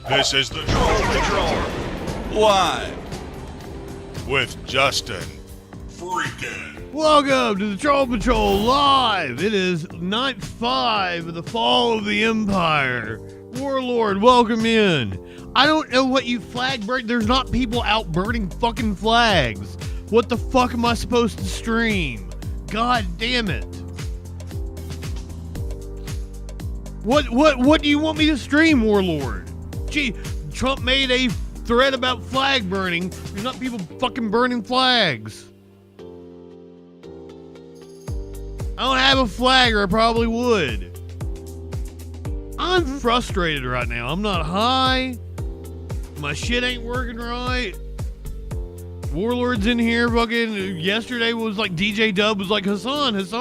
This is the Troll Patrol, live with Justin Freakin. Welcome to the Troll Patrol Live. It is night 5 of the fall of the Empire. Warlord, welcome in. I don't know what you flag burn. There's not people out burning fucking flags. What the fuck am I supposed to stream? God damn it. What do you want me to stream, Warlord? Gee, Trump made a threat about flag burning. There's not people fucking burning flags. I don't have a flag, or I probably would. I'm frustrated right now. I'm not high. My shit ain't working right. Warlord's in here fucking. Yesterday was like DJ Dub was like, Hassan. So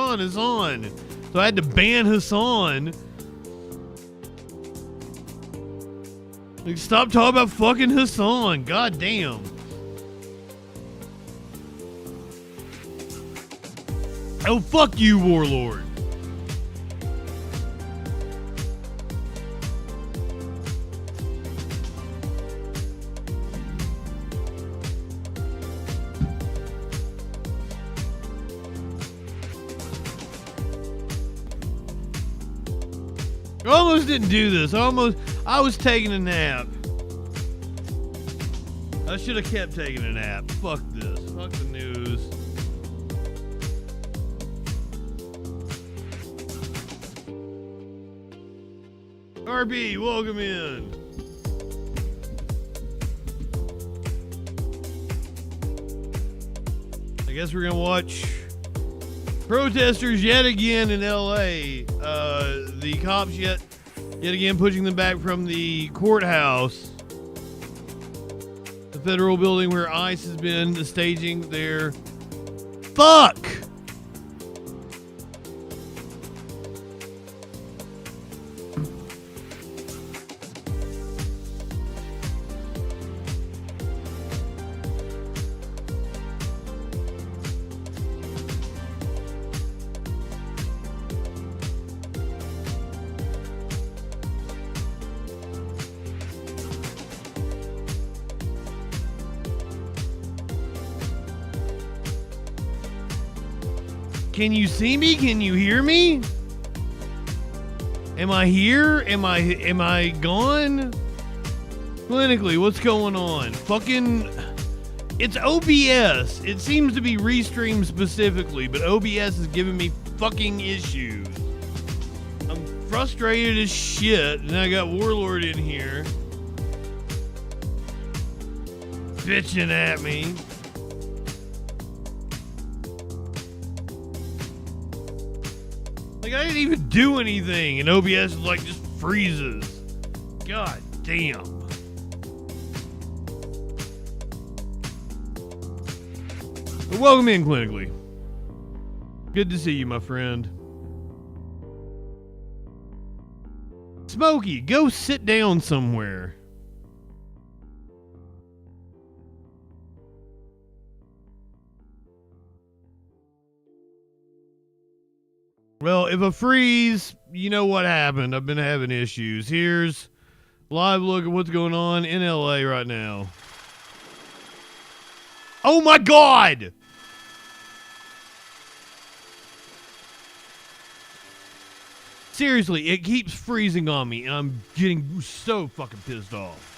I had to ban Hassan. Like, stop talking about fucking Hassan. God damn. Oh, fuck you, Warlord. I almost didn't do this. I was taking a nap. I should have kept taking a nap. Fuck this. Fuck the news. RB, welcome in. I guess we're gonna watch protesters yet again in LA. The cops yet again pushing them back from the courthouse, the federal building where ICE has been staging their fuck. Can you see me? Can you hear me? Am I here? Am I gone? Clinically, what's going on? Fucking, it's OBS. It seems to be Restream specifically, but OBS is giving me fucking issues. I'm frustrated as shit, and I got Warlord in here bitching at me. Like, I didn't even do anything, and OBS like just freezes. God damn. But welcome in, Clinically. Good to see you, my friend. Smokey, go sit down somewhere. Well, if I freeze, you know what happened. I've been having issues. Here's a live look at what's going on in LA right now. Oh my God! Seriously, it keeps freezing on me, and I'm getting so fucking pissed off.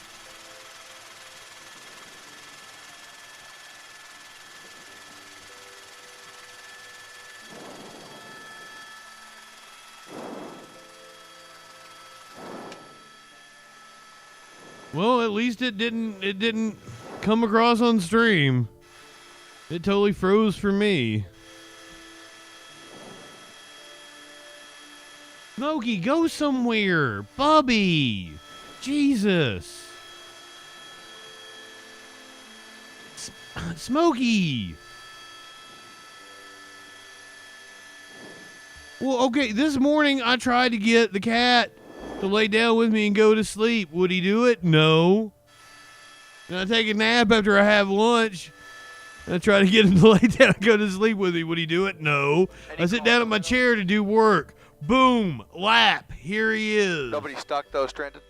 Well, at least it didn't come across on stream. It totally froze for me. Smokey, go somewhere. Bubby. Jesus. Smokey. Well, okay, this morning I tried to get the cat to lay down with me and go to sleep. Would he do it? No. And I take a nap after I have lunch. And I try to get him to lay down and go to sleep with me. Would he do it? No. I sit down in my chair to do work. Boom. Lap. Here he is. Nobody stuck though, stranded?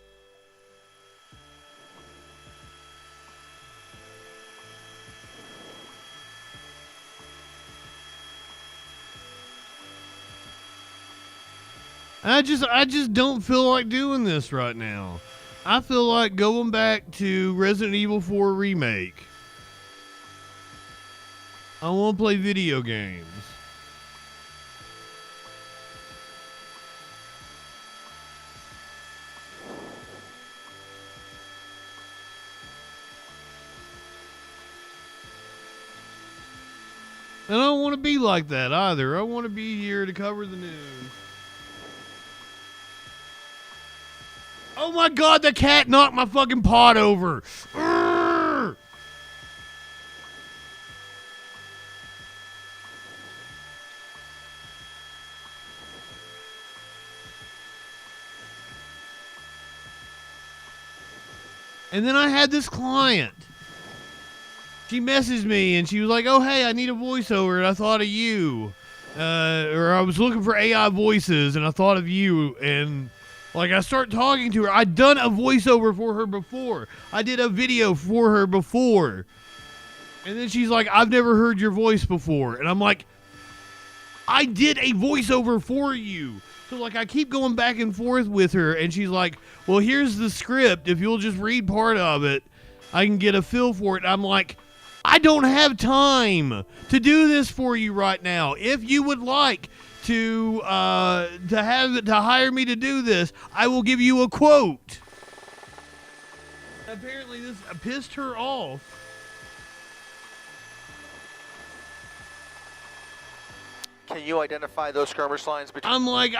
I just don't feel like doing this right now. I feel like going back to Resident Evil 4 Remake. I want to play video games. And I don't want to be like that either. I want to be here to cover the news. Oh my God, the cat knocked my fucking pot over. Urgh! And then I had this client. She messaged me and she was like, oh, hey, I need a voiceover. And I thought of you. Or I was looking for AI voices and I thought of you. And like I start talking to her. I'd done a voiceover for her before. I did a video for her before. And then she's like, I've never heard your voice before. And I'm like, I did a voiceover for you. So like I keep going back and forth with her. And she's like, well, here's the script. If you'll just read part of it, I can get a feel for it. I'm like, I don't have time to do this for you right now. If you would like to hire me to do this, I will give you a quote. Apparently this pissed her off. Can you identify those skirmish lines between? I'm like,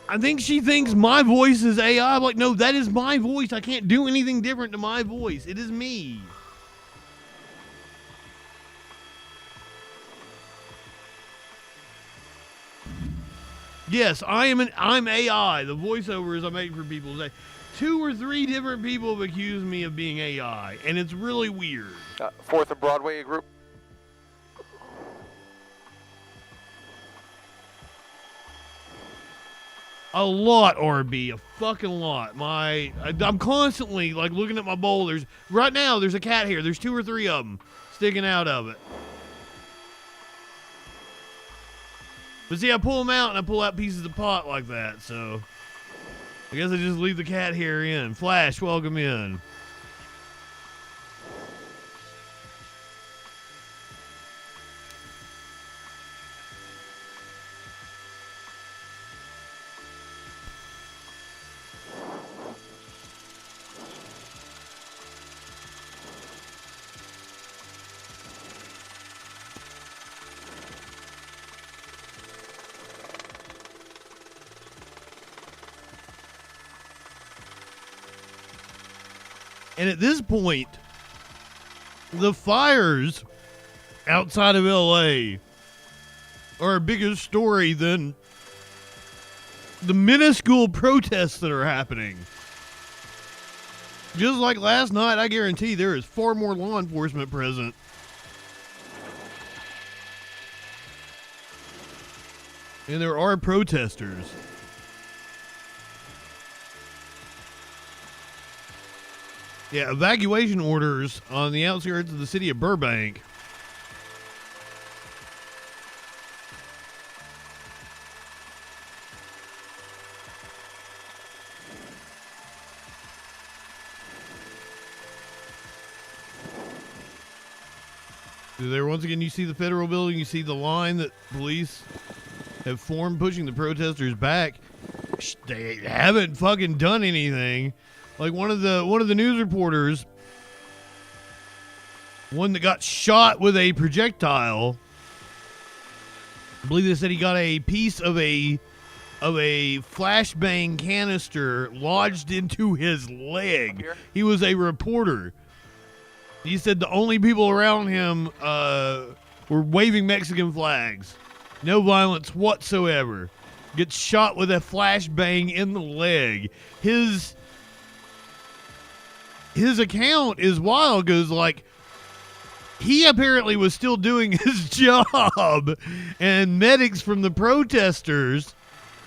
I think she thinks my voice is AI. I'm like, no, that is my voice. I can't do anything different to my voice. It is me. Yes, I'm AI. The voiceovers I make for people say 2 or 3 different people have accused me of being AI, and it's really weird. 4th and Broadway group. A lot, RB, a fucking lot. I'm constantly like looking at my boulders. Right now, there's a cat here. There's 2 or 3 of them sticking out of it. But see, I pull them out and I pull out pieces of pot like that. So I guess I just leave the cat hair in. Flash, welcome in. And at this point, the fires outside of LA are a bigger story than the minuscule protests that are happening. Just like last night, I guarantee there is far more law enforcement present. And there are protesters. Yeah, evacuation orders on the outskirts of the city of Burbank. There, once again, you see the federal building, you see the line that police have formed pushing the protesters back. They haven't fucking done anything. Like one of the news reporters, one that got shot with a projectile, I believe they said he got a piece of a flashbang canister lodged into his leg. He was a reporter. He said the only people around him were waving Mexican flags. No violence whatsoever. Gets shot with a flashbang in the leg. His account is wild, goes like, he apparently was still doing his job, and medics from the protesters,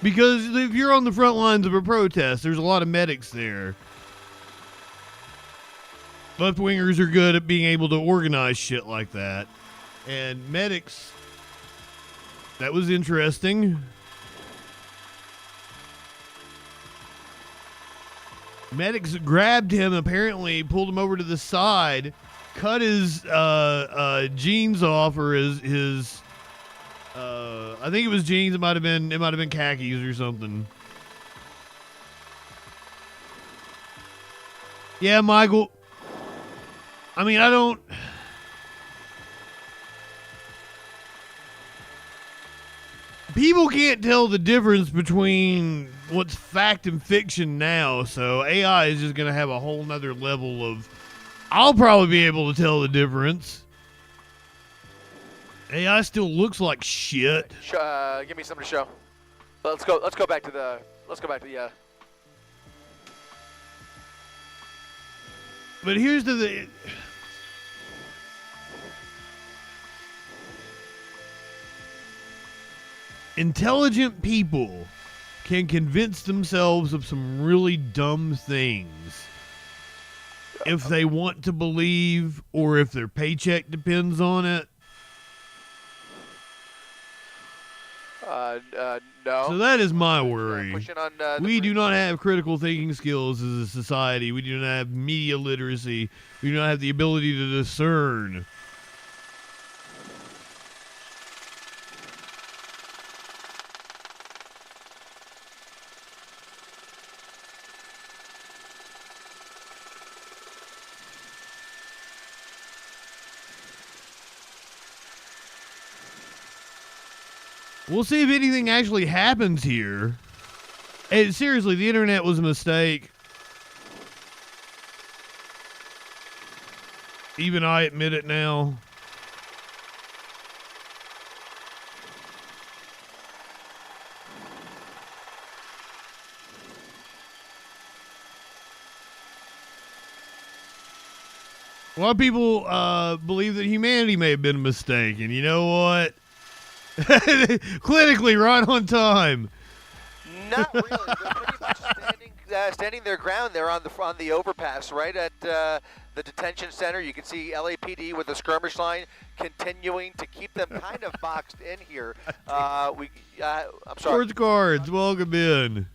because if you're on the front lines of a protest, there's a lot of medics there. Left-wingers are good at being able to organize shit like that, and medics That was interesting. Medics grabbed him, apparently pulled him over to the side, cut his jeans off, or his I think it was jeans. It might have been khakis or something. Yeah, Michael. I mean, I don't. People can't tell the difference between what's fact and fiction now, so AI is just going to have a whole nother level of. I'll probably be able to tell the difference. AI still looks like shit. Give me something to show. Let's go back to the. But here's the. Intelligent people can convince themselves of some really dumb things if they want to believe, or if their paycheck depends on it. No. So that is my worry. On, we do not have critical thinking skills as a society. We do not have media literacy. We do not have the ability to discern. We'll see if anything actually happens here. And seriously, the internet was a mistake. Even I admit it now. A lot of people believe that humanity may have been a mistake, and you know what? Clinically right on time. Not really. They're pretty much standing their ground there on the overpass, right at the detention center. You can see LAPD with the skirmish line continuing to keep them kind of boxed in here. I'm sorry. Sports cards, welcome in.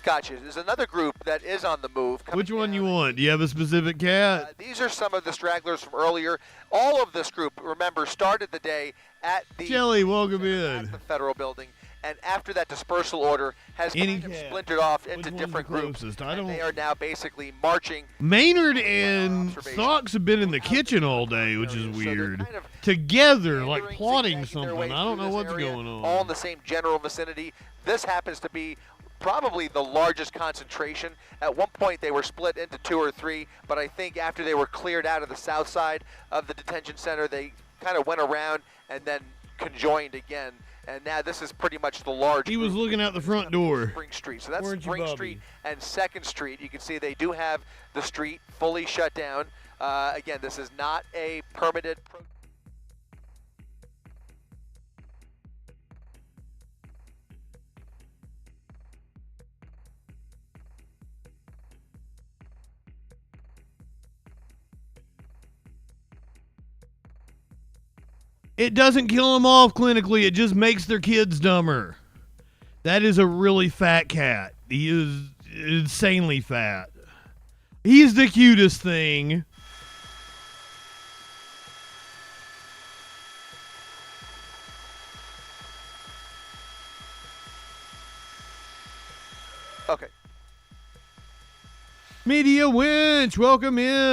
Gotcha. There's another group that is on the move. Which one you want? Do you have a specific cat? These are some of the stragglers from earlier. All of this group, remember, started the day at the Jelly, welcome in. At the federal building, and after that dispersal order has kind of splintered off into different groups. They are now basically marching. Maynard and Socks have been in the kitchen all day, which is weird. Kind of together, like plotting something. I don't know what's going on. All in the same general vicinity. This happens to be probably the largest concentration. At one point they were split into 2 or 3, but I think after they were cleared out of the south side of the detention center, they kind of went around and then conjoined again. And now this is pretty much the large. He was looking out the front door. Spring Street. So that's Spring Street and 2nd Street. You can see they do have the street fully shut down. Again, this is not a permitted. It doesn't kill them off clinically. It just makes their kids dumber. That is a really fat cat. He is insanely fat. He's the cutest thing. Okay. Media Winch, welcome in.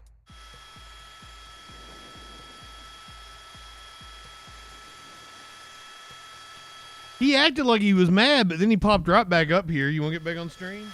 He acted like he was mad, but then he popped right back up here. You want to get back on stream?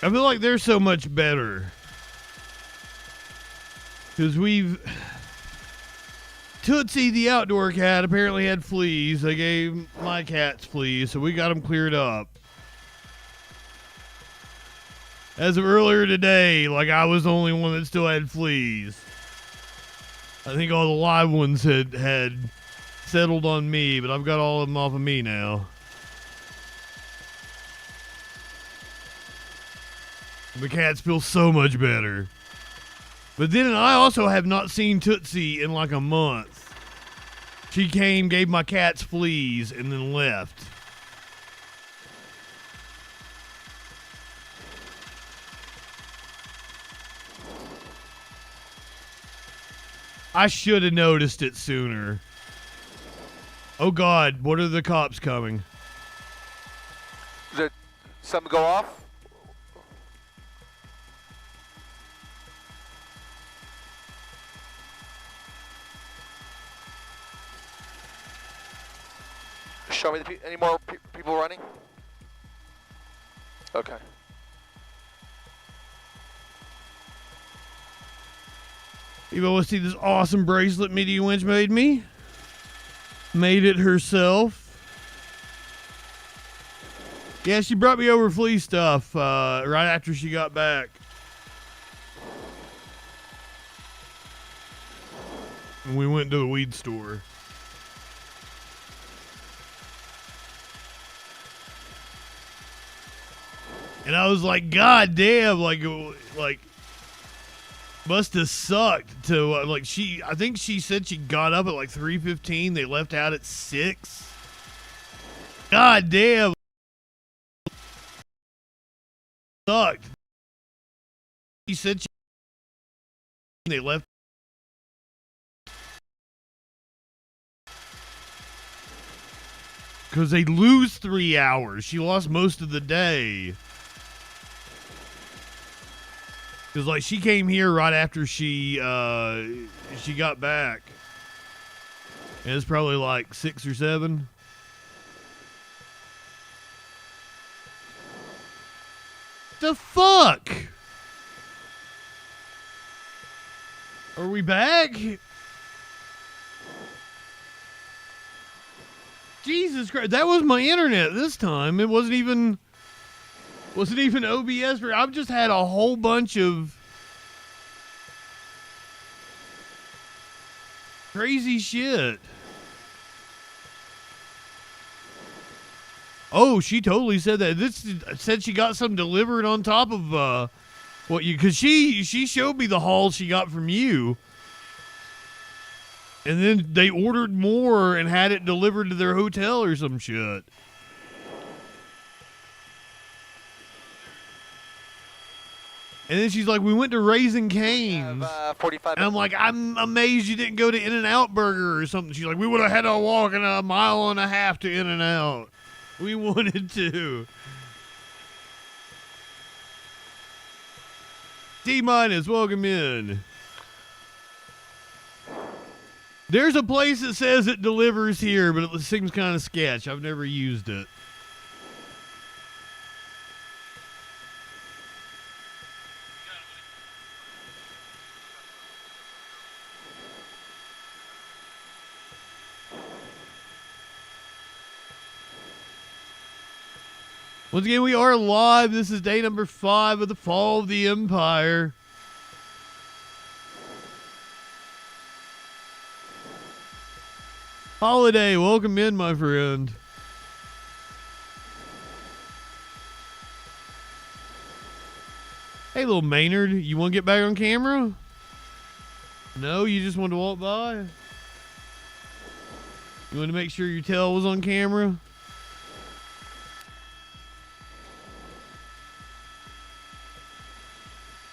I feel like they're so much better. Because Tootsie, the outdoor cat, apparently had fleas. They gave my cats fleas, so we got them cleared up. As of earlier today, like I was the only one that still had fleas. I think all the live ones had settled on me, but I've got all of them off of me now. The cats feel so much better. But then I also have not seen Tootsie in like a month. She came, gave my cats fleas, and then left. I should have noticed it sooner. Oh God, what are the cops coming? Did something go off? Show me any more people running? Okay. You want to see this awesome bracelet Media Winch made me? Made it herself. Yeah, she brought me over flea stuff right after she got back. And we went to the weed store. And I was like, God damn, like must have sucked to I think she said she got up at like 3:15. They left out at 6. God damn. Sucked. She said they left. Because they lose 3 hours. She lost most of the day. Because, like, she came here right after she got back. And it's probably like 6 or 7. The fuck? Are we back? Jesus Christ. That was my internet this time. It wasn't even OBS. I've just had a whole bunch of crazy shit. Oh, she totally said that. This said she got some delivered on top of because she showed me the haul she got from you. And then they ordered more and had it delivered to their hotel or some shit. And then she's like, we went to Raising Cane's. 45 and I'm like, I'm amazed you didn't go to In-N-Out Burger or something. She's like, we would have had to walk in a mile and a half to In-N-Out. We wanted to. D-minus, welcome in. There's a place that says it delivers here, but it seems kind of sketch. I've never used it. Once again, we are live. This is day number 5 of the Fall of the Empire. Holiday, welcome in, my friend. Hey, little Maynard, you want to get back on camera? No, you just want to walk by? You want to make sure your tail was on camera?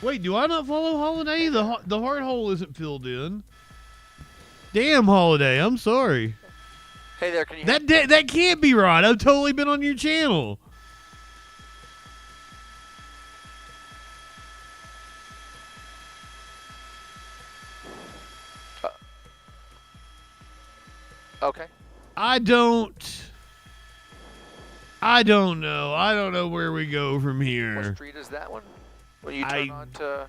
Wait, do I not follow Holiday? The heart hole isn't filled in. Damn, Holiday, I'm sorry. Hey there, can you that can't be right. I've totally been on your channel. Okay. I don't know. I don't know where we go from here. What street is that one? When you turn on to...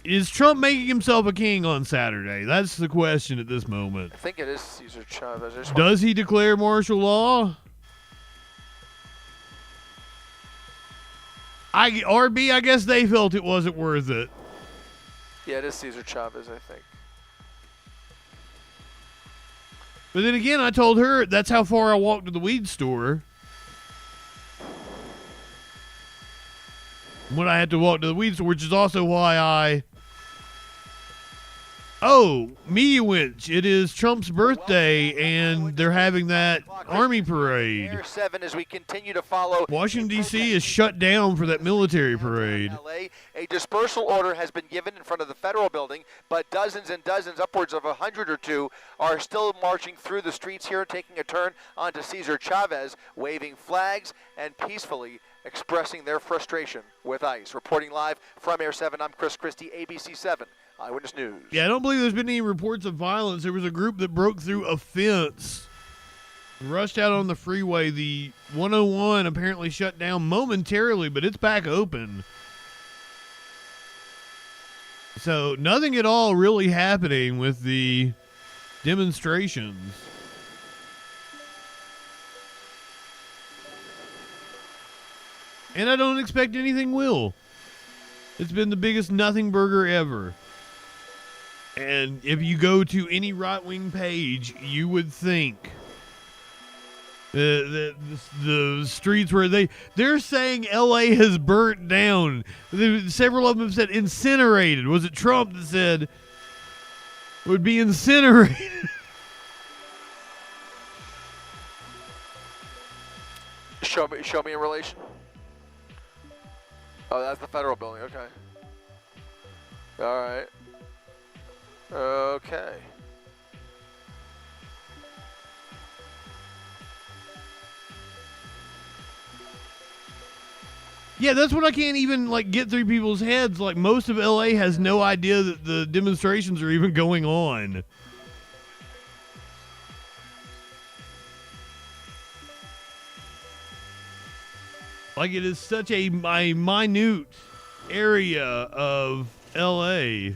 Is Trump making himself a king on Saturday? That's the question at this moment. I think it is Cesar Chavez. Does he declare martial law? RB, I guess they felt it wasn't worth it. Yeah, it is Cesar Chavez, I think. But then again, I told her that's how far I walked to the weed store. When I had to walk to the weed store, which is also why I... Oh, Media Winch. It is Trump's birthday, and they're having that Army parade. Air 7 as we continue to follow. Washington, D.C. is shut down for that military parade. LA. A dispersal order has been given in front of the federal building, but dozens and dozens, upwards of 100 or two, are still marching through the streets here, taking a turn onto Cesar Chavez, waving flags and peacefully expressing their frustration with ICE. Reporting live from Air 7, I'm Chris Christie, ABC 7. Eyewitness News. Yeah, I don't believe there's been any reports of violence. There was a group that broke through a fence, rushed out on the freeway. The 101 apparently shut down momentarily, but it's back open. So nothing at all really happening with the demonstrations. And I don't expect anything will. It's been the biggest nothing burger ever. And if you go to any right-wing page, you would think the streets where they're saying L.A. has burnt down. Several of them have said incinerated. Was it Trump that said it would be incinerated? Show me in relation. Oh, that's the federal building. Okay. All right. Okay. Yeah, that's what I can't even get through people's heads. Like, most of LA has no idea that the demonstrations are even going on. Like, it is such a minute area of LA.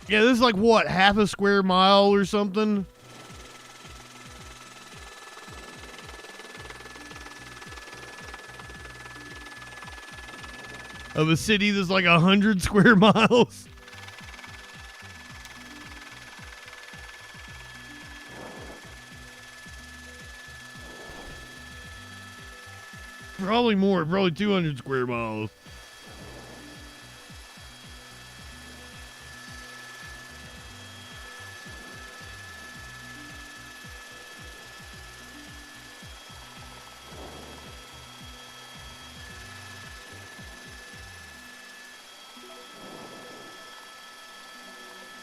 Yeah, this is like, what, half a square mile or something? Of a city that's like 100 square miles? Probably more, probably 200 square miles.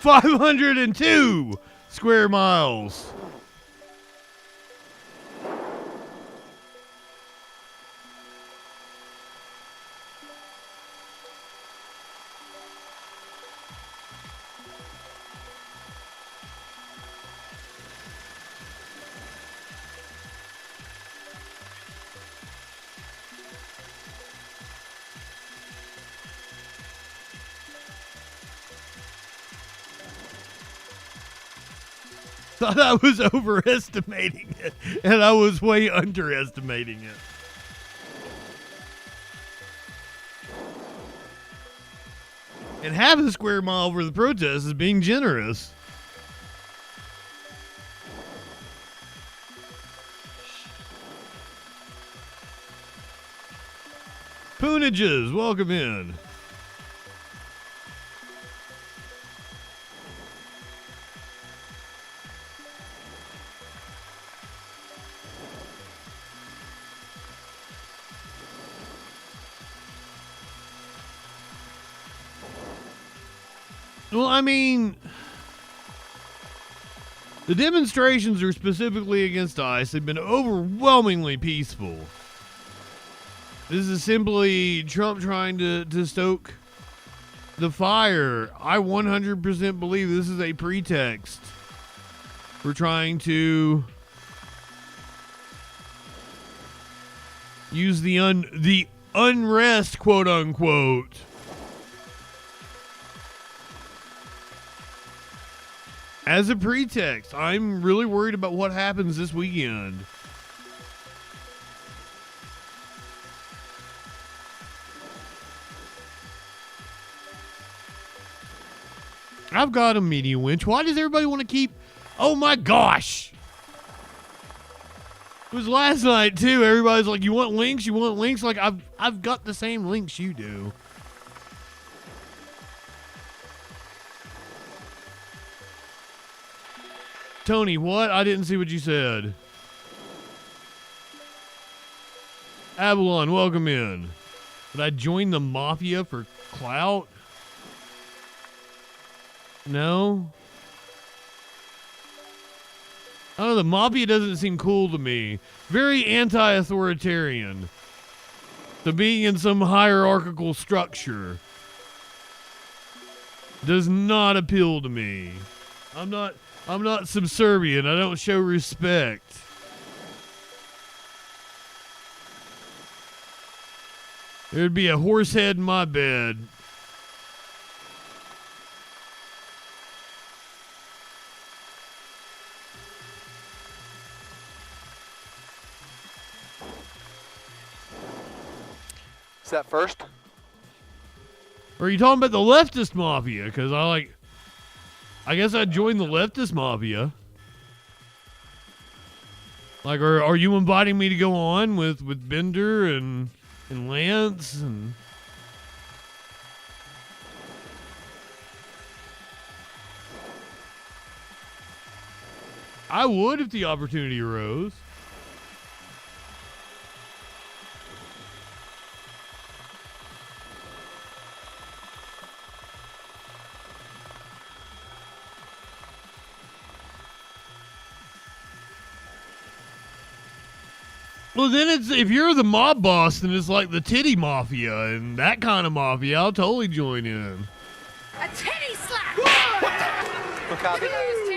$502 square miles. Thought I was overestimating it, and I was way underestimating it. And half a square mile for the protest is being generous. Poonages, welcome in. Well, I mean, the demonstrations are specifically against ICE. They've been overwhelmingly peaceful. This is simply Trump trying to stoke the fire. I 100% believe this is a pretext for trying to use the unrest, quote unquote, as a pretext. I'm really worried about what happens this weekend. I've got a media winch. Why does everybody want to keep... Oh my gosh! It was last night too. Everybody's like, "You want links? You want links?" Like, I've got the same links you do. Tony, what? I didn't see what you said. Avalon, welcome in. Did I join the mafia for clout? No. I don't know, the mafia doesn't seem cool to me. Very anti-authoritarian. To being in some hierarchical structure does not appeal to me. I'm not subservient. I don't show respect. There'd be a horse head in my bed. Is that first? Or are you talking about the leftist mafia? Because I guess I'd join the leftist mafia. Like, are you inviting me to go on with Bender and Lance and... I would if the opportunity arose. Well, then if you're the mob boss, then it's like the titty mafia and that kind of mafia. I'll totally join in. A titty slap! Copy.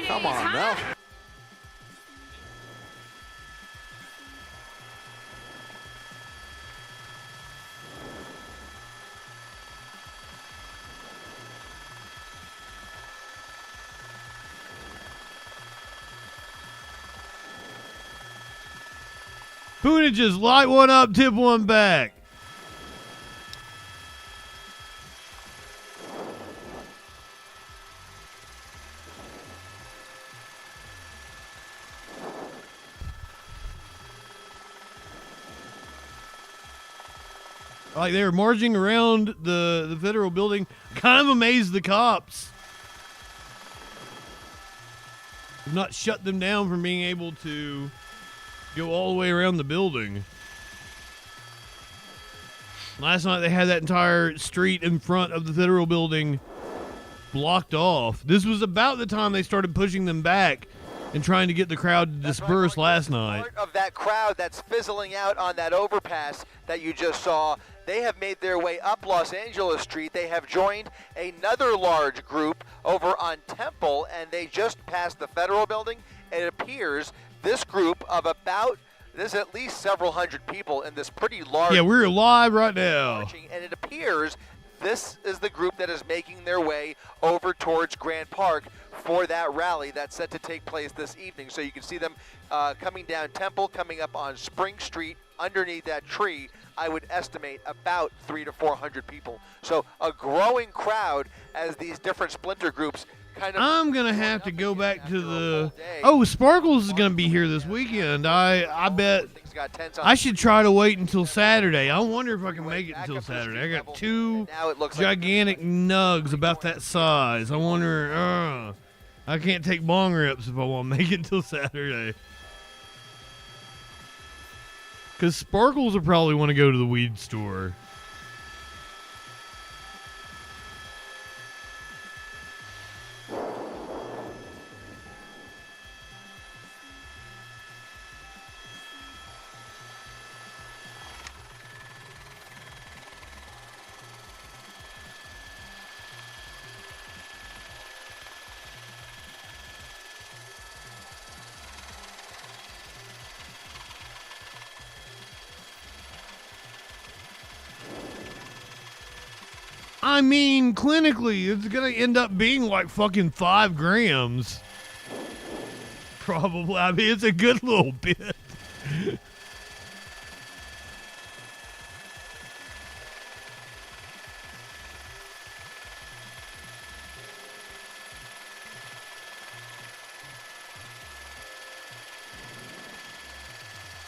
Come on now. Poonages, light one up, tip one back. Like, they were marching around the federal building. Kind of amazed the cops have not shut them down from being able to go all the way around the building. Last night they had that entire street in front of the federal building blocked off. This was about the time they started pushing them back and trying to get the crowd to disperse last night. Part of that crowd that's fizzling out on that overpass that you just saw, they have made their way up Los Angeles Street. They have joined another large group over on Temple, and they just passed the federal building. It appears this group of there's at least several hundred people in this pretty large... Yeah, we're live right now. And it appears this is the group that is making their way over towards Grant Park for that rally that's set to take place this evening. So you can see them coming down Temple, coming up on Spring Street, underneath that tree. I would estimate about 300 to 400 people. So a growing crowd as these different splinter groups kind of... I'm going to have to go back to the... Oh, Sparkles is going to be here this weekend. I bet I should try to wait until Saturday. I wonder if I can make it until Saturday. I got two gigantic nugs about that size. I wonder... I can't take bong rips if I want to make it until Saturday. Because Sparkles will probably want to go to the weed store. I mean, clinically, it's going to end up being like fucking 5 grams. Probably. I mean, it's a good little bit.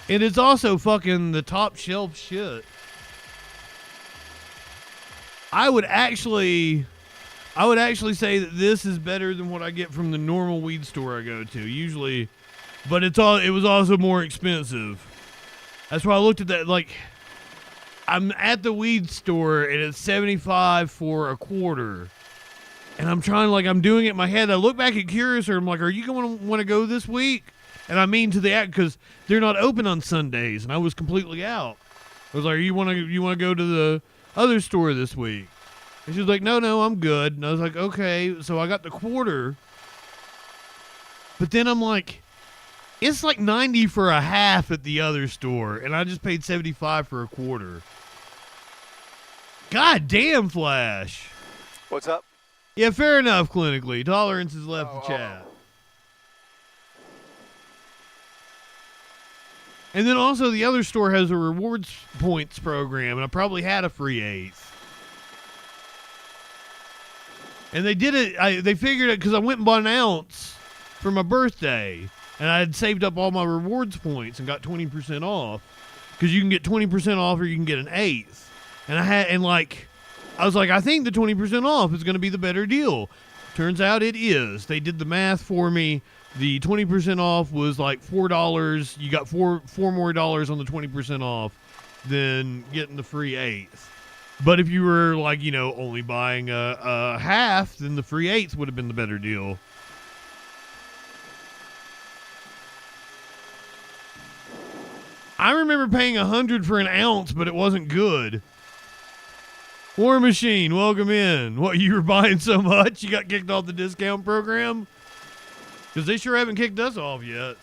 And it's also fucking the top shelf shit. I would actually say that this is better than what I get from the normal weed store I go to usually, but it was also more expensive. That's why I looked at that. Like, I'm at the weed store and it's $75 for a quarter, and I'm doing it in my head. I look back at Curious, or I'm like, are you going to want to go this week? And I mean to the act, because they're not open on Sundays, and I was completely out. I was like, you want to go to the other store this week? And she was like, no, I'm good. And I was like, okay. So I got the quarter. But then I'm like, it's like 90 for a half at the other store, and I just paid 75 for a quarter. God damn, Flash. What's up? Yeah, fair enough, clinically. Tolerance has left the chat. And then also the other store has a rewards points program, and I probably had a free 8th. And they did it, they figured it because I went and bought an ounce for my birthday, and I had saved up all my rewards points and got 20% off, because you can get 20% off or you can get an 8th. And I was like, I think the 20% off is going to be the better deal. Turns out it is. They did the math for me. The 20% off was like $4. You got four more dollars on the 20% off than getting the free 8th. But if you were like, only buying a half, then the free 8th would have been the better deal. I remember paying $100 for an ounce, but it wasn't good. War Machine, welcome in. What, you were buying so much you got kicked off the discount program? Because they sure haven't kicked us off yet.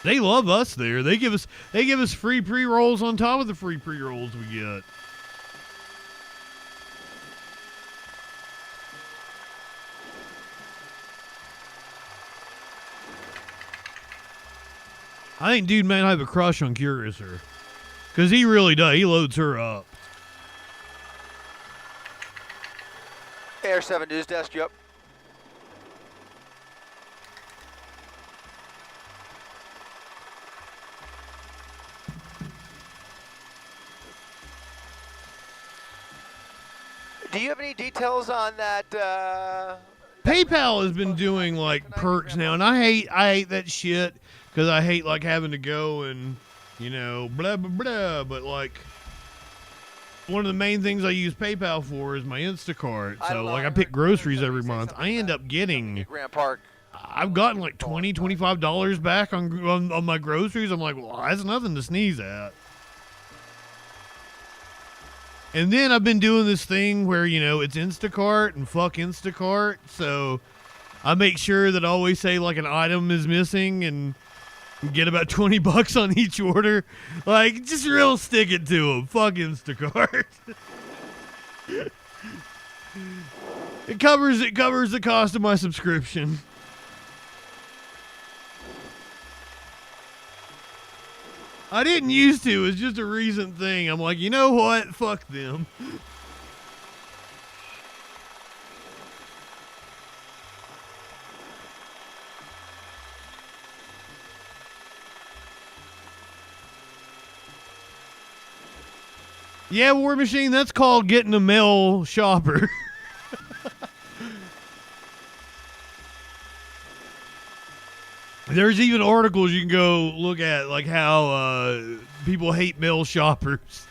They love us there. They give us free pre-rolls on top of the free pre-rolls we get. I think dude might have a crush on Curiouser. Because he really does. He loads her up. Air 7 News Desk, you up? Do you have any details on that? PayPal has been doing like perks now, and I hate that shit because I hate like having to go and blah blah blah. But like one of the main things I use PayPal for is my Instacart. So like I pick groceries every month. I end up getting Grant Park. I've gotten like $25 back on my groceries. I'm like, well, that's nothing to sneeze at. And then I've been doing this thing where, it's Instacart and fuck Instacart. So I make sure that I always say like an item is missing and get about $20 on each order. Like, just real stick it to them. Fuck Instacart. It covers the cost of my subscription. I didn't used to. It's just a recent thing. I'm like, you know what? Fuck them. Yeah, War Machine, that's called getting a male shopper. There's even articles you can go look at, like how people hate male shoppers.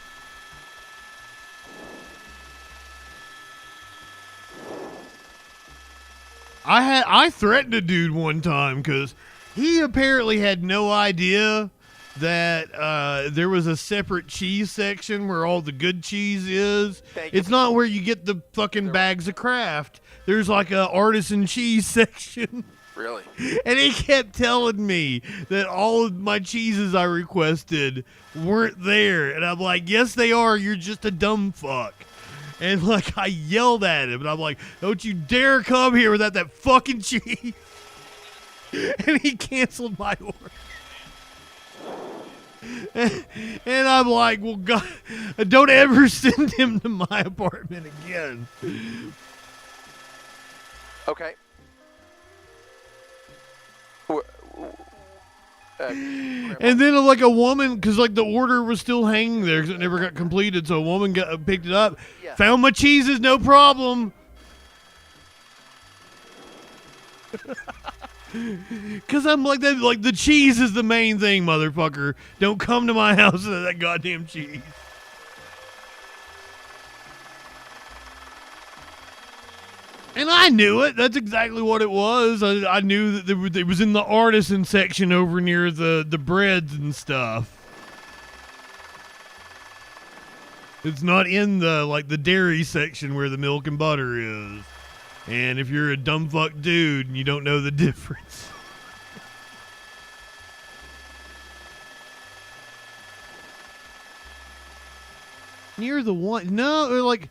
I threatened a dude one time because he apparently had no idea that there was a separate cheese section where all the good cheese is. It's not where you get the fucking bags of Kraft. There's like a artisan cheese section. Really? And he kept telling me that all of my cheeses I requested weren't there. And I'm like, yes, they are. You're just a dumb fuck. And like I yelled at him, and I'm like, "Don't you dare come here without that fucking cheese!" And he canceled my order. And I'm like, "Well, God, don't ever send him to my apartment again." Okay. And then like a woman, because like the order was still hanging there because it never got completed, so a woman picked it up, found my cheeses, no problem. Because I'm like that, like the cheese is the main thing, motherfucker. Don't come to my house with that goddamn cheese. And I knew it. That's exactly what it was. I knew that it was in the artisan section over near the breads and stuff. It's not in the dairy section where the milk and butter is. And if you're a dumb fuck dude and you don't know the difference. Near the one, no, like,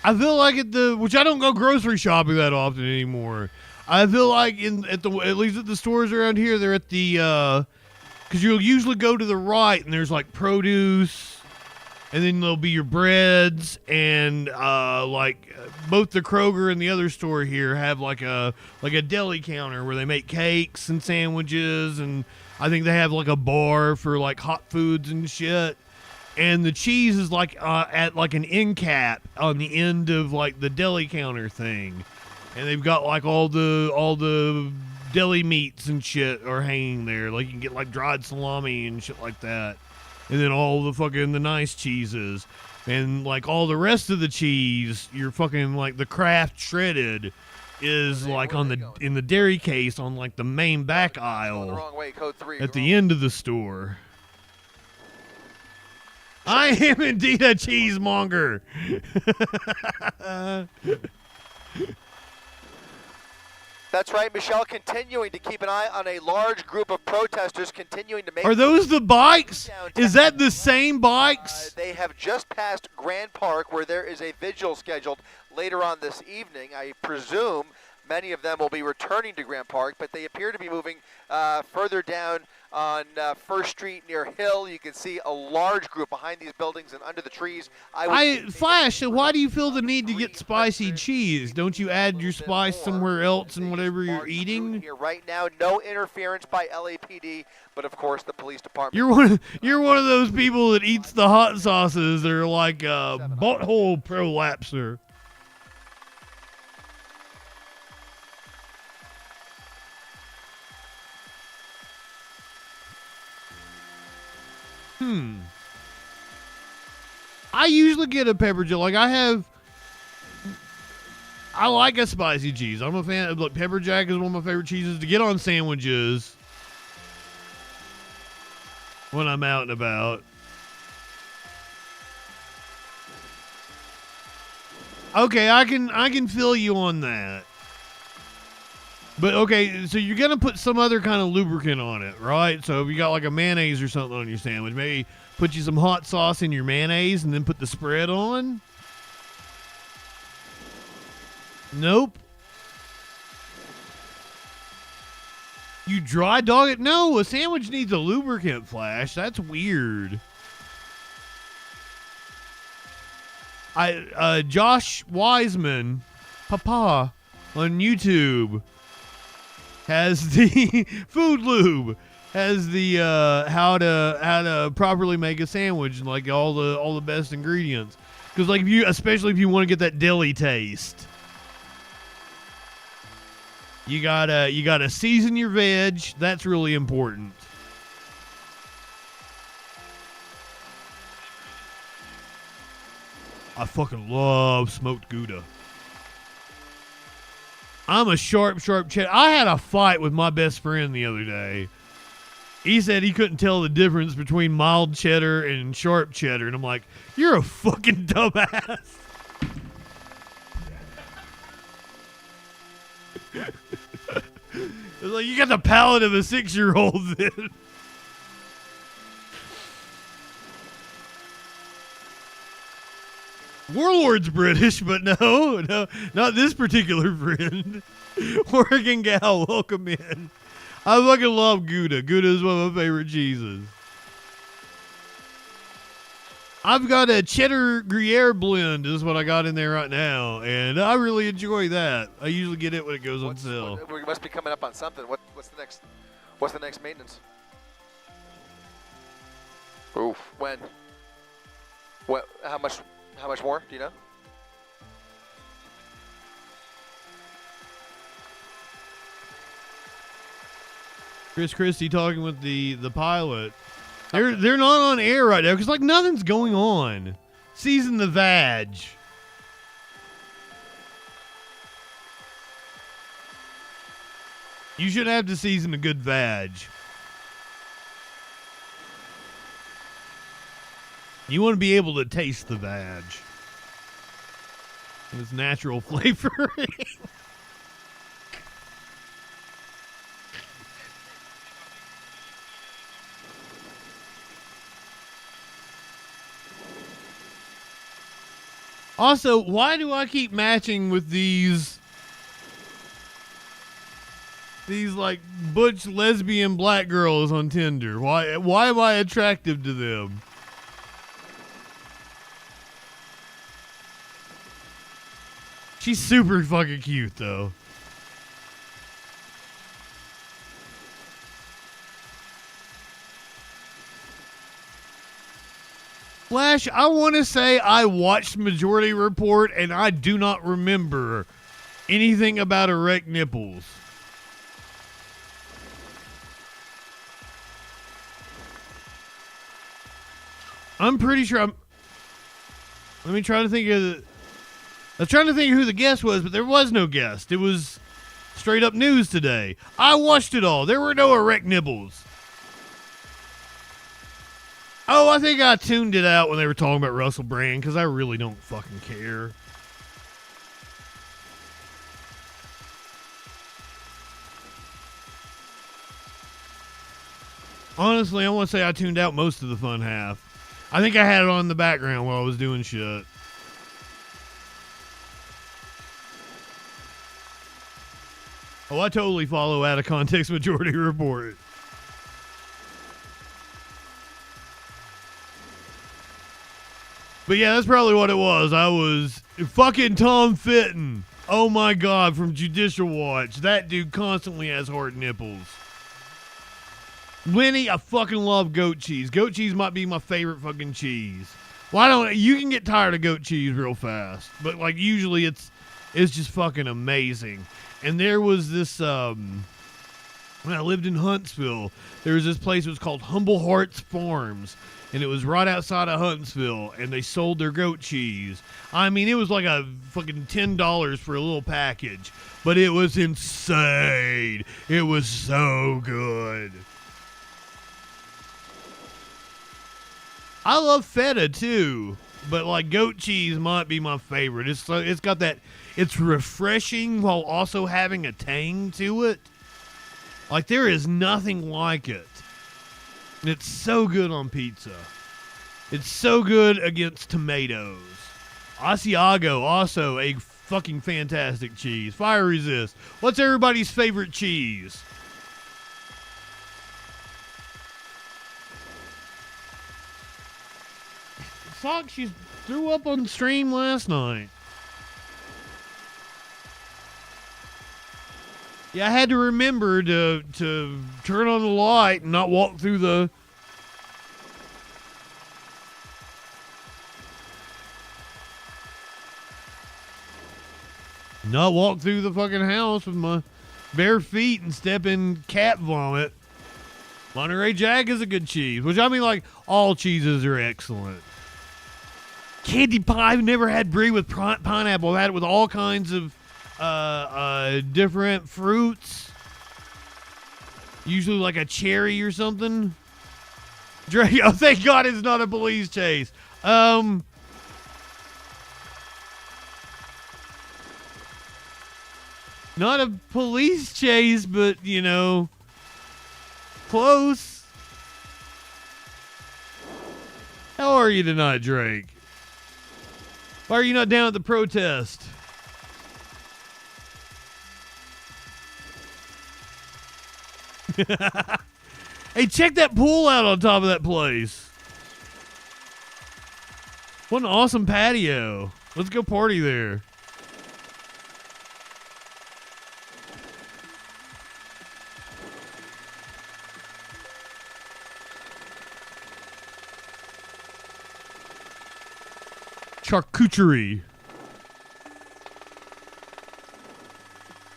I feel like which I don't go grocery shopping that often anymore. I feel like at least at the stores around here, they're at the, because you'll usually go to the right and there's like produce, and then there'll be your breads, and like both the Kroger and the other store here have like a deli counter where they make cakes and sandwiches, and I think they have like a bar for like hot foods and shit. And the cheese is like at like an end cap on the end of like the deli counter thing, and they've got like all the deli meats and shit are hanging there. Like you can get like dried salami and shit like that, and then all the fucking the nice cheeses, and like all the rest of the cheese, you're fucking like the Kraft shredded is like in the dairy case on like the main back aisle at the end of the store. I am indeed a cheesemonger. That's right, Michelle, continuing to keep an eye on a large group of protesters continuing to make... Are those the bikes? Is that the same bikes? They have just passed Grand Park, where there is a vigil scheduled later on this evening. I presume many of them will be returning to Grand Park, but they appear to be moving further down on First Street near Hill. You can see a large group behind these buildings and under the trees. Flash, why do you feel the need to get spicy cheese? Don't you add your spice somewhere else in whatever you're eating? Here right now, no interference by LAPD, but of course the police department. You're one of those people that eats the hot sauces. They're like a butthole prolapser. I usually get a pepper jack. Like I like a spicy cheese. I'm a fan of, like, pepper jack is one of my favorite cheeses to get on sandwiches when I'm out and about. Okay, I can feel you on that. But okay, so you're gonna put some other kind of lubricant on it, right? So if you got like a mayonnaise or something on your sandwich, maybe put you some hot sauce in your mayonnaise and then put the spread on. Nope. You dry dog it? No, a sandwich needs a lubricant, Flash. That's weird. Josh Wiseman, Papa, on YouTube has the Food Lube, has the how to properly make a sandwich and like all the best ingredients. Because like especially if you want to get that deli taste, you gotta season your veg. That's really important. I fucking love smoked Gouda. I'm a sharp cheddar. I had a fight with my best friend the other day. He said he couldn't tell the difference between mild cheddar and sharp cheddar. And I'm like, you're a fucking dumbass. It's like, you got the palate of a 6-year-old then. Warlord's British, but no, not this particular friend. Oregon gal, welcome in. I fucking love Gouda. Gouda is one of my favorite cheeses. I've got a cheddar Gruyere blend is what I got in there right now, and I really enjoy that. I usually get it when it goes on sale. We must be coming up on something. What's the next maintenance? Oof. When? What? How much more? Do you know? Chris Christie talking with the pilot. They're not on air right now because like nothing's going on. Season the vag. You should have to season a good vag. You want to be able to taste the vag. And its natural flavoring. Also, why do I keep matching with these like butch lesbian black girls on Tinder? Why am I attractive to them? She's super fucking cute though. Flash, I want to say I watched Majority Report and I do not remember anything about erect nipples. I'm pretty sure let me try to think of I was trying to think of who the guest was, but there was no guest. It was straight up news today. I watched it all. There were no erect nipples. Oh, I think I tuned it out when they were talking about Russell Brand because I really don't fucking care. Honestly, I want to say I tuned out most of the fun half. I think I had it on in the background while I was doing shit. Oh, I totally follow out of context Majority Report. But yeah, that's probably what it was. I was fucking Tom Fitton. Oh my God, from Judicial Watch. That dude constantly has hard nipples. Lenny, I fucking love goat cheese. Goat cheese might be my favorite fucking cheese. Well, I don't. You can get tired of goat cheese real fast, but like usually it's just fucking amazing. And there was this when I lived in Huntsville, there was this place that was called Humble Hearts Farms, and it was right outside of Huntsville, and they sold their goat cheese. I mean, it was like a fucking $10 for a little package, but it was insane. It was so good. I love feta too, but like goat cheese might be my favorite. It's got that, it's refreshing while also having a tang to it. Like there is nothing like it. And it's so good on pizza. It's so good against tomatoes. Asiago, also a fucking fantastic cheese. Fire resist. What's everybody's favorite cheese? Sock, she threw up on stream last night. Yeah, I had to remember to turn on the light and not walk through the... Not walk through the fucking house with my bare feet and step in cat vomit. Monterey Jack is a good cheese, which I mean, like, all cheeses are excellent. Candy pie, I've never had brie with pineapple. I've had it with all kinds of different fruits. Usually like a cherry or something. Drake, oh, thank God it's not a police chase. Not a police chase, but, you know, close. How are you tonight, Drake? Why are you not down at the protest? Hey, check that pool out on top of that place. What an awesome patio. Let's go party there. Charcuterie.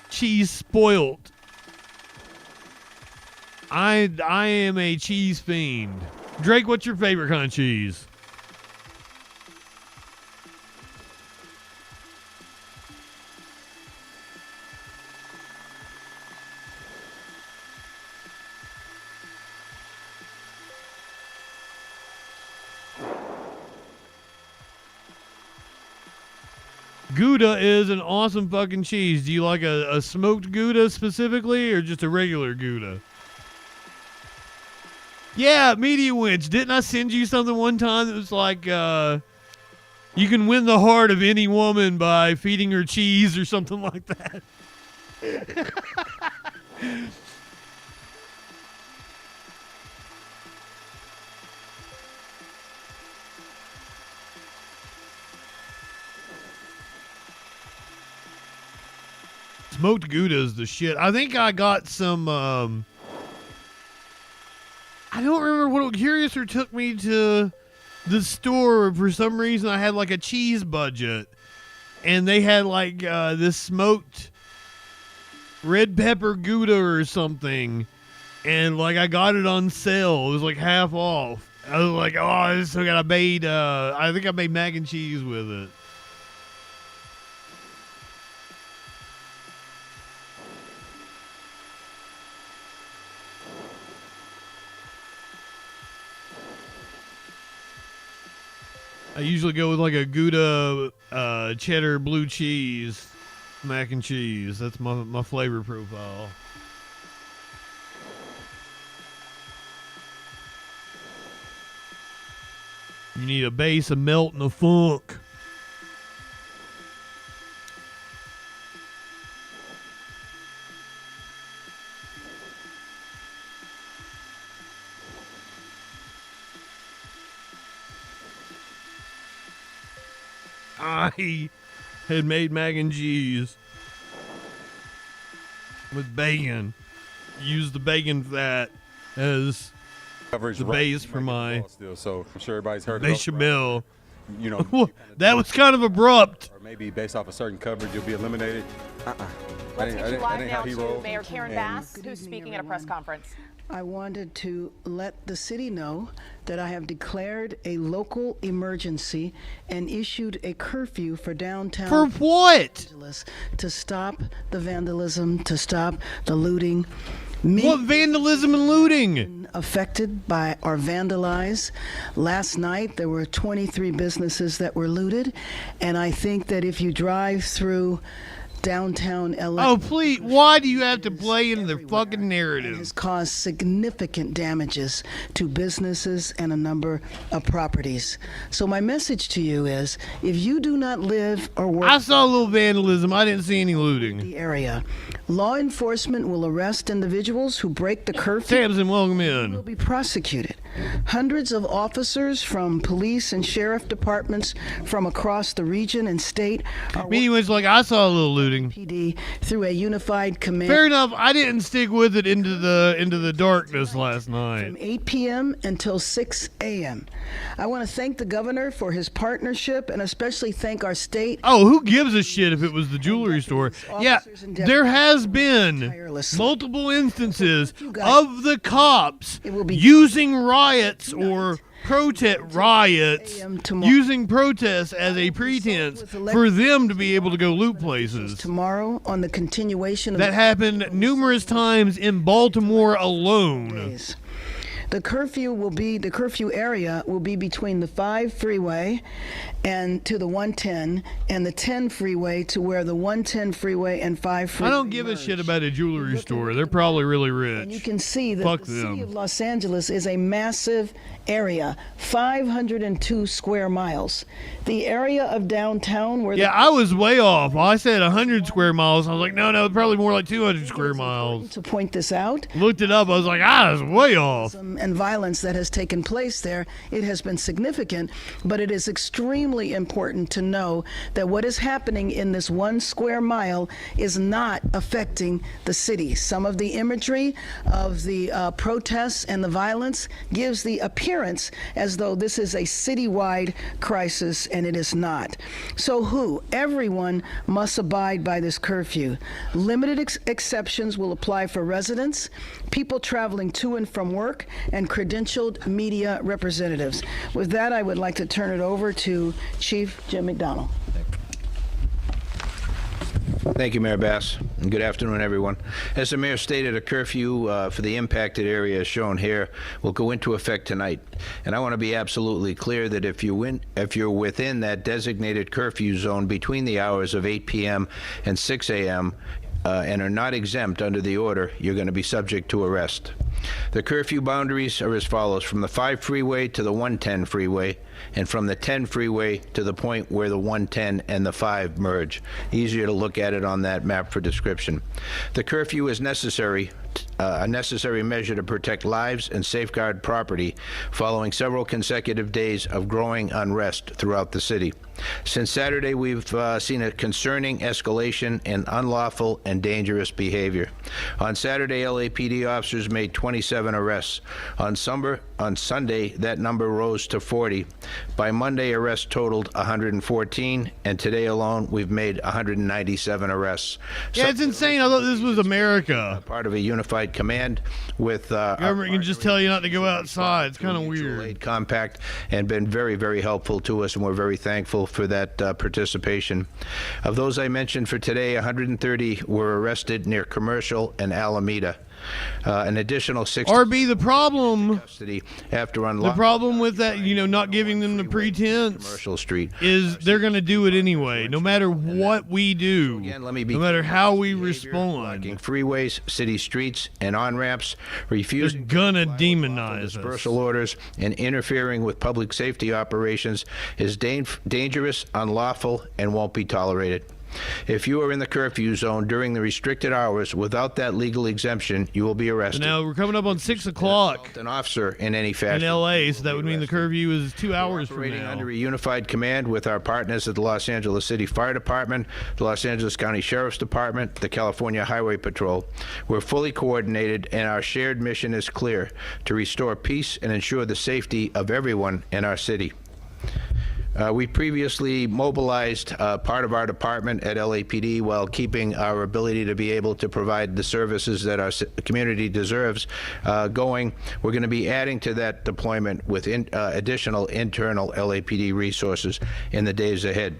Cheese spoiled. I am a cheese fiend. Drake, what's your favorite kind of cheese? Gouda is an awesome fucking cheese. Do you like a smoked Gouda specifically or just a regular Gouda? Yeah, Media Winch. Didn't I send you something one time that was like, you can win the heart of any woman by feeding her cheese or something like that? Smoked Gouda is the shit. I think I got some, I don't remember what Curiouser took me to the store. For some reason, I had like a cheese budget. And they had like this smoked red pepper Gouda or something. And like I got it on sale. It was like half off. I was like, oh, I still got I think I made mac and cheese with it. I usually go with like a Gouda cheddar blue cheese mac and cheese. That's my flavor profile. You need a base, a melt, and a funk. I had made mac and cheese with bacon. Used the bacon fat as coverage the base for my still, so I'm sure everybody's heard bechamel. You know, that was kind of abrupt. Or maybe based off a certain coverage, you'll be eliminated. Let's get you live now to Mayor Karen Bass, who's speaking at a press conference. I wanted to let the city know that I have declared a local emergency and issued a curfew for downtown For what? Angeles to stop the vandalism, to stop the looting. What vandalism and looting? Affected by or vandalized. Last night there were 23 businesses that were looted, and I think that if you drive through downtown LA. Oh, please. Why do you have to play into the fucking narrative? Has caused significant damages to businesses and a number of properties. So my message to you is, if you do not live or work I saw a little vandalism. I didn't see any in looting. the area, law enforcement will arrest individuals who break the curfew. Samson, welcome Will in. be prosecuted. Hundreds of officers from police and sheriff departments from across the region and state are Me was like, I saw a little looting. PD through a unified command. Fair enough. I didn't stick with it into the darkness last From night. 8 p.m. until 6 a.m. I want to thank the governor for his partnership and especially thank our state. Oh, who gives a shit if it was the jewelry store? Yeah, there has been multiple instances of the cops using riots or using protests as a pretense for them to be able to go loot places. Tomorrow on the continuation of That happened numerous times in Baltimore alone. days. The curfew area will be between the 5 freeway and to the 110 and the 10 freeway to where the 110 freeway and 5 freeway I don't give a shit about a jewelry store. They're probably really rich. And you can see that Fuck the city them. of Los Angeles is a massive area, 502 square miles. The area of downtown where Yeah, I was way off. I said 100 square miles. I was like, no, probably more like 200 square miles. to point this out, Looked it up. I was like, I was way off. and violence that has taken place there, it has been significant, but it is extremely important to know that what is happening in this 1 square mile is not affecting the city. Some of the imagery of the protests and the violence gives the appearance as though this is a citywide crisis, and it is not. So everyone must abide by this curfew. Limited exceptions will apply for residents, people traveling to and from work, and credentialed media representatives. With that, I would like to turn it over to Chief Jim McDonnell. Thank you, Mayor Bass, and good afternoon, everyone. As the mayor stated, a curfew for the impacted area as shown here will go into effect tonight. And I want to be absolutely clear that if you're within that designated curfew zone between the hours of 8 p.m. and 6 a.m., and are not exempt under the order, you're going to be subject to arrest. The curfew boundaries are as follows: from the 5 freeway to the 110 freeway, and from the 10 freeway to the point where the 110 and the 5 merge. Easier to look at it on that map for description. The curfew is necessary, a necessary measure to protect lives and safeguard property following several consecutive days of growing unrest throughout the city. Since Saturday, we've seen a concerning escalation in unlawful and dangerous behavior. On Saturday, LAPD officers made 27 arrests. On Sunday, that number rose to 40. By Monday, arrests totaled 114, and today alone, we've made 197 arrests. Yeah, it's insane. I thought this was America. Part of a unified command with Government can just tell you not to go outside. It's kind of mutual weird. aid compact, and been very, very helpful to us, and we're very thankful for that participation. Of those I mentioned for today, 130 were arrested near Commercial and Alameda. An additional 60 RB, the problem custody after The unlocking problem with that, not giving them the pretense Commercial Street is they're going to do it anyway, no matter what we do, Again, let me be no matter how we blocking respond. freeways, city streets, and on-ramps, refusing They're gonna demonize us. dispersal orders, and interfering with public safety operations is dangerous, unlawful, and won't be tolerated. If you are in the curfew zone during the restricted hours without that legal exemption, you will be arrested. Now we're coming up on 6 o'clock An officer in any in fashion. LA, so that would mean the curfew is 2 hours from Operating now. under a unified command with our partners at the Los Angeles City Fire Department, the Los Angeles County Sheriff's Department, the California Highway Patrol. We're fully coordinated, and our shared mission is clear: to restore peace and ensure the safety of everyone in our city. We previously mobilized part of our department at LAPD while keeping our ability to be able to provide the services that our community deserves going. We're going to be adding to that deployment with additional internal LAPD resources in the days ahead.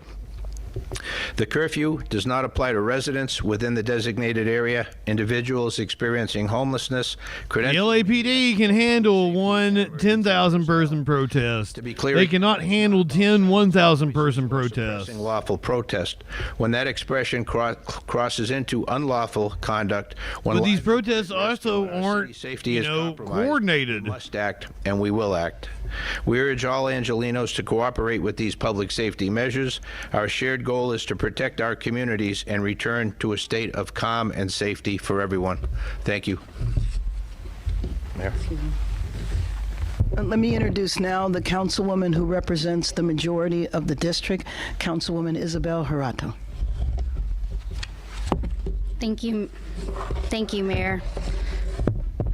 The curfew does not apply to residents within the designated area, individuals experiencing homelessness, The LAPD can handle one 10,000 person protest. To be clear, they cannot handle 10 1,000 person protests. lawful protest. When that expression crosses into unlawful conduct, when But these lives protests also city aren't, safety is compromised, coordinated. we must act, and we will act. We urge all Angelenos to cooperate with these public safety measures. Our shared goal is to protect our communities and return to a state of calm and safety for everyone. Thank you. Mayor. Let me introduce now the councilwoman who represents the majority of the district, Councilwoman Isabel Harato. Thank you, Mayor.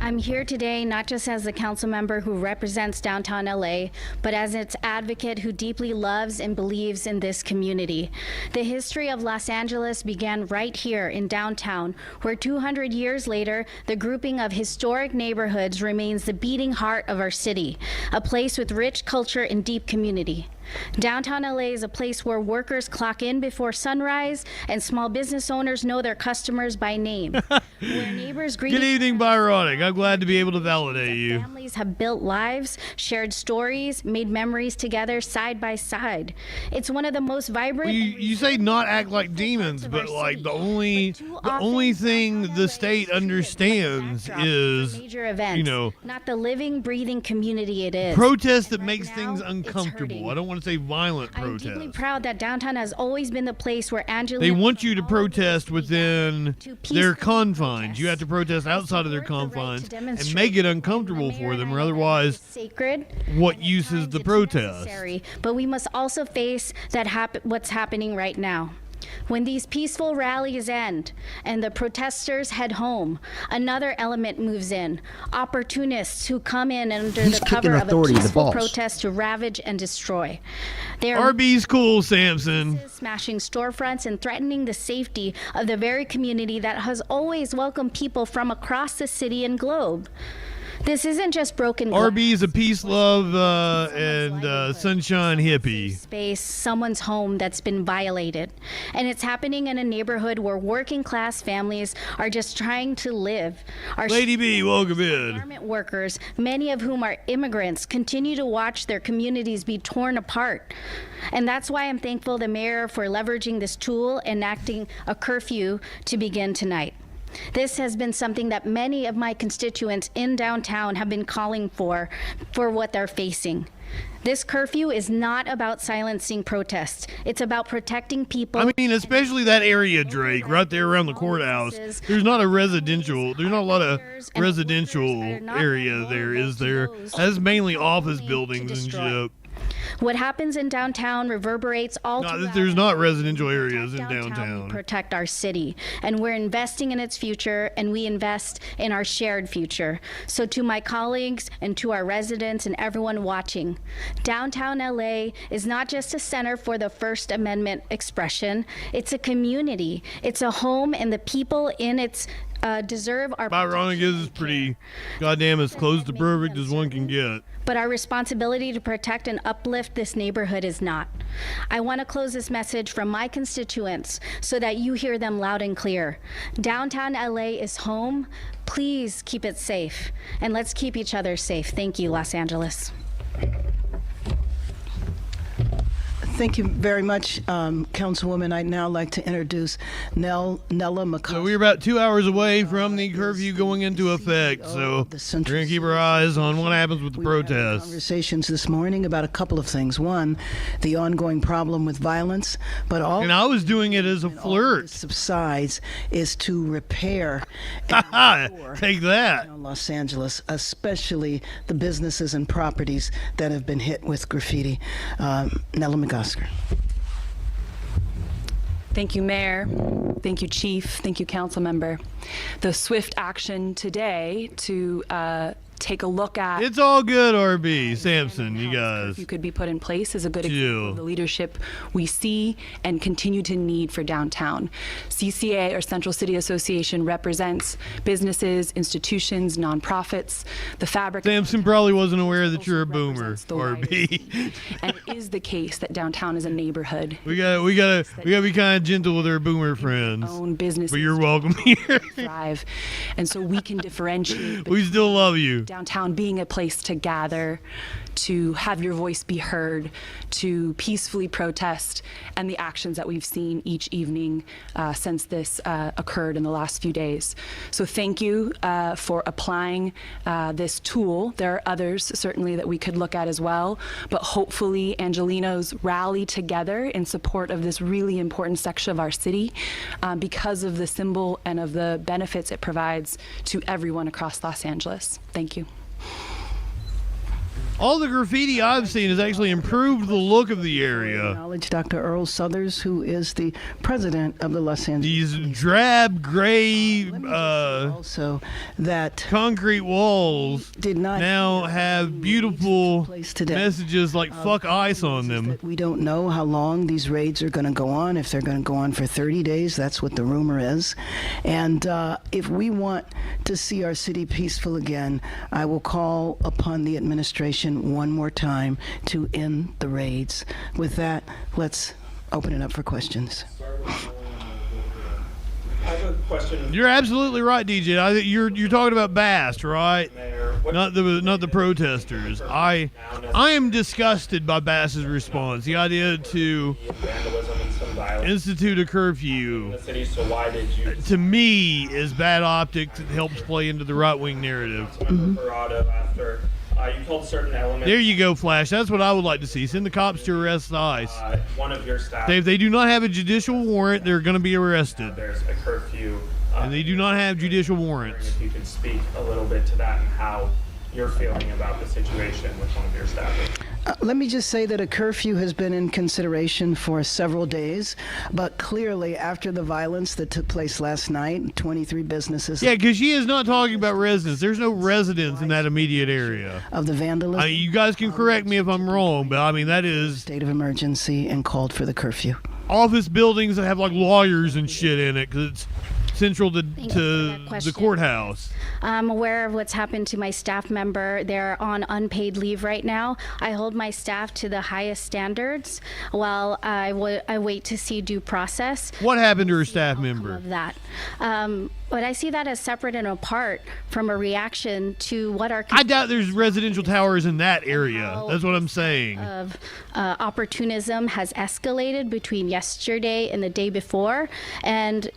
I'm here today not just as a council member who represents downtown LA, but as its advocate who deeply loves and believes in this community. The history of Los Angeles began right here in downtown, where 200 years later, the grouping of historic neighborhoods remains the beating heart of our city, a place with rich culture and deep community. Downtown LA is a place where workers clock in before sunrise and small business owners know their customers by name. Where neighbors greet Good evening, Byronic. I'm glad to be able to validate you. families have built lives, shared stories, made memories together side by side. It's one of the most vibrant. Well, you say not act like demons, but like the only thing the state understands is, major events, you know, not the living, breathing community it is. protest that And makes right things now, it's uncomfortable. hurting. I don't want to say violent I'm deeply protest. proud that downtown has always been the place where Angelina. They want you to protest within to their peacefully confines. You have to protest. protest outside of their support the right confines to and demonstrate. make it uncomfortable for them, or otherwise, sacred. what and at use is times the it's protest? necessary, but we must also face what's happening right now. When these peaceful rallies end and the protesters head home, another element moves in. Opportunists who come in under the cover of a peaceful protest to ravage and destroy. They're RB's cool, Samson. smashing storefronts and threatening the safety of the very community that has always welcomed people from across the city and globe. This isn't just broken glass. RB's a peace, love, and sunshine hippie. Space, someone's home that's been violated. And it's happening in a neighborhood where working class families are just trying to live. Our Lady B, welcome in. garment workers, many of whom are immigrants, continue to watch their communities be torn apart. And that's why I'm thankful the mayor for leveraging this tool, enacting a curfew to begin tonight. This has been something that many of my constituents in downtown have been calling for what they're facing. This curfew is not about silencing protests. It's about protecting people. I mean, especially that area, Drake, right there around the courthouse. There's not a lot of residential area there, is there? That's mainly office buildings and shit. What happens in downtown reverberates all throughout. There's not residential areas in We downtown. protect our city, and we're investing in its future, and we invest in our shared future. So to my colleagues and to our residents and everyone watching, downtown LA is not just a center for the First Amendment expression. It's a community. It's a home, and the people in its deserve our Byronic is pretty goddamn as close to perfect as one can get. But our responsibility to protect and uplift this neighborhood is not. I want to close this message from my constituents so that you hear them loud and clear. Downtown LA is home. Please keep it safe. And let's keep each other safe. Thank you, Los Angeles. Thank you very much, Councilwoman. I'd now like to introduce Nella McCusker. So we're about 2 hours away from the curfew going into effect, so we're going to keep our eyes on what happens with the protests. Conversations this morning about a couple of things. One, the ongoing problem with violence, but all And I was doing it as a flirt. subsides is to repair Take that. Los Angeles, especially the businesses and properties that have been hit with graffiti. Nella McCusker. Thank you, Mayor. Thank you, Chief. Thank you, Council Member. The swift action today to take a look at. It's all good, RB. Samson, you guys. You could be put in place is a good example of the leadership we see and continue to need for downtown. CCA, or Central City Association, represents businesses, institutions, nonprofits, the fabric. Samson probably wasn't aware that you're a boomer, RB. And it is the case that downtown is a neighborhood. We gotta be kind of gentle with our boomer friends. Own businesses. But you're welcome here. Thrive. And so we can differentiate. We still love you. Downtown being a place to gather, to have your voice be heard, to peacefully protest, and the actions that we've seen each evening since this occurred in the last few days. So thank you for applying this tool. There are others certainly that we could look at as well, but hopefully Angelinos rally together in support of this really important section of our city because of the symbol and of the benefits it provides to everyone across Los Angeles. Thank you. All the graffiti I've seen has actually improved the look of the area. Acknowledge Dr. Earl Suthers, who is the president of the Los Angeles. These drab, gray, also that concrete walls did not now have beautiful messages like "fuck ICE" on them. We don't know how long these raids are going to go on. If they're going to go on for 30 days, that's what the rumor is. And if we want to see our city peaceful again, I will call upon the administration action one more time to end the raids. With that, let's open it up for questions. I have a question. You're absolutely right, DJ. I think you're talking about Bass, right? Not the protesters. I am disgusted by Bass's response. The idea to institute a curfew, to me, is bad optics. It helps play into the right-wing narrative. You told certain elements. There you go, Flash. That's what I would like to see. Send the cops to arrest ICE. One of your staff. If they do not have a judicial warrant, they're going to be arrested. There's a curfew. And they do not have judicial warrants. If you could speak a little bit to that and how you're feeling about the situation with one of your staff. Let me just say that a curfew has been in consideration for several days, but clearly after the violence that took place last night, 23 businesses. Yeah, because she is not talking about residents. There's no residents in that immediate area. Of the vandalism. You guys can correct me if I'm wrong, but I mean, that is. State of emergency and called for the curfew. Office buildings that have like lawyers and shit in it because it's central to the courthouse. I'm aware of what's happened to my staff member. They're on unpaid leave right now. I hold my staff to the highest standards while I wait to see due process. What happened to her staff member? Of that. But I see that as separate and apart from a reaction to what our... I doubt there's residential towers in that area. That's what I'm saying. Of opportunism has escalated between yesterday and the day before. And,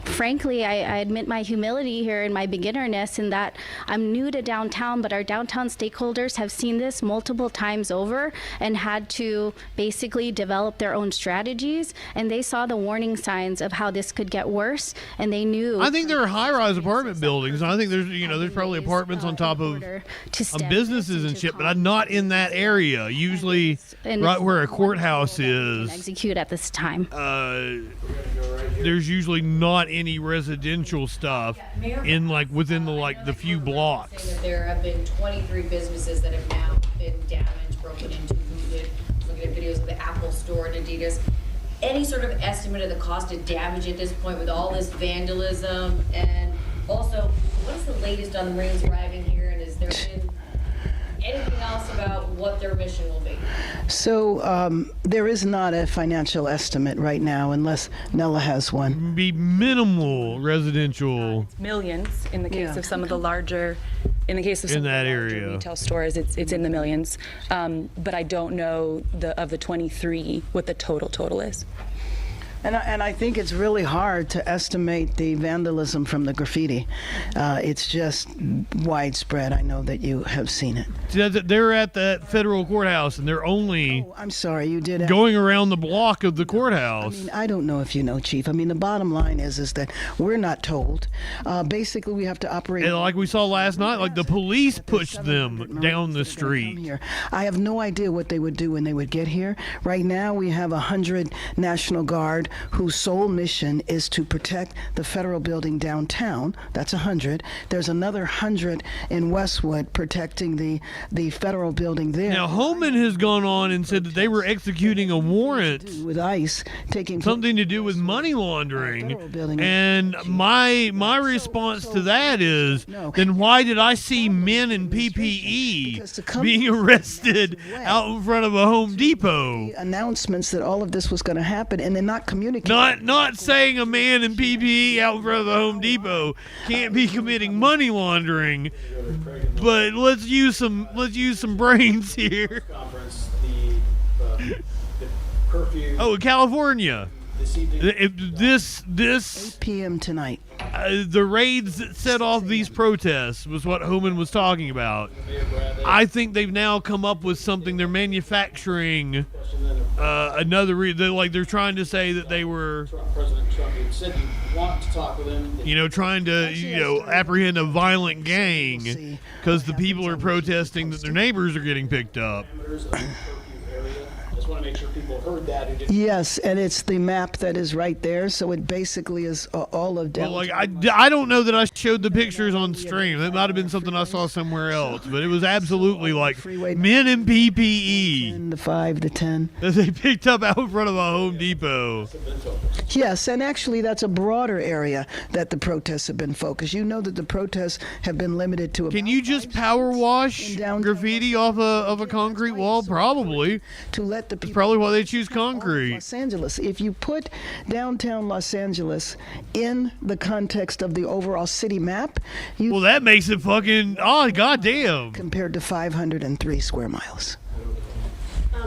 frankly, I admit my humility here and my beginnerness in that I'm new to downtown, but our downtown stakeholders have seen this multiple times over and had to basically develop their own strategies. And they saw the warning signs of how this could get worse, and they knew. I think there are high-rise apartment buildings. I think there's probably apartments on top of businesses and shit, but I'm not in that area. Usually, right where a courthouse is. Execute at this time. There's usually not any residential stuff in within the few blocks. There have been 23 businesses that have now been damaged, broken into, looted. Looking at videos of the Apple Store and Adidas. Any sort of estimate of the cost of damage at this point with all this vandalism? And also, what is the latest on the Marines arriving here? And has there been anything else about what their mission will be? So there is not a financial estimate right now, unless Nella has one. Be minimal residential. Millions in the case of some of the larger. In the case of some of the larger retail stores, it's in the millions. But I don't know of the 23 what the total is. And I think it's really hard to estimate the vandalism from the graffiti. It's just widespread. I know that you have seen it. They're at that federal courthouse, and they're only. Oh, I'm sorry, you did. Going around the block of the courthouse. I mean, I don't know if you know, Chief. I mean, the bottom line is that we're not told. Basically, we have to operate. And like we saw last night, like the police pushed them down the street. I have no idea what they would do when they would get here. Right now, we have 100 National Guard whose sole mission is to protect the federal building downtown. That's 100. There's another 100 in Westwood protecting the federal building there. Now, Holman has gone on and said that they were executing a warrant with ICE taking something to do with money laundering. And my response to that is, then why did I see men in PPE being arrested out in front of a Home Depot? Announcements that all of this was going to happen, and they're not communicating. Not saying a man in PPE out in front of the Home Depot can't be committing money laundering, but let's use some brains here. Oh, California. This 8 p.m. tonight. The raids that set off these protests was what Homan was talking about. I think they've now come up with something. They're manufacturing another they're trying to say that they were President Trump said you want to talk with him. Trying to apprehend a violent gang because the people are protesting that their neighbors are getting picked up. want to make sure people heard that. Who didn't. Yes, and it's the map that is right there, so it basically is all of Well, downtown. like I don't know that I showed the pictures on stream. That might have been something I saw somewhere else, but it was absolutely like men in PPE. And the 5 to 10. That they picked up out in front of a Home Depot. Yes, and actually that's a broader area that the protests have been focused. You know that the protests have been limited to. Can you just power wash graffiti off of a concrete wall? Probably. To let the people. That's probably why they choose concrete. Los Angeles. If you put downtown Los Angeles in the context of the overall city map, well, that makes it fucking goddamn. Compared to 503 square miles.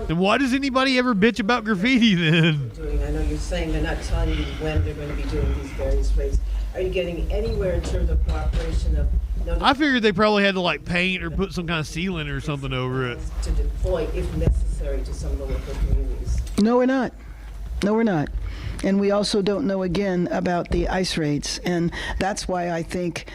Then why does anybody ever bitch about graffiti then? I know you're saying they're not telling you when they're going to be doing these various raids. Are you getting anywhere in terms of cooperation of? I figured they probably had to like paint or put some kind of sealant or something over it. To deploy, if necessary, to some of the local communities. No, we're not. No, we're not. And we also don't know, again, about the ICE raids. And that's why I think,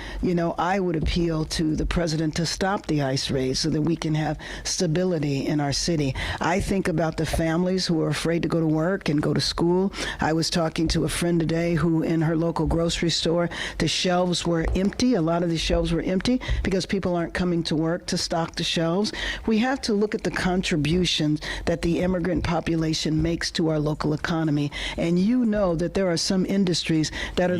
I would appeal to the president to stop the ICE raids so that we can have stability in our city. I think about the families who are afraid to go to work and go to school. I was talking to a friend today who, in her local grocery store, the shelves were empty. A lot of the shelves were empty because people aren't coming to work to stock the shelves. We have to look at the contributions that the immigrant population makes to our local economy. And you know that there are some industries that are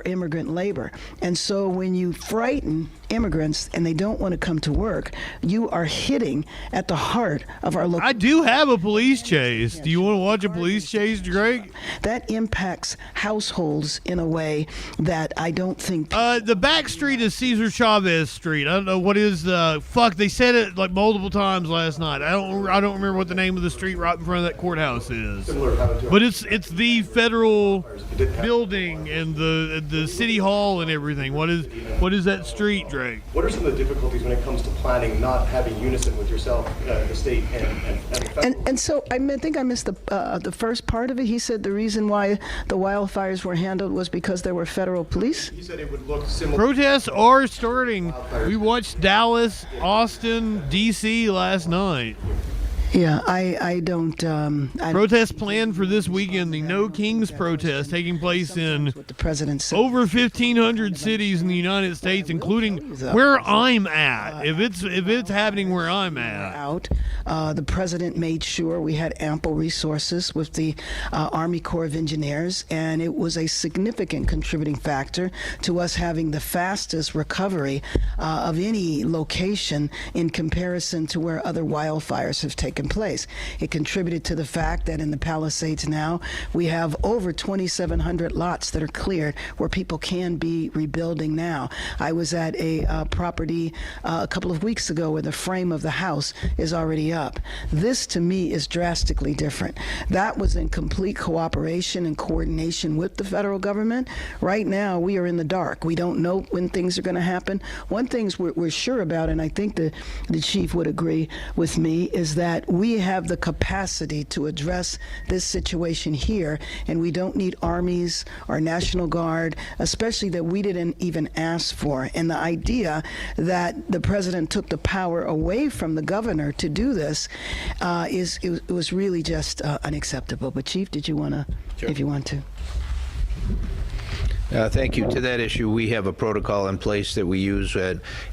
immigrant labor. And so when you frighten immigrants and they don't want to come to work, you are hitting at the heart of our local. I do have a police chase. Do you want to watch a police chase, Greg? That impacts households in a way that I don't think. The back street is Cesar Chavez Street. I don't know what is the fuck. They said it like multiple times last night. I don't remember what the name of the street right in front of that courthouse is. But it's the federal building and the city hall and everything. What is that street, Drake? What are some of the difficulties when it comes to planning, not having unison with yourself, the state, and the federal? And so I think I missed the first part of it. He said the reason why the wildfires were handled was because there were federal police. He said it would look similar. Protests are starting. We watched Dallas, Austin, D.C. last night. Yeah, I don't. Protest planned for this weekend. The No Kings protest taking place in the president said. Over 1,500 cities in the United States, including where I'm at. If it's happening where I'm at. The president made sure we had ample resources with the Army Corps of Engineers, and it was a significant contributing factor to us having the fastest recovery of any location in comparison to where other wildfires have taken place. It contributed to the fact that in the Palisades now we have over 2,700 lots that are cleared where people can be rebuilding now. I was at a property a couple of weeks ago where the frame of the house is already up. This to me is drastically different. That was in complete cooperation and coordination with the federal government. Right now we are in the dark. We don't know when things are going to happen. One thing we're sure about, and I think the chief would agree with me, is that we have the capacity to address this situation here, and we don't need armies or National Guard, especially that we didn't even ask for. And the idea that the president took the power away from the governor to do this it was really just unacceptable. But Chief, did you want to, if you want to? Thank you. To that issue, we have a protocol in place that we use,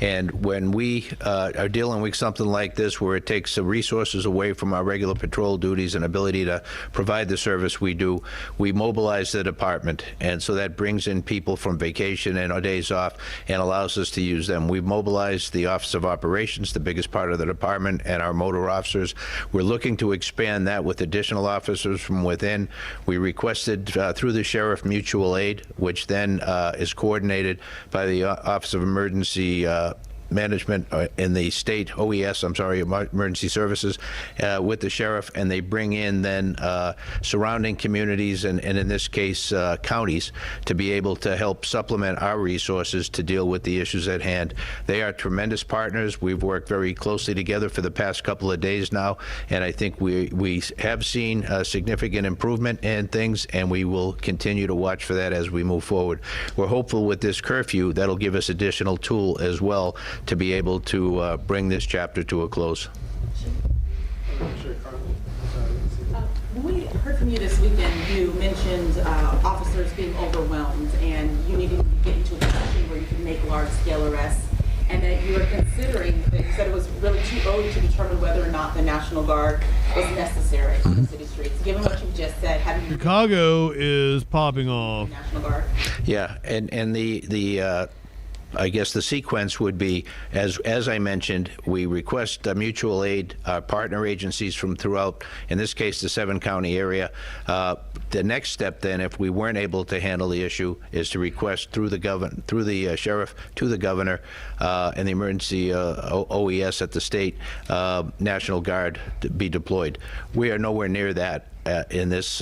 and when we are dealing with something like this where it takes resources away from our regular patrol duties and ability to provide the service we do, we mobilize the department, and so that brings in people from vacation and our days off and allows us to use them. We've mobilized the Office of Operations, the biggest part of the department, and our motor officers. We're looking to expand that with additional officers from within. We requested through the Sheriff Mutual Aid, which then is coordinated by the Office of Emergency Management in the state, Emergency Services, with the sheriff, and they bring in then surrounding communities and in this case counties to be able to help supplement our resources to deal with the issues at hand. They are tremendous partners. We've worked very closely together for the past couple of days now, and I think we have seen a significant improvement in things, and we will continue to watch for that as we move forward. We're hopeful with this curfew that'll give us additional tool as well to be able to bring this chapter to a close. When we heard from you this weekend, you mentioned officers being overwhelmed and you needed to get into a position where you could make large-scale arrests, and that you were considering, that you said it was really too early to determine whether or not the National Guard was necessary on the city streets. Given what you just said, have you... Chicago is popping off. National Guard? Yeah, and the I guess the sequence would be, as I mentioned, we request mutual aid, partner agencies from throughout, in this case, the 7-county area. The next step, then, if we weren't able to handle the issue, is to request through the sheriff to the governor and the emergency OES at the state National Guard to be deployed. We are nowhere near that. In this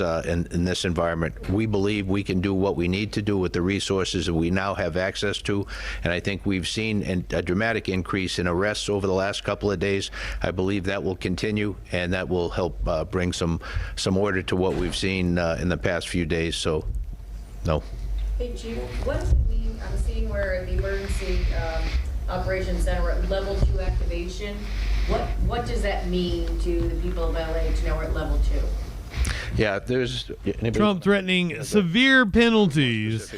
environment, we believe we can do what we need to do with the resources that we now have access to, and I think we've seen a dramatic increase in arrests over the last couple of days. I believe that will continue, and that will help bring some order to what we've seen in the past few days. So, no. Hey, Chief, what does it mean? I'm seeing where the emergency operations center we're at level 2 activation. What does that mean to the people of LA to know we're at level 2? Yeah, there's Trump threatening severe penalties.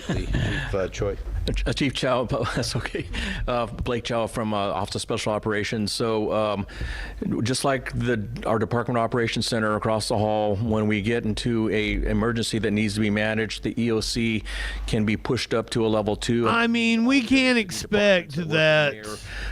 Chief Chow, that's okay. Blake Chow from Office of Special Operations. So just like our Department of Operations Center across the hall, when we get into a emergency that needs to be managed, the EOC can be pushed up to a level 2. I mean, we can't expect that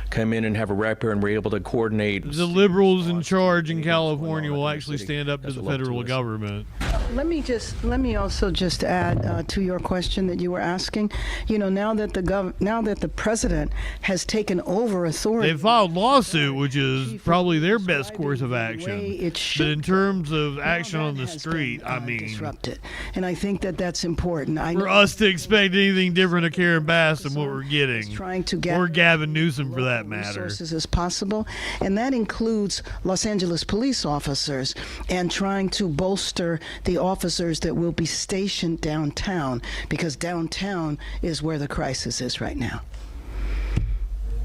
come in and have a rep here and we're able to coordinate. The liberals in charge in California will actually stand up to the federal government. Let me also just add to your question that you were asking. You know, now that the president has taken over authority, they filed lawsuit, which is probably their best course of action. But in terms of action on the street, I mean, disrupted, and I think that that's important. For us to expect anything different of Karen Bass than what we're getting, or Gavin Newsom for that matter, resources as possible, and that includes Los Angeles police officers and trying to bolster the officers that will be stationed downtown, because downtown is where the crisis is right now.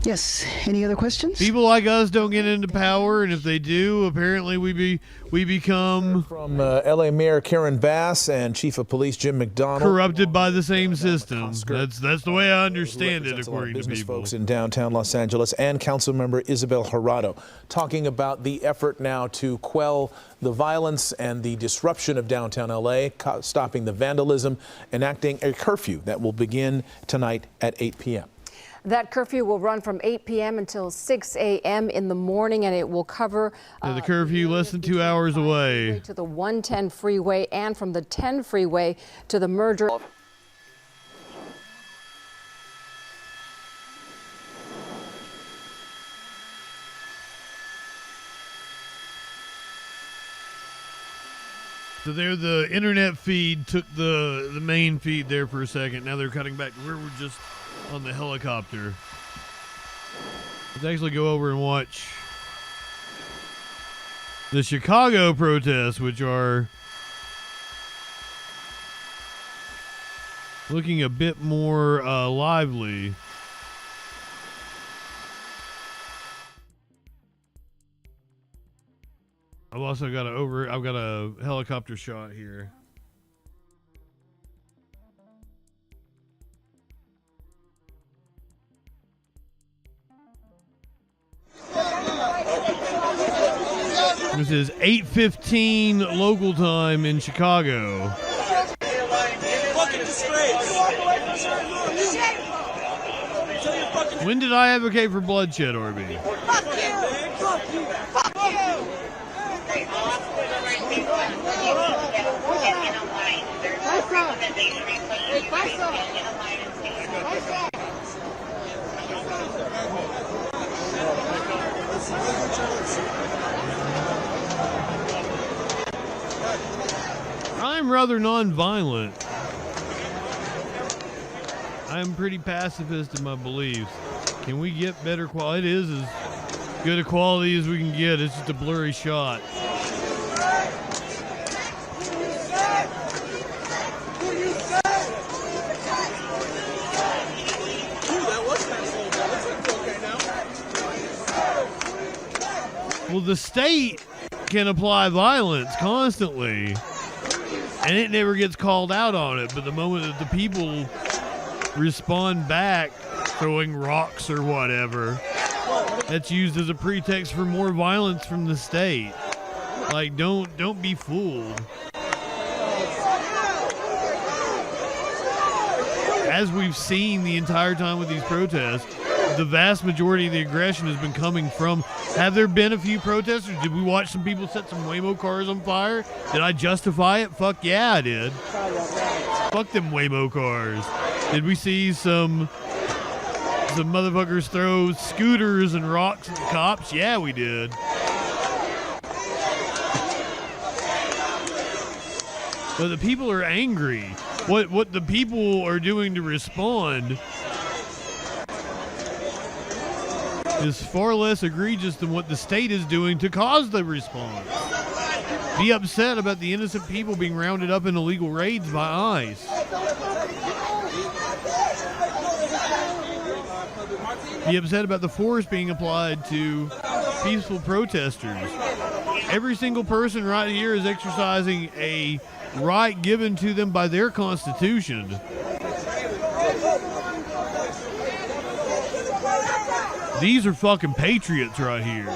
Yes. Any other questions? People like us don't get into power, and if they do, apparently we become from L.A. Mayor Karen Bass and Chief of Police Jim McDonald, corrupted by the same system. That's the way I understand it, according to people. Folks in downtown Los Angeles, and Councilmember Isabel Jurado talking about the effort now to quell the violence and the disruption of downtown L.A., stopping the vandalism, enacting a curfew that will begin tonight at 8 p.m. That curfew will run from 8 p.m. until 6 a.m. in the morning, and it will cover the curfew less than 2 hours away to the 110 freeway and from the 10 freeway to the merger. So there, the internet feed took the main feed there for a second. Now they're cutting back to where we're just on the helicopter. Let's actually go over and watch the Chicago protests, which are looking a bit more lively. I've also got I've got a helicopter shot here. This is 8:15 local time in Chicago. When did I advocate for bloodshed, Orby? Fuck you! Fuck you! Fuck you! I'm rather non-violent. I'm pretty pacifist in my beliefs. Can we get better quality? It is as good a quality as we can get. It's just a blurry shot. Well, the state can apply violence constantly, and it never gets called out on it. But the moment that the people respond back, throwing rocks or whatever, that's used as a pretext for more violence from the state. Like, don't be fooled. As we've seen the entire time with these protests, the vast majority of the aggression has been coming from, have there been a few protesters? Did we watch some people set some Waymo cars on fire? Did I justify it? Fuck yeah, I did. Fuck them Waymo cars. Did we see some motherfuckers throw scooters and rocks at the cops? Yeah, we did. But the people are angry. What the people are doing to respond is far less egregious than what the state is doing to cause the response. Be upset about the innocent people being rounded up in illegal raids by ICE. Be upset about the force being applied to peaceful protesters. Every single person right here is exercising a right given to them by their Constitution. These are fucking patriots right here.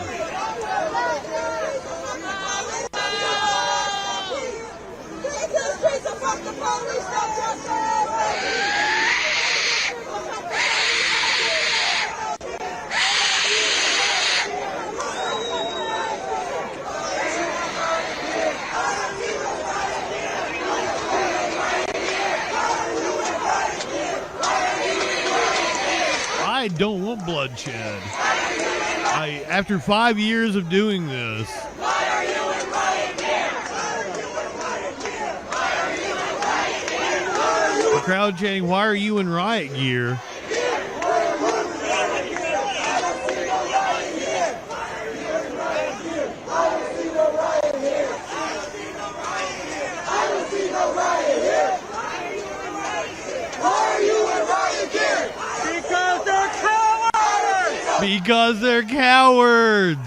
I don't want bloodshed. After 5 years of doing this, the crowd chanting, "Why are you in riot gear?" Because they're cowards.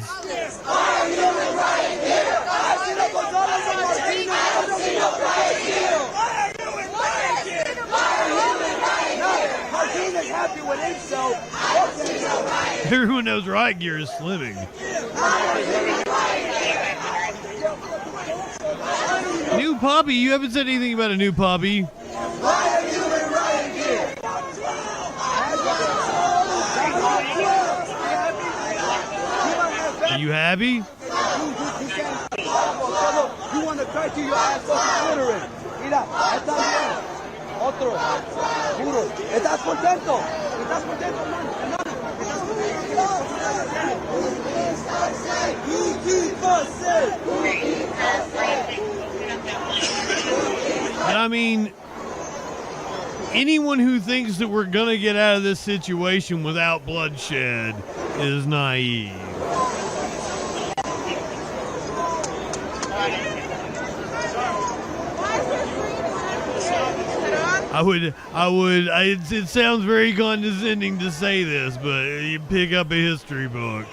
Everyone knows riot gear is slimming. New puppy? You haven't said anything about a new puppy. Are you happy? You want to cry to your ass fucking tutoring. Mira, está bien. Otro. Puro. ¿Estás contento? ¿Estás contento, hermano? And I mean, anyone who thinks that we're going to get out of this situation without bloodshed is naive. It sounds very condescending to say this, but you pick up a history book.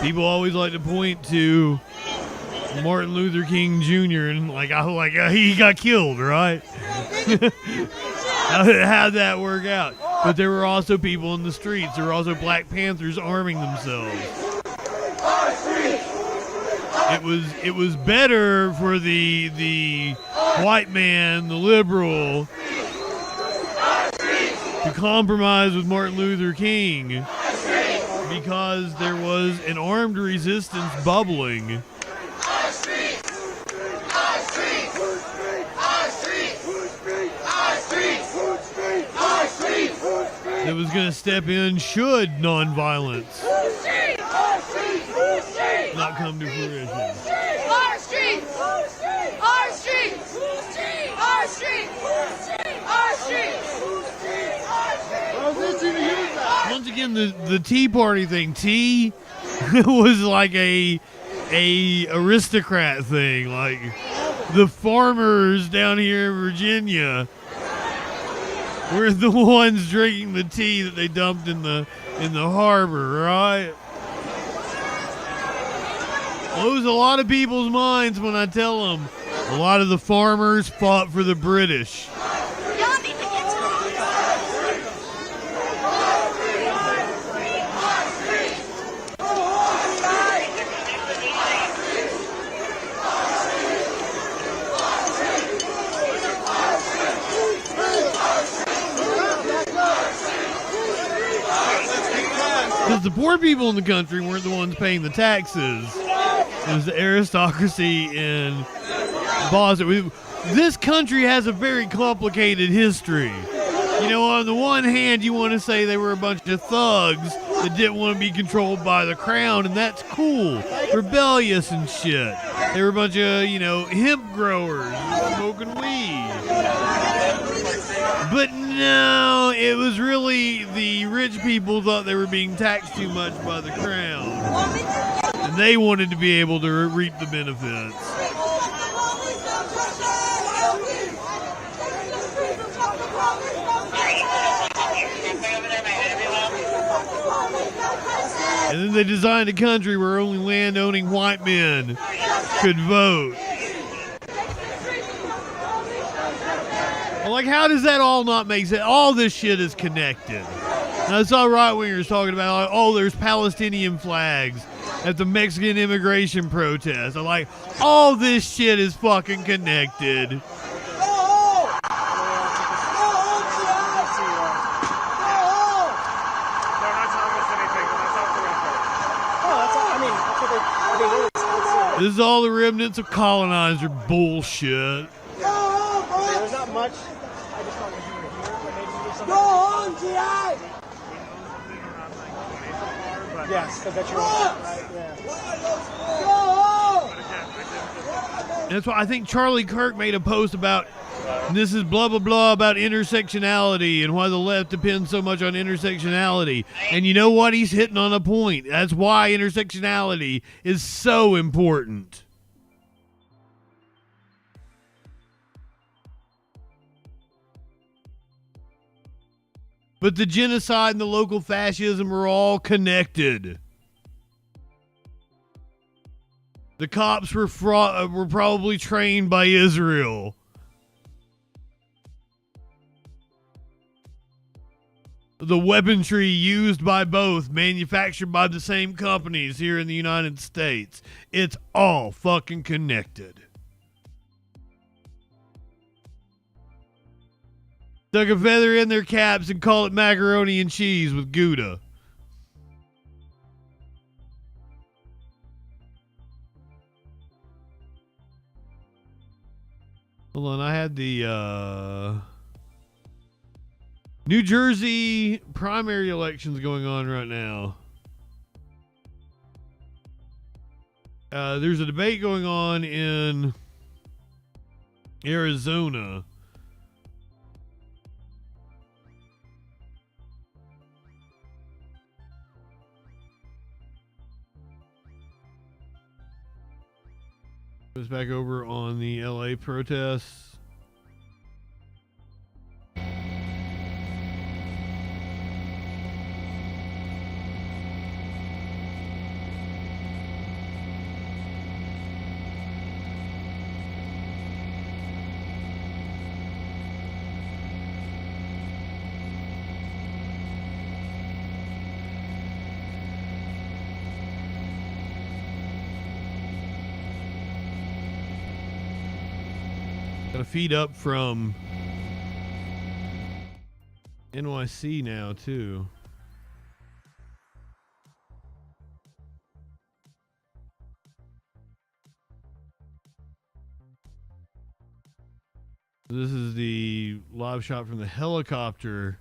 People always like to point to Martin Luther King Jr. and he got killed, right? How'd that work out? But there were also people in the streets. There were also Black Panthers arming themselves. It was better for the white man, the liberal, to compromise with Martin Luther King because there was an armed resistance bubbling. That was going to step in should nonviolence not come to fruition. Our streets! Our streets! Our streets! Our streets! Once again, the Tea Party thing. Tea was like a aristocrat thing. Like the farmers down here in Virginia We're the ones drinking the tea that they dumped in the harbor, right? Blows a lot of people's minds when I tell them a lot of the farmers fought for the British. Because the poor people in the country weren't the ones paying the taxes. It was the aristocracy and bosses. This country has a very complicated history. You know, on the one hand, you want to say they were a bunch of thugs that didn't want to be controlled by the crown, and that's cool. Rebellious and shit. They were a bunch of, you know, hemp growers smoking weed. But no, it was really the rich people thought they were being taxed too much by the crown. And they wanted to be able to reap the benefits. And then they designed a country where only land-owning white men could vote. Like, how does that all not make sense? All this shit is connected. Now, I saw right-wingers talking about, like, oh, there's Palestinian flags at the Mexican immigration protest. I'm like, all this shit is fucking connected. This is all the remnants of colonizer bullshit. There's not much. I just thought you were here, but maybe you did something. Go on, GI! Yes, I bet you're right. Yeah. That's why I think Charlie Kirk made a post about, this is blah, blah, blah about intersectionality and why the left depends so much on intersectionality. And you know what? He's hitting on a point. That's why intersectionality is so important. But the genocide and the local fascism are all connected. The cops were probably trained by Israel. The weaponry used by both, manufactured by the same companies here in the United States. It's all fucking connected. Stuck a feather in their caps and call it macaroni and cheese with Gouda. Hold on, I had the New Jersey primary elections going on right now. There's a debate going on in Arizona. Goes back over on the LA protests. Got a feed up from NYC now, too. This is the live shot from the helicopter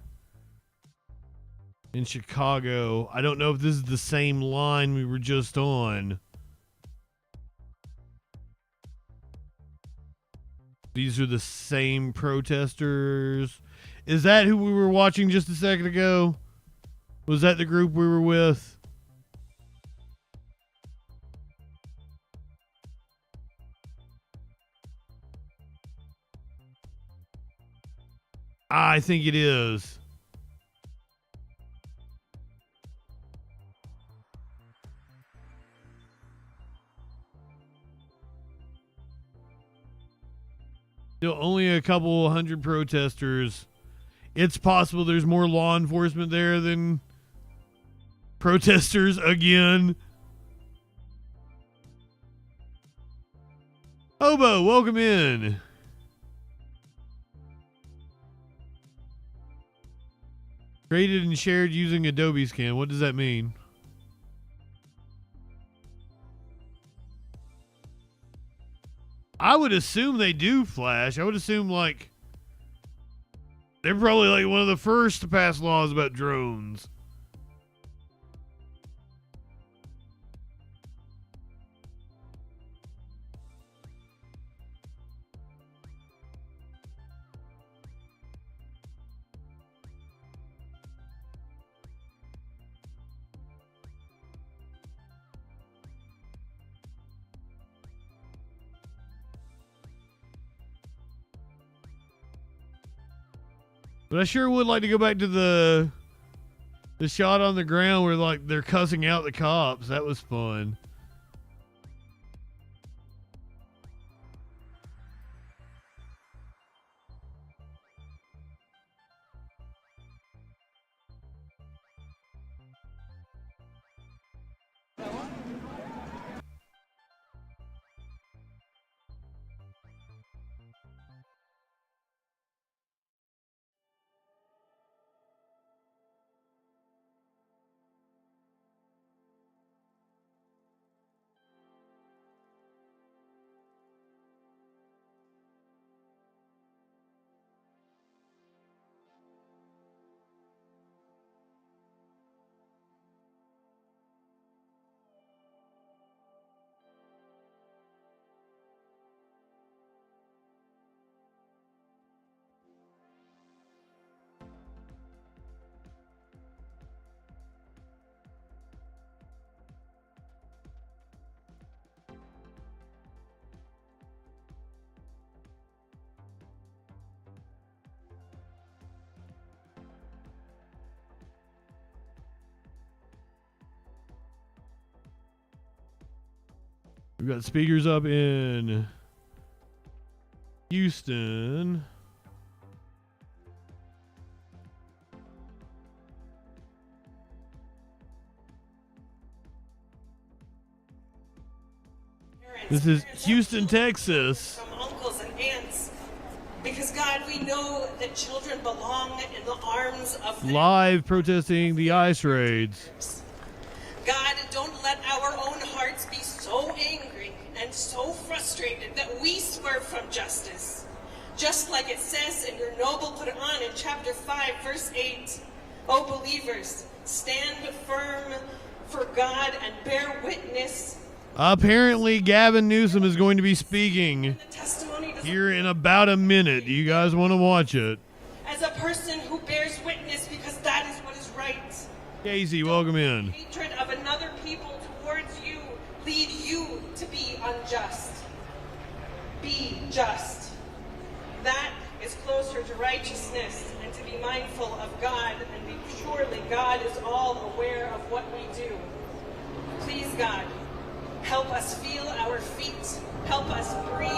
in Chicago. I don't know if this is the same line we were just on. These are the same protesters. Is that who we were watching just a second ago? Was that the group we were with? I think it is. Still only a couple hundred protesters. It's possible there's more law enforcement there than protesters again. Hobo, welcome in. Created and shared using Adobe Scan. What does that mean? I would assume they do flash. I would assume like they're probably like one of the first to pass laws about drones. But I sure would like to go back to the shot on the ground where like they're cussing out the cops. That was fun. We've got speakers up in Houston. This is Houston, Texas. From uncles and aunts. Because God, we know that children belong in the arms of Live protesting the ICE raids. God, don't let our own hearts be so angry and so frustrated that we swerve from justice. Just like it says in your noble Quran in chapter 5, verse 8. O believers, stand firm for God and bear witness. Apparently, Gavin Newsom is going to be speaking here in about a minute. Do you guys want to watch it? As a person who bears witness because that is what is right. Casey, welcome in. Hatred of another people towards you lead you to be unjust. Be just. That is closer to righteousness and to be mindful of God, and be surely God is all aware of what we do. Please, God, help us feel our feet. Help us breathe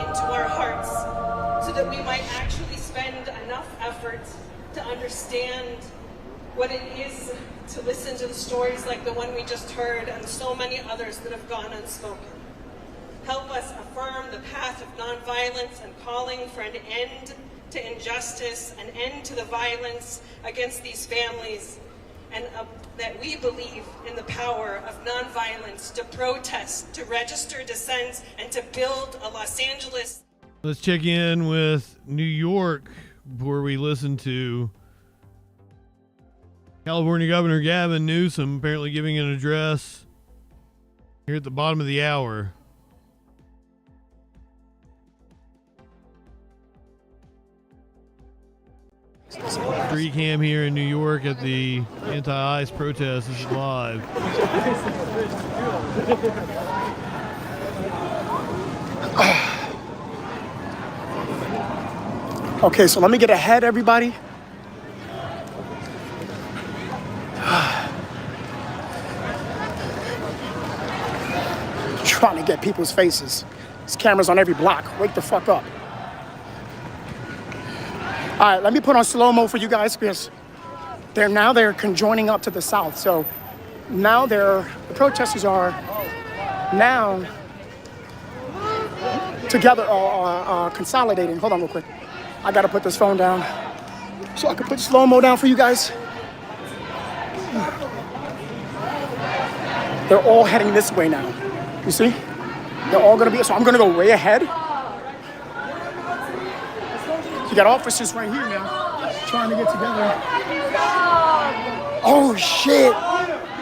into our hearts so that we might actually spend enough effort to understand what it is to listen to the stories like the one we just heard and so many others that have gone unspoken. Help us affirm the path of nonviolence and calling for an end to injustice, an end to the violence against these families, and that we believe in the power of nonviolence to protest, to register dissent, and to build a Los Angeles. Let's check in with New York before we listen to California Governor Gavin Newsom apparently giving an address here at the bottom of the hour. Street cam here in New York at the anti-ICE protest. This is live. Okay, so let me get ahead, everybody. Trying to get people's faces. There's cameras on every block. Wake the fuck up. All right, let me put on slow-mo for you guys because they're conjoining up to the south. So now the protesters are now together, consolidating. Hold on real quick. I gotta put this phone down so I can put slow-mo down for you guys. They're all heading this way now. You see? They're all gonna be, so I'm gonna go way ahead. You got officers right here now trying to get together. Oh shit!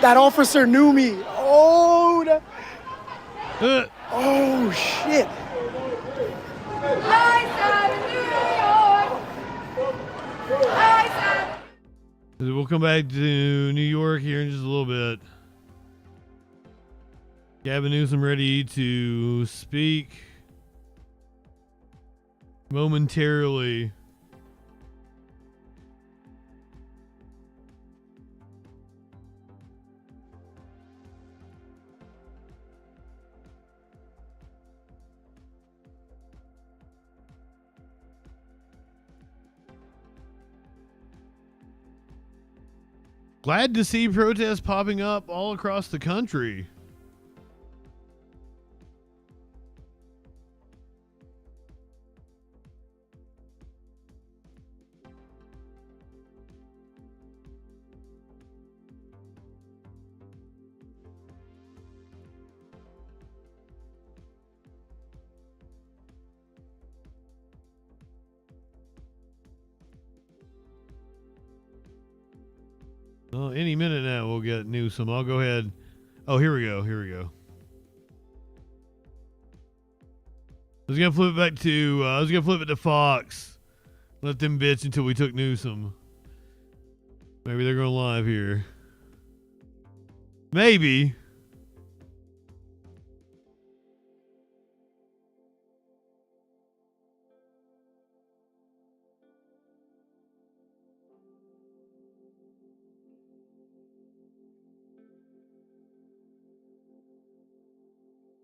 That officer knew me. Oh shit! We'll come back to New York here in just a little bit. Gavin Newsom ready to speak momentarily. Glad to see protests popping up all across the country. Well, any minute now we'll get Newsom. I'll go ahead. Oh, here we go. Here we go. I was gonna flip it back to. I was gonna flip it to Fox. Let them bitch until we took Newsom. Maybe they're going live here. Maybe.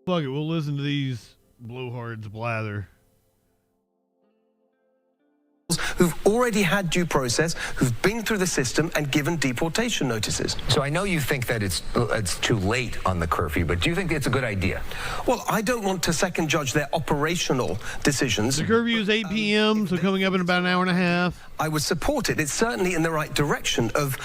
Fuck it, we'll listen to these blowhards blather. Who've already had due process, who've been through the system and given deportation notices. So I know you think that it's too late on the curfew, but do you think it's a good idea? Well, I don't want to second judge their operational decisions. The curfew is 8 p.m., so coming up in about an hour and a half. I would support it. It's certainly in the right direction of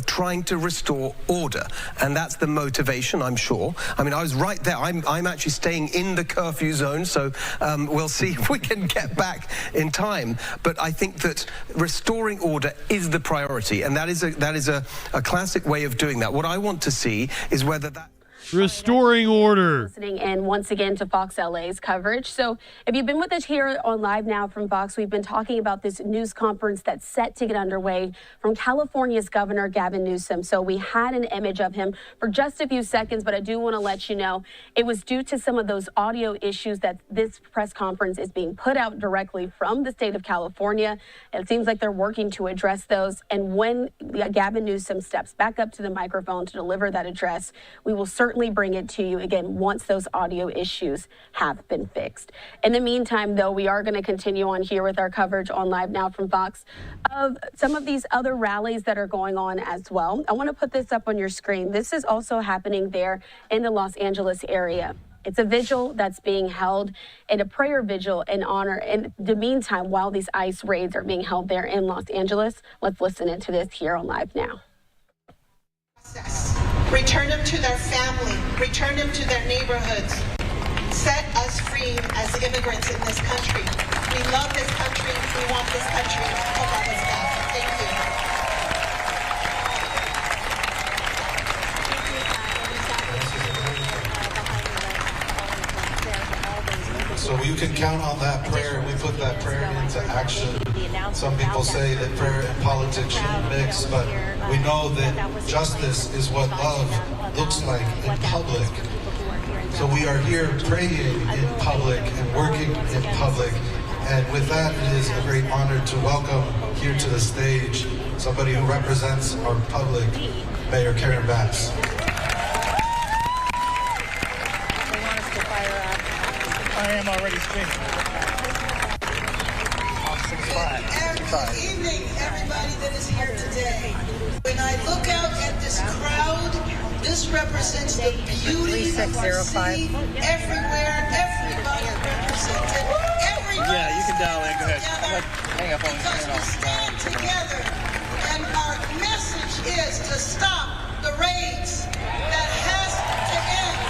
trying to restore order. And that's the motivation, I'm sure. I mean, I was right there. I'm actually staying in the curfew zone, so we'll see if we can get back in time. But I think that restoring order is the priority, and that is a classic way of doing that. What I want to see is whether that... Restoring order. Listening in once again to Fox LA's coverage. So if you've been with us here on Live Now from Fox, we've been talking about this news conference that's set to get underway from California's Governor Gavin Newsom. So we had an image of him for just a few seconds, but I do want to let you know it was due to some of those audio issues that this press conference is being put out directly from the state of California. It seems like they're working to address those. And when Gavin Newsom steps back up to the microphone to deliver that address, we will certainly bring it to you again once those audio issues have been fixed. In the meantime, though, we are going to continue on here with our coverage on Live Now from Fox of some of these other rallies that are going on as well. I want to put this up on your screen. This is also happening there in the Los Angeles area. It's a vigil that's being held, and a prayer vigil in honor. In the meantime, while these ICE raids are being held there in Los Angeles, let's listen into this here on Live Now. Return them to their family. Return them to their neighborhoods. Set us free as immigrants in this country. We love this country. We want this country to love us back. Thank you. So you can count on that prayer. We put that prayer into action. Some people say that prayer and politics shouldn't mix, but we know that justice is what love looks like in public. So we are here praying in public and working in public And with that, it is a great honor to welcome here to the stage somebody who represents our public, Mayor Karen Bass. I am already speaking. Good evening, everybody that is here today. When I look out at this crowd, this represents the beauty of our city. Everywhere, everybody represented. Yeah, you can dial in. Go ahead. Hang up on Because we stand together, and our message is to stop the raids. That has to end.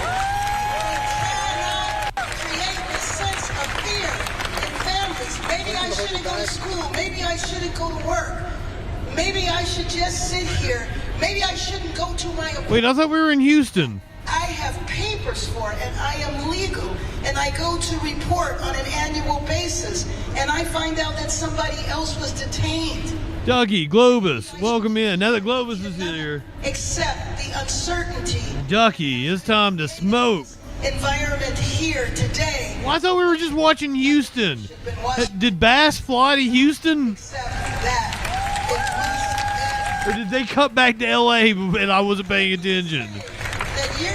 We cannot create this sense of fear in families. Maybe I shouldn't go to school. Maybe I shouldn't go to work. Maybe I should just sit here. Maybe I shouldn't go to my appointment. Wait, I thought we were in Houston. I have papers for it, and I am legal, and I go to report on an annual basis, and I find out that somebody else was detained. Dougie, Globus, welcome in. Now that Globus is here. Except the uncertainty. Ducky, it's time to smoke. Environment here today. Well, I thought we were just watching Houston. Did Bass fly to Houston? Or did they cut back to LA and I wasn't paying attention?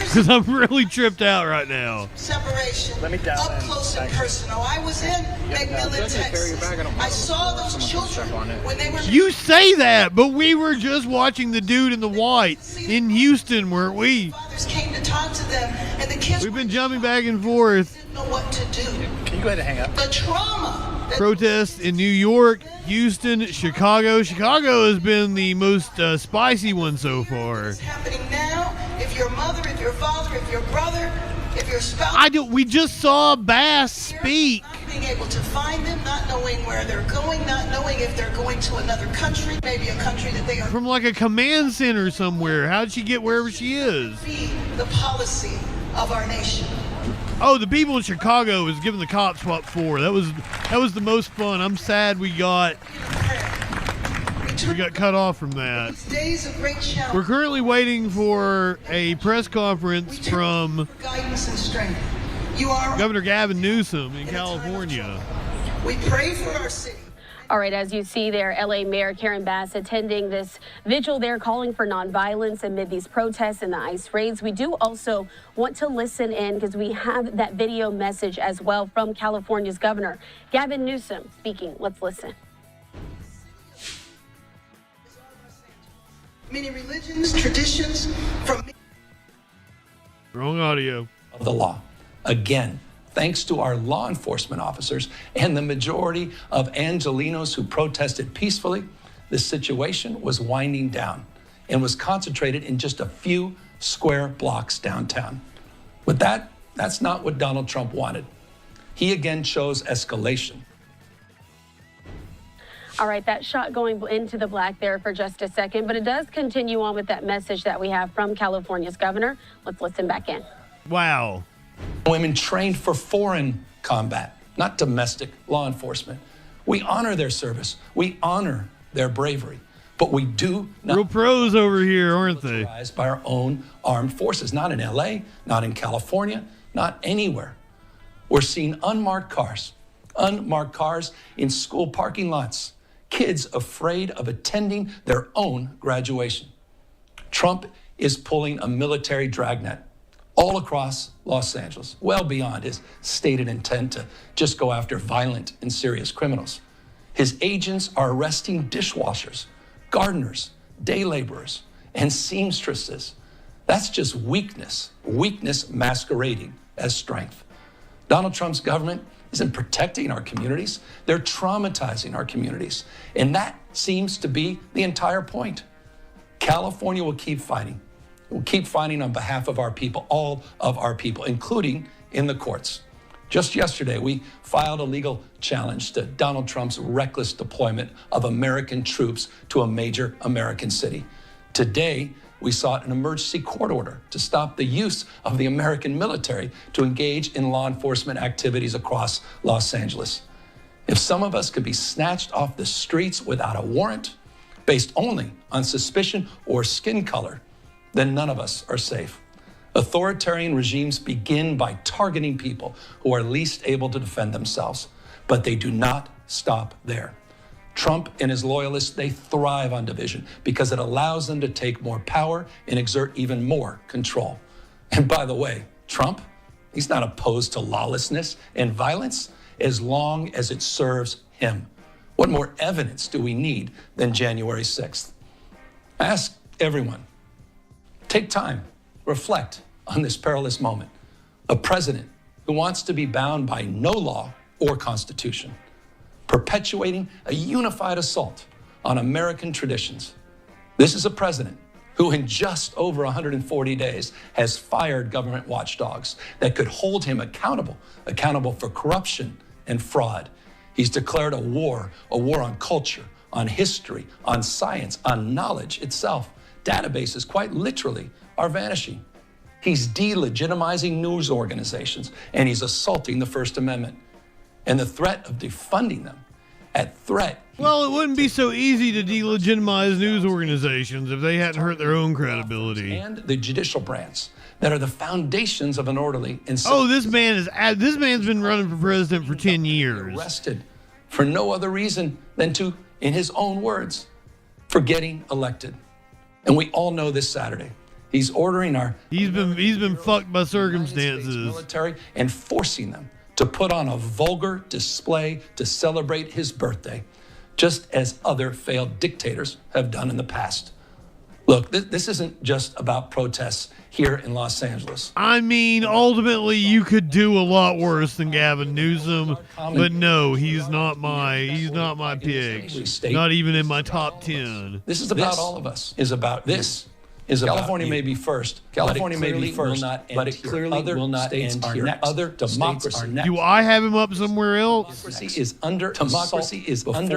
Because I'm really tripped out right now. Separation. Up close and personal. I was in McMillan, Texas. I saw those children when they were. You say that, but we were just watching the dude in the white in Houston, weren't we? Fathers came to talk to them, and the kids We've been jumping back and forth. didn't know what to do. Can you go ahead and hang up? The trauma. Protests in New York, Houston, Chicago. Chicago has been the most spicy one so far. Happening now. If your mother, if your father, if your brother, if your spouse. We just saw Bass speak. Not being able to find them, not knowing where they're going, not knowing if they're going to another country, maybe a country that they are. From like a command center somewhere. How'd she get wherever she is? Be the policy of our nation. Oh, the people in Chicago is giving the cops what for. That was the most fun. I'm sad we got cut off from that. Days of great challenge. We're currently waiting for a press conference from Guidance and strength. You are Governor Gavin Newsom in California. We pray for our city. All right, as you see there, LA Mayor Karen Bass attending this vigil there, calling for nonviolence amid these protests and the ICE raids. We do also want to listen in because we have that video message as well from California's Governor Gavin Newsom speaking. Let's listen. Many religions, traditions from Wrong audio. Of the law. Again, thanks to our law enforcement officers and the majority of Angelenos who protested peacefully, the situation was winding down and was concentrated in just a few square blocks downtown. With that, that's not what Donald Trump wanted. He again chose escalation. All right, that shot going into the black there for just a second, but it does continue on with that message that we have from California's governor. Let's listen back in. Wow. Women trained for foreign combat, not domestic law enforcement. We honor their service. We honor their bravery. But we do not. Real pros over here, aren't they? By our own armed forces, not in LA, not in California, not anywhere. We're seeing unmarked cars in school parking lots, kids afraid of attending their own graduation. Trump is pulling a military dragnet all across Los Angeles, well beyond his stated intent to just go after violent and serious criminals. His agents are arresting dishwashers, gardeners, day laborers, and seamstresses. That's just weakness masquerading as strength. Donald Trump's government isn't protecting our communities. They're traumatizing our communities. And that seems to be the entire point. California will keep fighting. We'll keep fighting on behalf of our people, all of our people, including in the courts. Just yesterday, we filed a legal challenge to Donald Trump's reckless deployment of American troops to a major American city. Today, we sought an emergency court order to stop the use of the American military to engage in law enforcement activities across Los Angeles. If some of us could be snatched off the streets without a warrant, based only on suspicion or skin color, then none of us are safe. Authoritarian regimes begin by targeting people who are least able to defend themselves. But they do not stop there. Trump and his loyalists, they thrive on division because it allows them to take more power and exert even more control. And by the way, Trump, he's not opposed to lawlessness and violence as long as it serves him. What more evidence do we need than January 6th? I ask everyone, take time, reflect on this perilous moment. A president who wants to be bound by no law or constitution, perpetuating a unified assault on American traditions. This is a president who in just over 140 days has fired government watchdogs that could hold him accountable for corruption and fraud. He's declared a war on culture, on history, on science, on knowledge itself. Databases, quite literally, are vanishing. He's delegitimizing news organizations, and he's assaulting the First Amendment. And the threat of defunding them, Well, it wouldn't be so easy to delegitimize news organizations if they hadn't hurt their own credibility. And the judicial branch that are the foundations of an orderly and this man's been running for president for 10 years. Arrested for no other reason than to, in his own words, for getting elected. And we all know this Saturday, he's ordering our he's been fucked by circumstances, military, and forcing them to put on a vulgar display to celebrate his birthday, just as other failed dictators have done in the past. Look, this isn't just about protests here in Los Angeles. I mean, ultimately, you could do a lot worse than Gavin Newsom, but no, he's not my pick. Not even in my top 10. This is about all of us. California may be first. California may be first, but it clearly will not end here. Other democracy. Do I have him up somewhere else? Democracy is under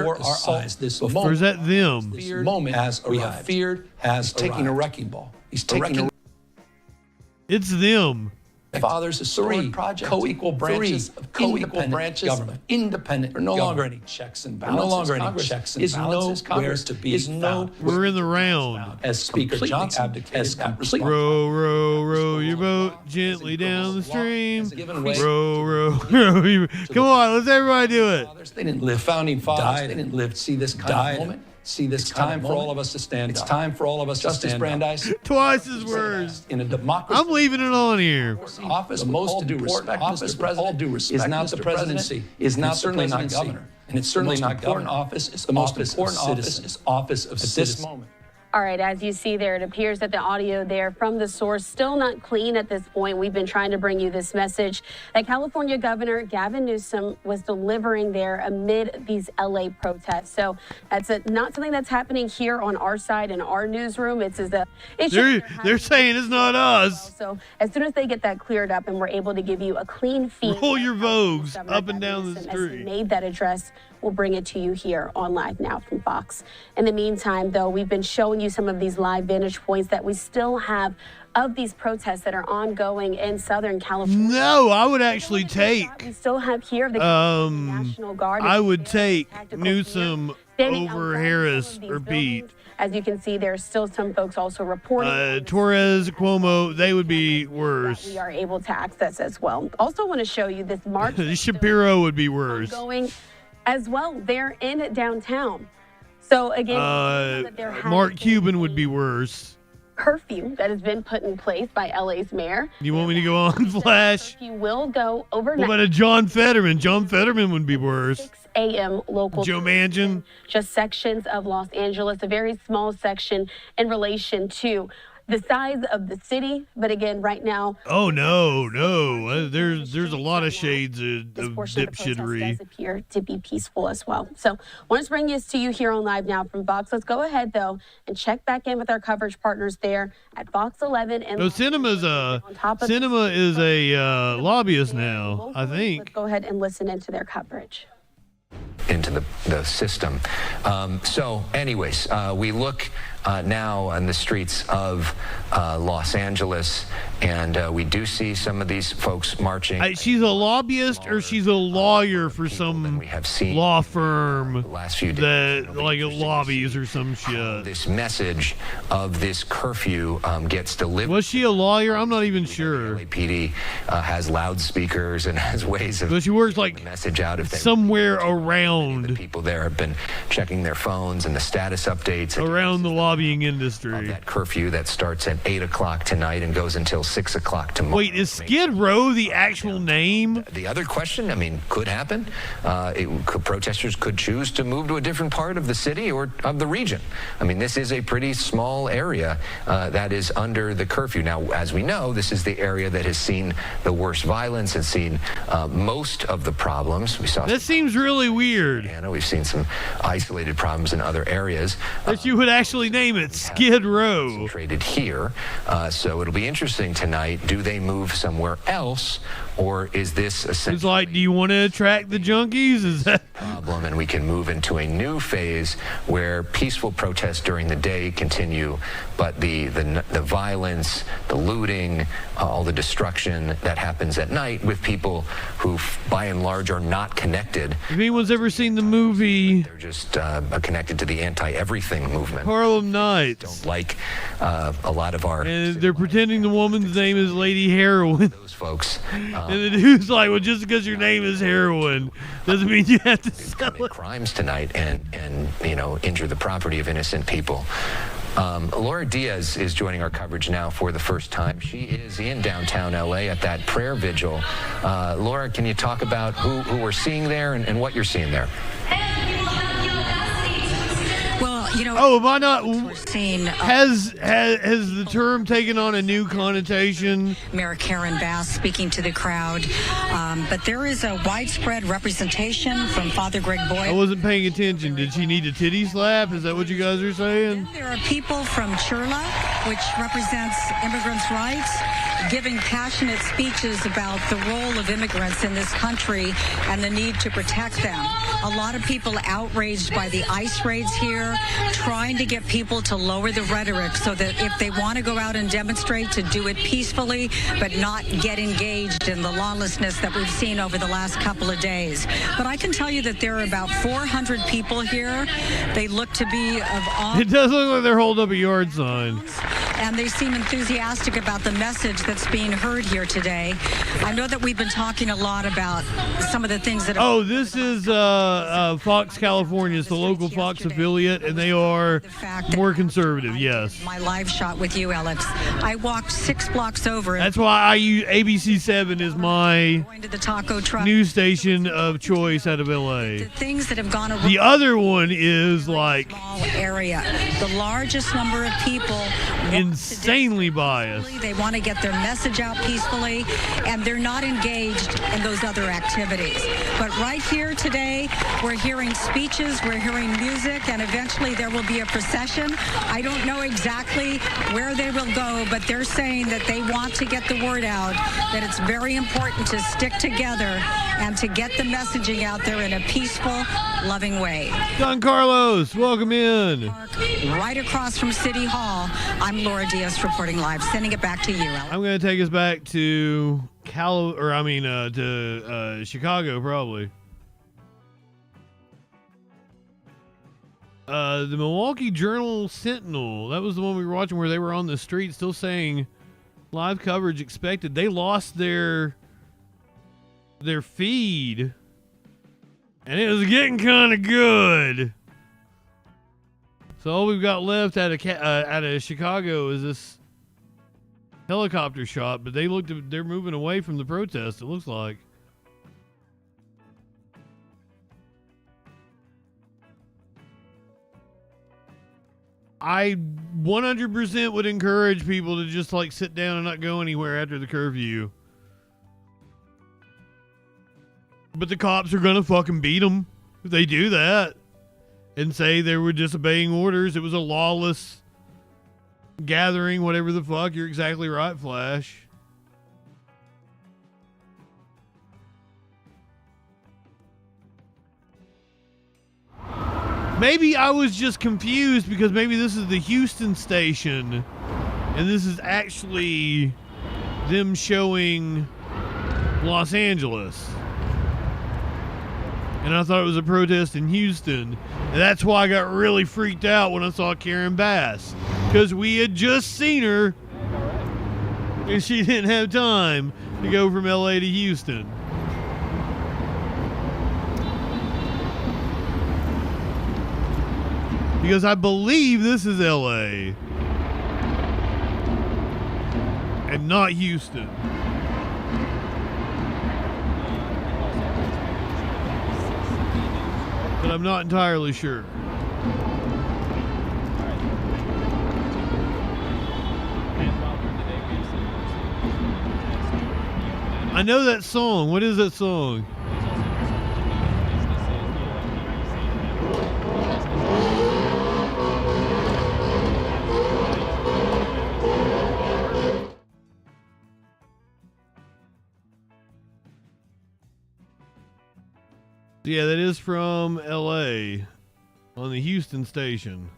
our eyes. This moment, or is that them? This moment we have feared has taking a wrecking ball. He's taking. It's them. Fathers is three co-equal branches of government. Independent. There are no longer any checks and balances. No longer any checks and balances. Congress to be found. We're in the round. As Speaker Johnson has completely row your boat gently down the stream. Row. Come on, let's everybody do it. They didn't live. Founding fathers. They didn't live to see this kind of moment. See this time for all of us to stand up. It's time for all of us to stand up. Justice Brandeis. Twice as worse. In a democracy. I'm leaving it on here. Office, the most important office, President, is not the presidency. Is not certainly not governor, and it's certainly not governor. Office is the most important office. Is office of citizen. Moment. All right, as you see there, it appears that the audio there from the source still not clean at this point. We've been trying to bring you this message that California Governor Gavin Newsom was delivering there amid these LA protests. So that's not something that's happening here on our side in our newsroom. It's as a issue. They're saying it's not us. So as soon as they get that cleared up and we're able to give you a clean feed. Roll your Vogues up and down the street. As he made that address, we'll bring it to you here on Live Now from Fox. In the meantime, though, we've been showing you some of these live vantage points that we still have of these protests that are ongoing in Southern California. No, I would actually take. We still have here the National Guard. I would take Newsom over Harris or Pete. As you can see, there's still some folks also reporting. Torres, Cuomo, they would be worse. We are able to access as well. Also want to show you this march. Shapiro would be worse. Going as well, they're in downtown. So again, Mark Cuban would be worse. Curfew that has been put in place by LA's mayor. You want me to go on, Flash? You will go overnight. What about a John Fetterman? John Fetterman would be worse. 6 a.m. local. Joe Manchin. Just sections of Los Angeles, a very small section in relation to the size of the city, but again, right now. Oh no! There's a lot of shades of dipshittery. Does appear to be peaceful as well. So, want to bring this to you here on Live Now from Fox. Let's go ahead though and check back in with our coverage partners there at Fox 11 and. Cinema is a lobbyist now, I think. Let's go ahead and listen into their coverage. Into the system. So anyways, we look now on the streets of Los Angeles, and we do see some of these folks marching. She's a lobbyist or she's a lawyer for some law firm last few days that like lobbies or some shit. This message of this curfew gets delivered. Was she a lawyer? I'm not even sure. LAPD has loudspeakers and has ways of but she works like message out if somewhere around. The people there have been checking their phones and the status updates around the lobbying industry. That curfew that starts at 8 o'clock tonight and goes until 6 o'clock tomorrow. Wait, is Skid Row the actual name? The other question, I mean, could happen. Protesters could choose to move to a different part of the city or of the region. I mean, this is a pretty small area that is under the curfew. Now, as we know, this is the area that has seen the worst violence and seen most of the problems. We saw. That seems really weird. We've seen some isolated problems in other areas. That you would actually name it Skid Row. Concentrated here, so it'll be interesting tonight. Do they move somewhere else, or is this essentially? It's like, do you want to attract the junkies? Is that problem? And we can move into a new phase where peaceful protests during the day continue, but the violence, the looting, all the destruction that happens at night with people who, by and large, are not connected. If anyone's ever seen the movie, they're just connected to the anti-everything movement. Harlem Nights. Don't like a lot of our. And they're pretending the woman's name is Lady Heroin. Those folks. And the dude's like, well, just because your name is heroin doesn't mean you have to sell it. Crimes tonight and injure the property of innocent people. Laura Diaz is joining our coverage now for the first time. She is in downtown LA at that prayer vigil. Laura, can you talk about who we're seeing there and what you're seeing there? Well, why not? Has the term taken on a new connotation? Mayor Karen Bass speaking to the crowd, but there is a widespread representation from Father Greg Boyd. I wasn't paying attention. Did she need a titty slap? Is that what you guys are saying? There are people from Churla, which represents immigrants' rights, giving passionate speeches about the role of immigrants in this country and the need to protect them. A lot of people outraged by the ICE raids here, trying to get people to lower the rhetoric so that if they want to go out and demonstrate, to do it peacefully, but not get engaged in the lawlessness that we've seen over the last couple of days. But I can tell you that there are about 400 people here. They look to be of all. It does look like they're holding up a yard sign. And they seem enthusiastic about the message that's being heard here today. I know that we've been talking a lot about some of the things that. Oh, this is Fox California. It's the local Fox affiliate, and they are more conservative. Yes. My live shot with you, Alex. I walked 6 blocks over. That's why I use ABC7 is my going to the taco truck. News station of choice out of LA. The things that have gone around. The other one is like small area. The largest number of people. Insanely biased. They want to get their message out peacefully, and they're not engaged in those other activities. But right here today, we're hearing speeches, we're hearing music, and eventually there will be a procession. I don't know exactly where they will go, but they're saying that they want to get the word out, that it's very important to stick together and to get the messaging out there in a peaceful, loving way. Don Carlos, welcome in. Right across from City Hall, I'm Laura Diaz reporting live. Sending it back to you, Alex. I'm going to take us back to Chicago, probably. The Milwaukee Journal Sentinel. That was the one we were watching where they were on the street still saying live coverage expected. They lost their feed, and it was getting kind of good. So all we've got left out of Chicago is this helicopter shot, but they're moving away from the protest, it looks like. I 100% would encourage people to just like sit down and not go anywhere after the curfew. But the cops are gonna fucking beat them if they do that and say they were disobeying orders. It was a lawless gathering, whatever the fuck. You're exactly right, Flash. Maybe I was just confused because maybe this is the Houston station and this is actually them showing Los Angeles. And I thought it was a protest in Houston. And that's why I got really freaked out when I saw Karen Bass. Because we had just seen her and she didn't have time to go from LA to Houston. Because I believe this is LA and not Houston. But I'm not entirely sure. I know that song. What is that song? Yeah, that is from LA on the Houston station.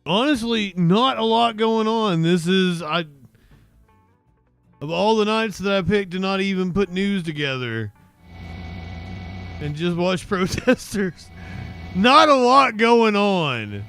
Honestly, not a lot going on. This is, of all the nights that I picked to not even put news together and just watch protesters, not a lot going on.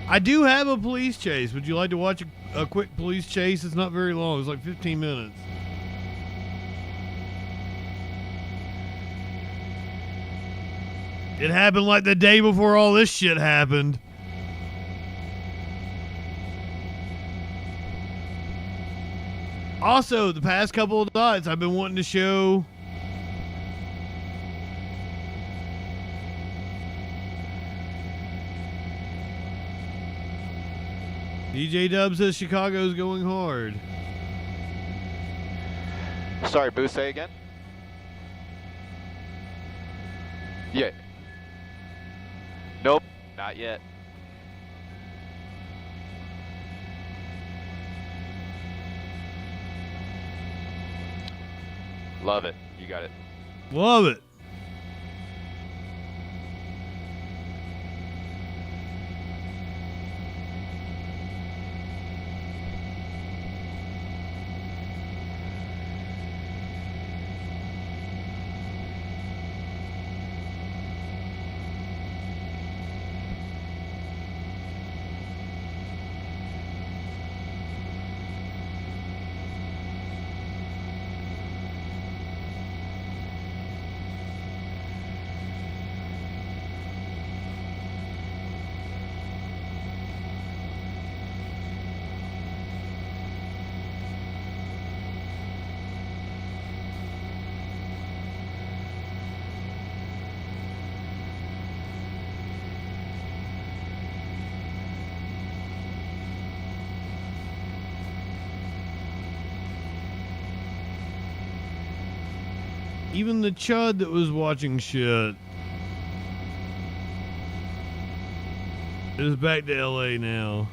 I do have a police chase. Would you like to watch a quick police chase? It's not very long. It's like 15 minutes. It happened like the day before all this shit happened. Also, the past couple of nights, I've been wanting to show DJ Dub says Chicago's going hard. Sorry, Boo, say again? Yeah. Nope, not yet. Love it. You got it. Love it. Even the chud that was watching shit is back to LA now.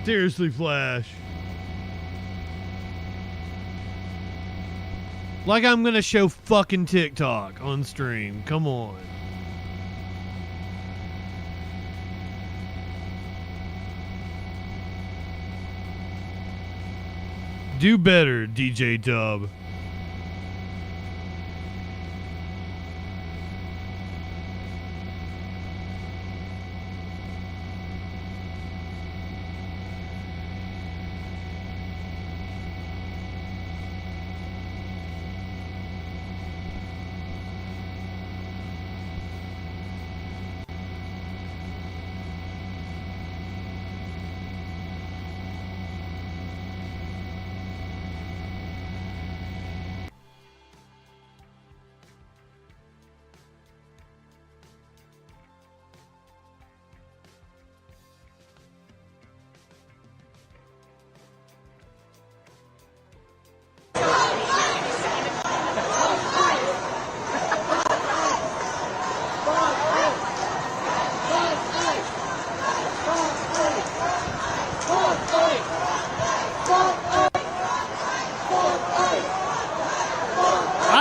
Seriously, Flash. Like I'm gonna show fucking TikTok on stream. Come on. Do better, DJ Dub.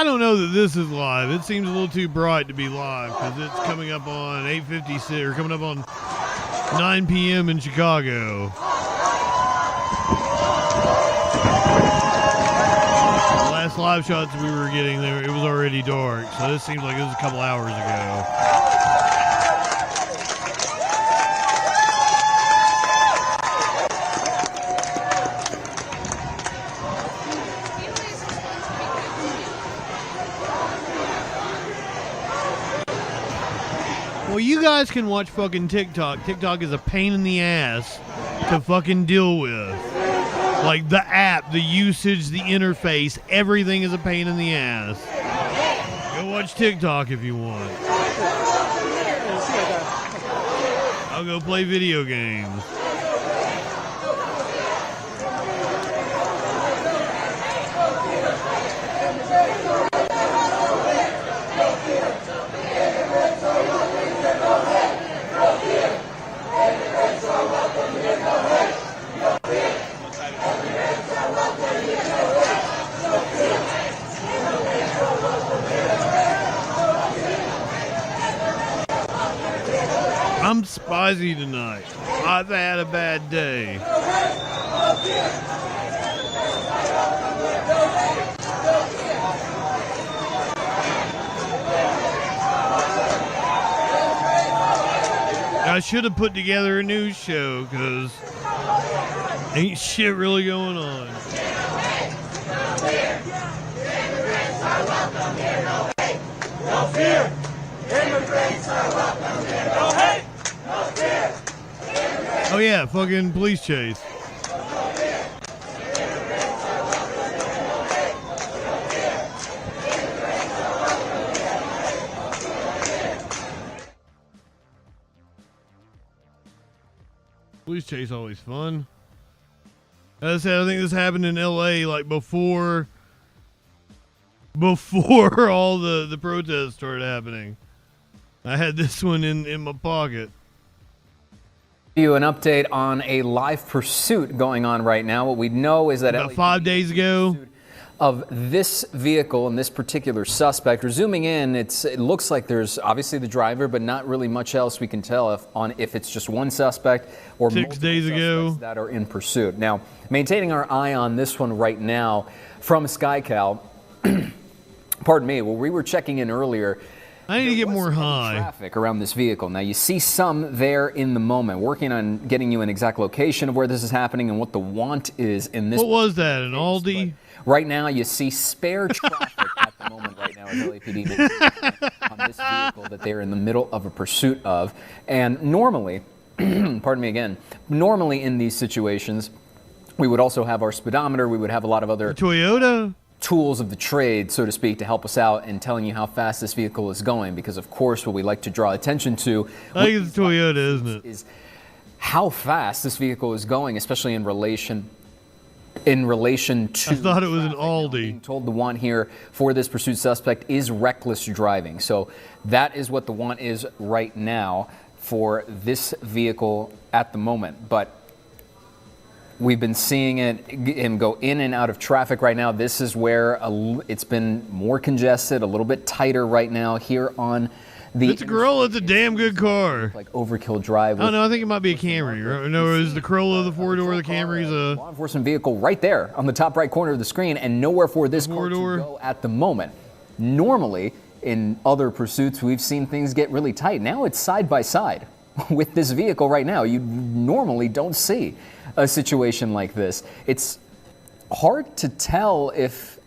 I don't know that this is live. It seems a little too bright to be live because it's coming up on 8:56 or coming up on 9 p.m. in Chicago. The last live shots we were getting there, it was already dark, so this seems like it was a couple hours ago. Well, you guys can watch fucking TikTok. TikTok is a pain in the ass to fucking deal with. Like the app, the usage, the interface, everything is a pain in the ass. Go watch TikTok if you want. I'll go play video games. I'm spicy tonight. I've had a bad day. I should have put together a news show because ain't shit really going on. No fear. Immigrants are welcome here. No hate. No fear. Oh yeah, fucking police chase. Police chase always fun. As I said, I think this happened in LA like before all the protests started happening. I had this one in my pocket. You an update on a live pursuit going on right now. What we know is that about 5 days ago of this vehicle and this particular suspect. We're zooming in. It looks like there's obviously the driver, but not really much else we can tell if it's just one suspect or 6 days ago that are in pursuit. Now, maintaining our eye on this one right now from SkyCal. Pardon me. Well, we were checking in earlier. I need to get more high. Traffic around this vehicle. Now you see some there in the moment, working on getting you an exact location of where this is happening and what the want is in this. What was that, an Aldi? Right now you see spare traffic at the moment right now at LAPD on this vehicle that they're in the middle of a pursuit of. And normally, pardon me again, normally in these situations, we would also have our speedometer, we would have a lot of other Toyota tools of the trade, so to speak, to help us out in telling you how fast this vehicle is going. Because, of course, what we like to draw attention to I think it's Toyota, isn't it? Is how fast this vehicle is going, especially in relation to. I thought it was an Aldi. Being told the want here for this pursuit suspect is reckless driving. So that is what the want is right now for this vehicle at the moment. But we've been seeing him go in and out of traffic right now. This is where it's been more congested, a little bit tighter right now here on the. It's a Corolla. It's a damn good car. Like Overkill Drive. Oh no, I think it might be a Camry. No, is the Corolla the four-door? The Camry's a law enforcement vehicle right there on the top right corner of the screen, and nowhere for this car to go at the moment. Normally, in other pursuits, we've seen things get really tight. Now it's side by side with this vehicle right now. You normally don't see a situation like this. It's hard to tell if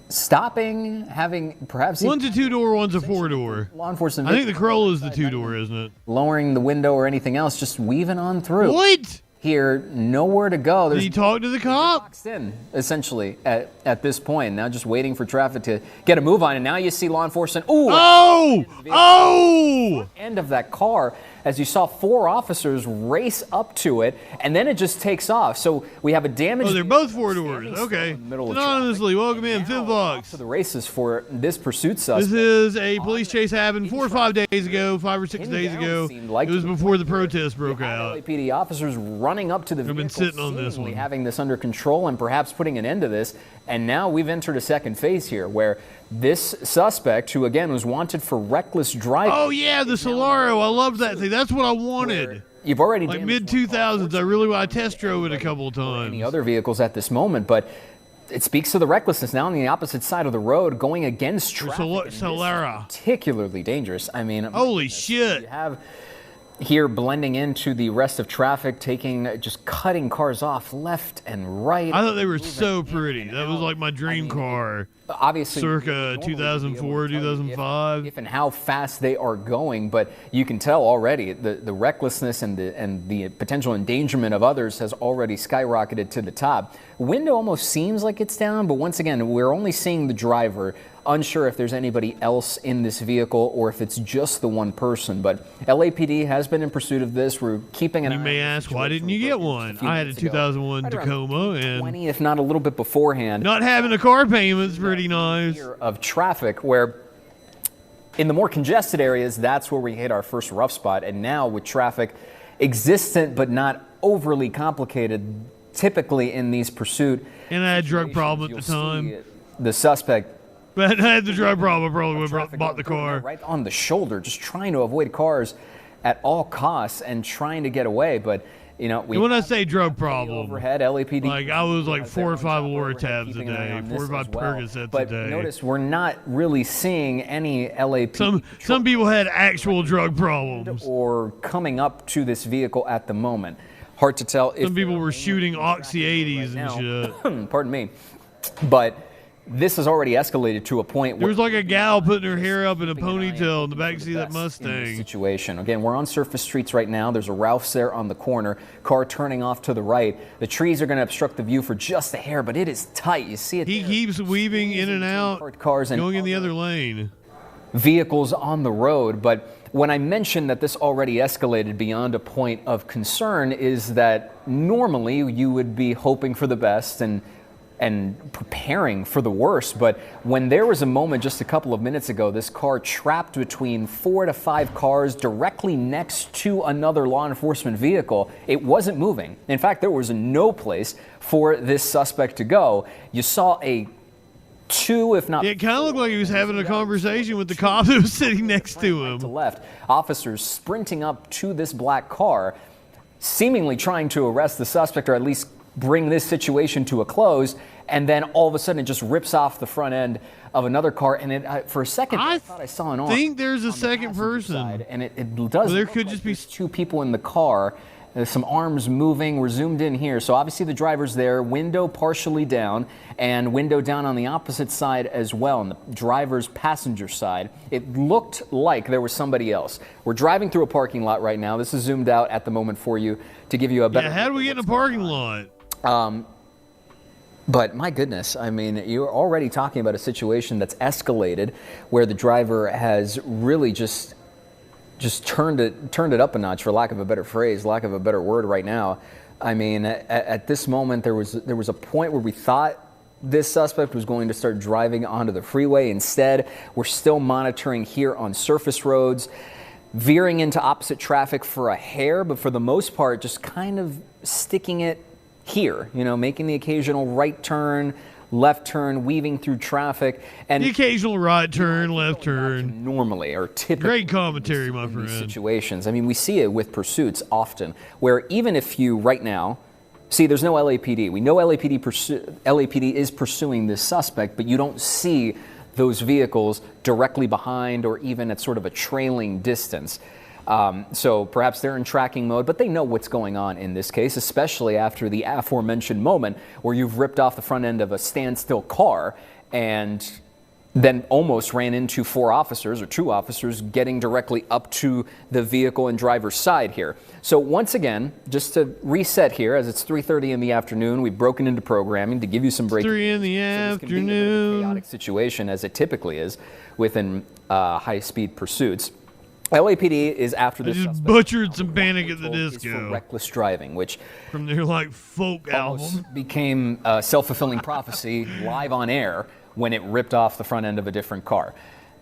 stopping, having perhaps one's a two-door, one's a four-door. Law enforcement. I think the Corolla is the two-door, isn't it? Lowering the window or anything else, just weaving on through. What? Here, nowhere to go. Did he talk to the cop? Boxed in, essentially, at this point. Now just waiting for traffic to get a move on, and now you see law enforcement. Ooh! Oh! End of that car as you saw 4 officers race up to it, and then it just takes off. So we have a damaged. Oh, they're both 4 doors. Okay. Anonymously, welcome in, Fifth Box. To the races for this pursuit suspect. This is a police chase happened 4 or 5 days ago, 5 or 6 days ago. It was before the protest broke out. LAPD officers running up to the vehicle, I've been sitting on this one, having this under control and perhaps putting an end to this. And now we've entered a second phase here where this suspect, who again was wanted for reckless driving. Oh yeah, the Solaro. I love that thing. That's what I wanted. You've already like mid 2000s. I test drove it a couple of times. Any other vehicles at this moment, but it speaks to the recklessness now on the opposite side of the road, going against traffic. Solara. Particularly dangerous. I mean, holy shit. You have here blending into the rest of traffic, just cutting cars off left and right. I thought they were so pretty. That was like my dream car. Obviously, circa 2004, 2005. If and how fast they are going, but you can tell already the recklessness and the potential endangerment of others has already skyrocketed to the top. Window almost seems like it's down, but once again, we're only seeing the driver. Unsure if there's anybody else in this vehicle or if it's just the one person, but LAPD has been in pursuit of this. We're keeping an eye. You may ask, why didn't you get one? I had a 2001 Tacoma, and 20, if not a little bit beforehand. Not having a car payment's pretty nice. Of traffic, where in the more congested areas, that's where we hit our first rough spot, and now with traffic existent but not overly complicated, typically in these pursuit. And I had a drug problem at the time. The suspect. But I had the drug problem. I probably would have bought the car. Right on the shoulder, just trying to avoid cars at all costs and trying to get away. But, you know, when I say drug problem, overhead, LAPD. Like, I was like 4 or 5 Loratabs a day, 4 or 5 Percocets a but day. Notice we're not really seeing any LAPD. Some people had actual drug problems. Or coming up to this vehicle at the moment. Hard to tell. Some people were shooting Oxy 80s and shit. Pardon me. But this has already escalated to a point where there was like a gal putting her hair up in a ponytail in the backseat of that Mustang. Situation. Again, we're on surface streets right now. There's a Ralph's there on the corner. Car turning off to the right. The trees are going to obstruct the view for just a hair, but it is tight. You see it. He keeps weaving in and out, cars and going in the other lane. Vehicles on the road, but when I mentioned that this already escalated beyond a point of concern is that normally you would be hoping for the best and preparing for the worst. But when there was a moment just a couple of minutes ago, this car trapped between 4 to 5 cars directly next to another law enforcement vehicle, it wasn't moving. In fact, there was no place for this suspect to go. You saw a 2, if not. It kind of looked like he was having a conversation with the cop that was sitting next to him. To left, officers sprinting up to this black car, seemingly trying to arrest the suspect or at least bring this situation to a close, and then all of a sudden it just rips off the front end of another car, and it, for a second I thought I saw an arm. I think there's a second person. And it does. Well, there could just be 2 people in the car. There's some arms moving. We're zoomed in here. So obviously the driver's there, window partially down, and window down on the opposite side as well, on the driver's passenger side. It looked like there was somebody else. We're driving through a parking lot right now. This is zoomed out at the moment for you to give you a better. Yeah, how do we get in a parking lot? But my goodness, I mean, you're already talking about a situation that's escalated where the driver has really just turned it up a notch, for lack of a better phrase, lack of a better word right now. I mean, at this moment, there was a point where we thought this suspect was going to start driving onto the freeway. Instead, we're still monitoring here on surface roads, veering into opposite traffic for a hair, but for the most part, just kind of sticking it here, you know, making the occasional right turn, left turn, weaving through traffic, and the occasional right turn, left turn. Normally, or typically, great commentary, my friend. Situations. I mean, we see it with pursuits often, where even if you right now see, there's no LAPD. We know LAPD is pursuing this suspect, but you don't see those vehicles directly behind or even at sort of a trailing distance. So perhaps they're in tracking mode, but they know what's going on in this case, especially after the aforementioned moment where you've ripped off the front end of a standstill car and then almost ran into 4 officers or 2 officers getting directly up to the vehicle and driver's side here. So once again, just to reset here, as it's 3:30 in the afternoon, we've broken into programming to give you some breaking. 3 in the afternoon. This can be a bit of a chaotic situation, as it typically is within high-speed pursuits. LAPD is after this. I just suspect. butchered some Panic at the For Disco reckless driving, which from their like folk album became a self-fulfilling prophecy live on air when it ripped off the front end of a different car.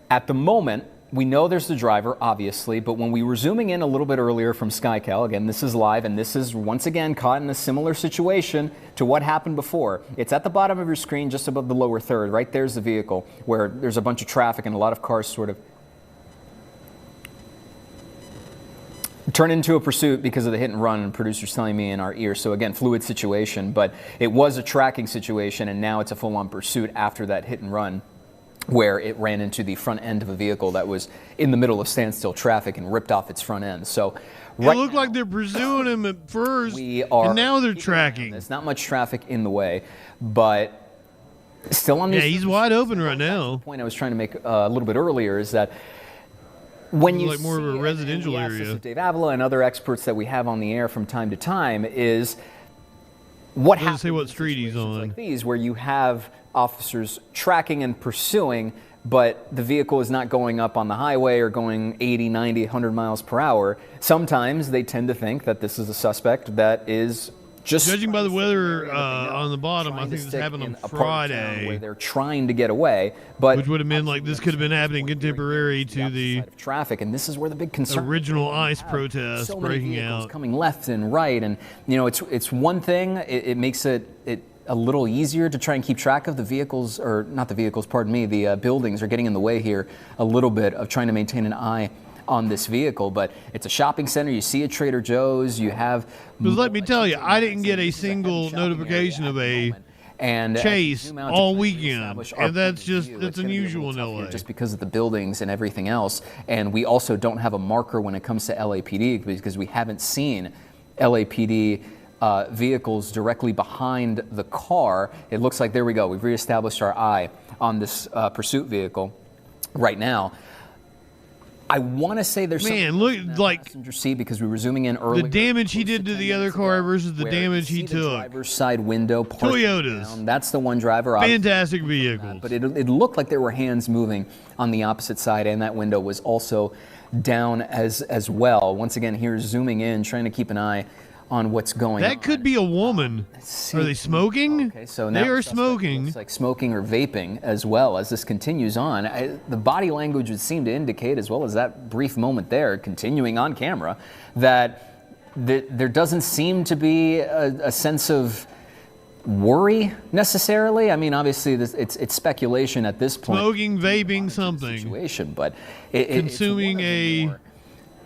At the moment, we know there's the driver, obviously, but when we were zooming in a little bit earlier from SkyCal, again, this is live, and this is once again caught in a similar situation to what happened before. It's at the bottom of your screen, just above the lower third. Right there's the vehicle where there's a bunch of traffic and a lot of cars sort of turn into a pursuit because of the hit and run, and producers telling me in our ear. So again, fluid situation, but it was a tracking situation, and now it's a full-on pursuit after that hit and run, where it ran into the front end of a vehicle that was in the middle of standstill traffic and ripped off its front end. So it looked like they're pursuing him at first, and now they're tracking. There's not much traffic in the way, but still on these. Yeah, he's wide open right now. The point I was trying to make a little bit earlier is that when you like more of a residential area. Of Dave Avila and other experts that we have on the air from time to time is what happens. Say what street he's on. Like these, where you have officers tracking and pursuing, but the vehicle is not going up on the highway or going 80, 90, 100 miles per hour. Sometimes they tend to think that this is a suspect that is just judging by the weather on the bottom. I think this happened on Friday, where they're trying to get away, but which would have been like this could have been happening contemporary to the traffic, and this is where the big concern. Original ICE protest so breaking out, coming left and right, and you know it's one thing. It makes it a little easier to try and keep track of the vehicles, or not the vehicles. Pardon me. The buildings are getting in the way here a little bit of trying to maintain an eye on this vehicle, but it's a shopping center. You see a Trader Joe's, you have. But let me tell you, I didn't get a single notification of a chase all weekend, and that's unusual in LA. Just because of the buildings and everything else, and we also don't have a marker when it comes to LAPD because we haven't seen LAPD vehicles directly behind the car. It looks like, there we go, we've reestablished our eye on this pursuit vehicle right now. I want to say there's look like passenger seat because we were zooming in earlier. The damage he did to the other car versus the damage he took. Driver's side window. Toyotas. That's the one driver. Fantastic vehicle. But it looked like there were hands moving on the opposite side, and that window was also down as well. Once again, here zooming in, trying to keep an eye on what's going on. That could be a woman. Are they smoking? Okay, so they now are smoking. Looks like smoking or vaping as well as this continues on. The body language would seem to indicate, as well as that brief moment there, continuing on camera, that there doesn't seem to be a sense of worry necessarily. I mean, obviously, it's speculation at this point. Smoking, vaping, something. Situation, but consuming a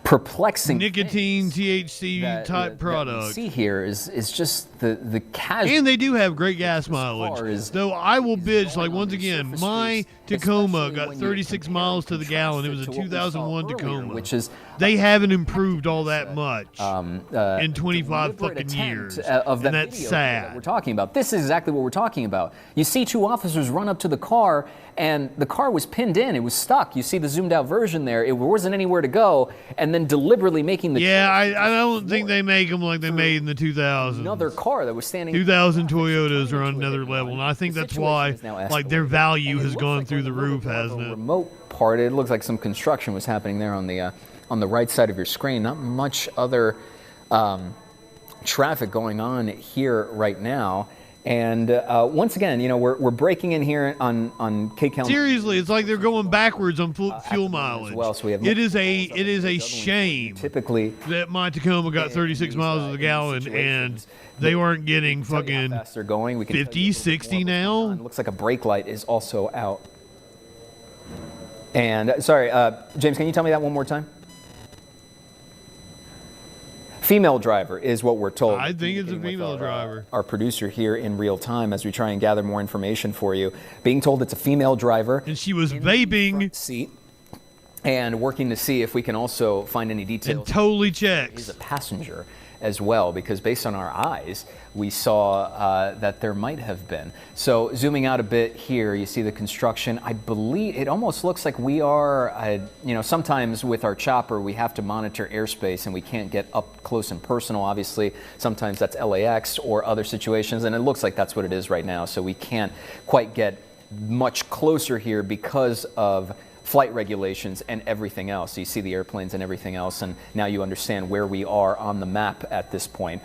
perplexing nicotine THC type product. What we see here is just the casual. And they do have great gas mileage. Though I will bitch, like once again, my Tacoma got 36 miles to the gallon. It was a 2001 Tacoma. Which is they haven't improved all that much in 25 fucking years, and that's sad. We're talking about this is exactly what we're talking about. You see two officers run up to the car, and the car was pinned in. It was stuck. You see the zoomed out version there. It wasn't anywhere to go, and then deliberately making the. Yeah, I don't think they make them like they made in the 2000s. Another car that was standing. 2000 Toyotas are on another level, and I think that's why like their value has gone through the roof, hasn't it? Remote part. It looks like some construction was happening there on the right side of your screen. Not much other traffic going on here right now. And once again, you know, we're breaking in here on KCAL. Seriously, it's like they're going backwards on fuel mileage. Well, so we have it is a shame typically that my Tacoma got 36 miles to the gallon and they weren't getting fucking 50, 60 now. It looks like a brake light is also out. And sorry, James, can you tell me that one more time? Female driver is what we're told. I think it's a female driver. Our producer here in real time as we try and gather more information for you. Being told it's a female driver. And she was vaping. Seat. And working to see if we can also find any details. And totally checks. She's a passenger as well, because based on our eyes, we saw that there might have been. So zooming out a bit here, you see the construction. I believe it almost looks like we are, you know, sometimes with our chopper, we have to monitor airspace and we can't get up close and personal. Obviously, sometimes that's LAX or other situations, and it looks like that's what it is right now. So we can't quite get much closer here because of flight regulations and everything else. So you see the airplanes and everything else, and now you understand where we are on the map at this point.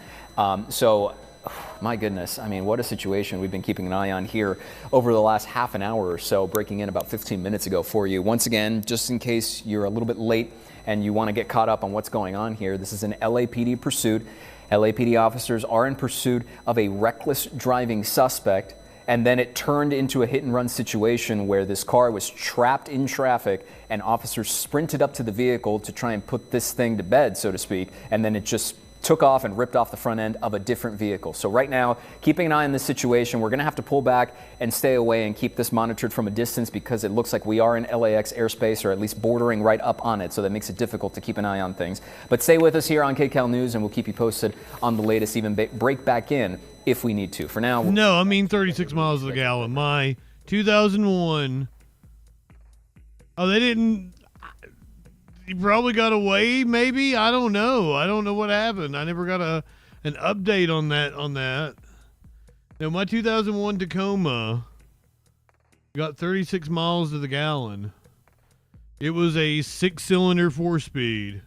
My goodness, I mean, what a situation we've been keeping an eye on here over the last half an hour or so, breaking in about 15 minutes ago for you. Once again, just in case you're a little bit late and you want to get caught up on what's going on here, this is an LAPD pursuit. LAPD officers are in pursuit of a reckless driving suspect, and then it turned into a hit-and-run situation where this car was trapped in traffic and officers sprinted up to the vehicle to try and put this thing to bed, so to speak, and then it just took off and ripped off the front end of a different vehicle. So right now, keeping an eye on this situation, we're going to have to pull back and stay away and keep this monitored from a distance because it looks like we are in LAX airspace, or at least bordering right up on it, so that makes it difficult to keep an eye on things. But stay with us here on KCAL News, and we'll keep you posted on the latest, even break back in if we need to. For now... No, I mean 36 miles to the gallon. My 2001... Oh, they didn't... He probably got away, maybe. I don't know. I don't know what happened. I never got an update on that. No, my 2001 Tacoma got 36 miles to the gallon. It was a 6-cylinder 4-speed.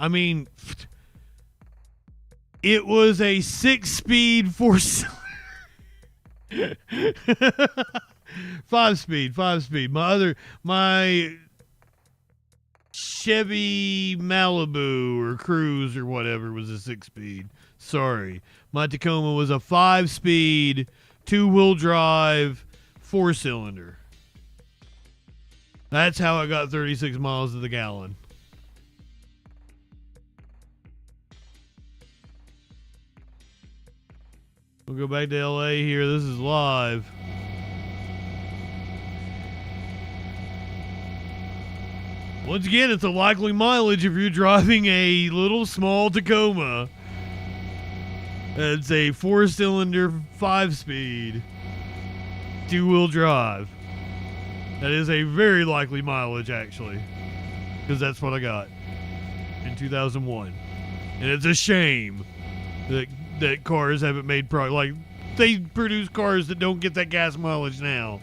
I mean, it was a 6-speed 4-cylinder. 5-speed. My Chevy Malibu or Cruze or whatever was a 6-speed. Sorry. My Tacoma was a 5-speed, 2-wheel drive, 4-cylinder. That's how I got 36 miles to the gallon. We'll go back to LA here. This is live. Once again, it's a likely mileage if you're driving a little small Tacoma. It's a 4-cylinder 5-speed 2-wheel drive. That is a very likely mileage, actually, because that's what I got in 2001. And it's a shame that cars haven't made like they produce cars that don't get that gas mileage now.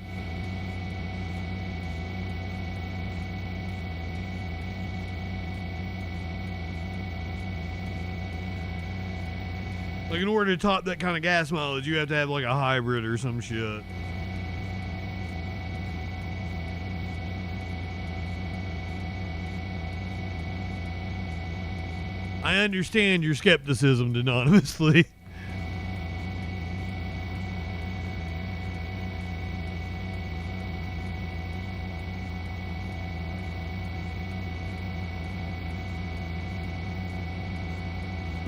Like, in order to top that kind of gas mileage, you have to have like a hybrid or some shit. I understand your skepticism, anonymously.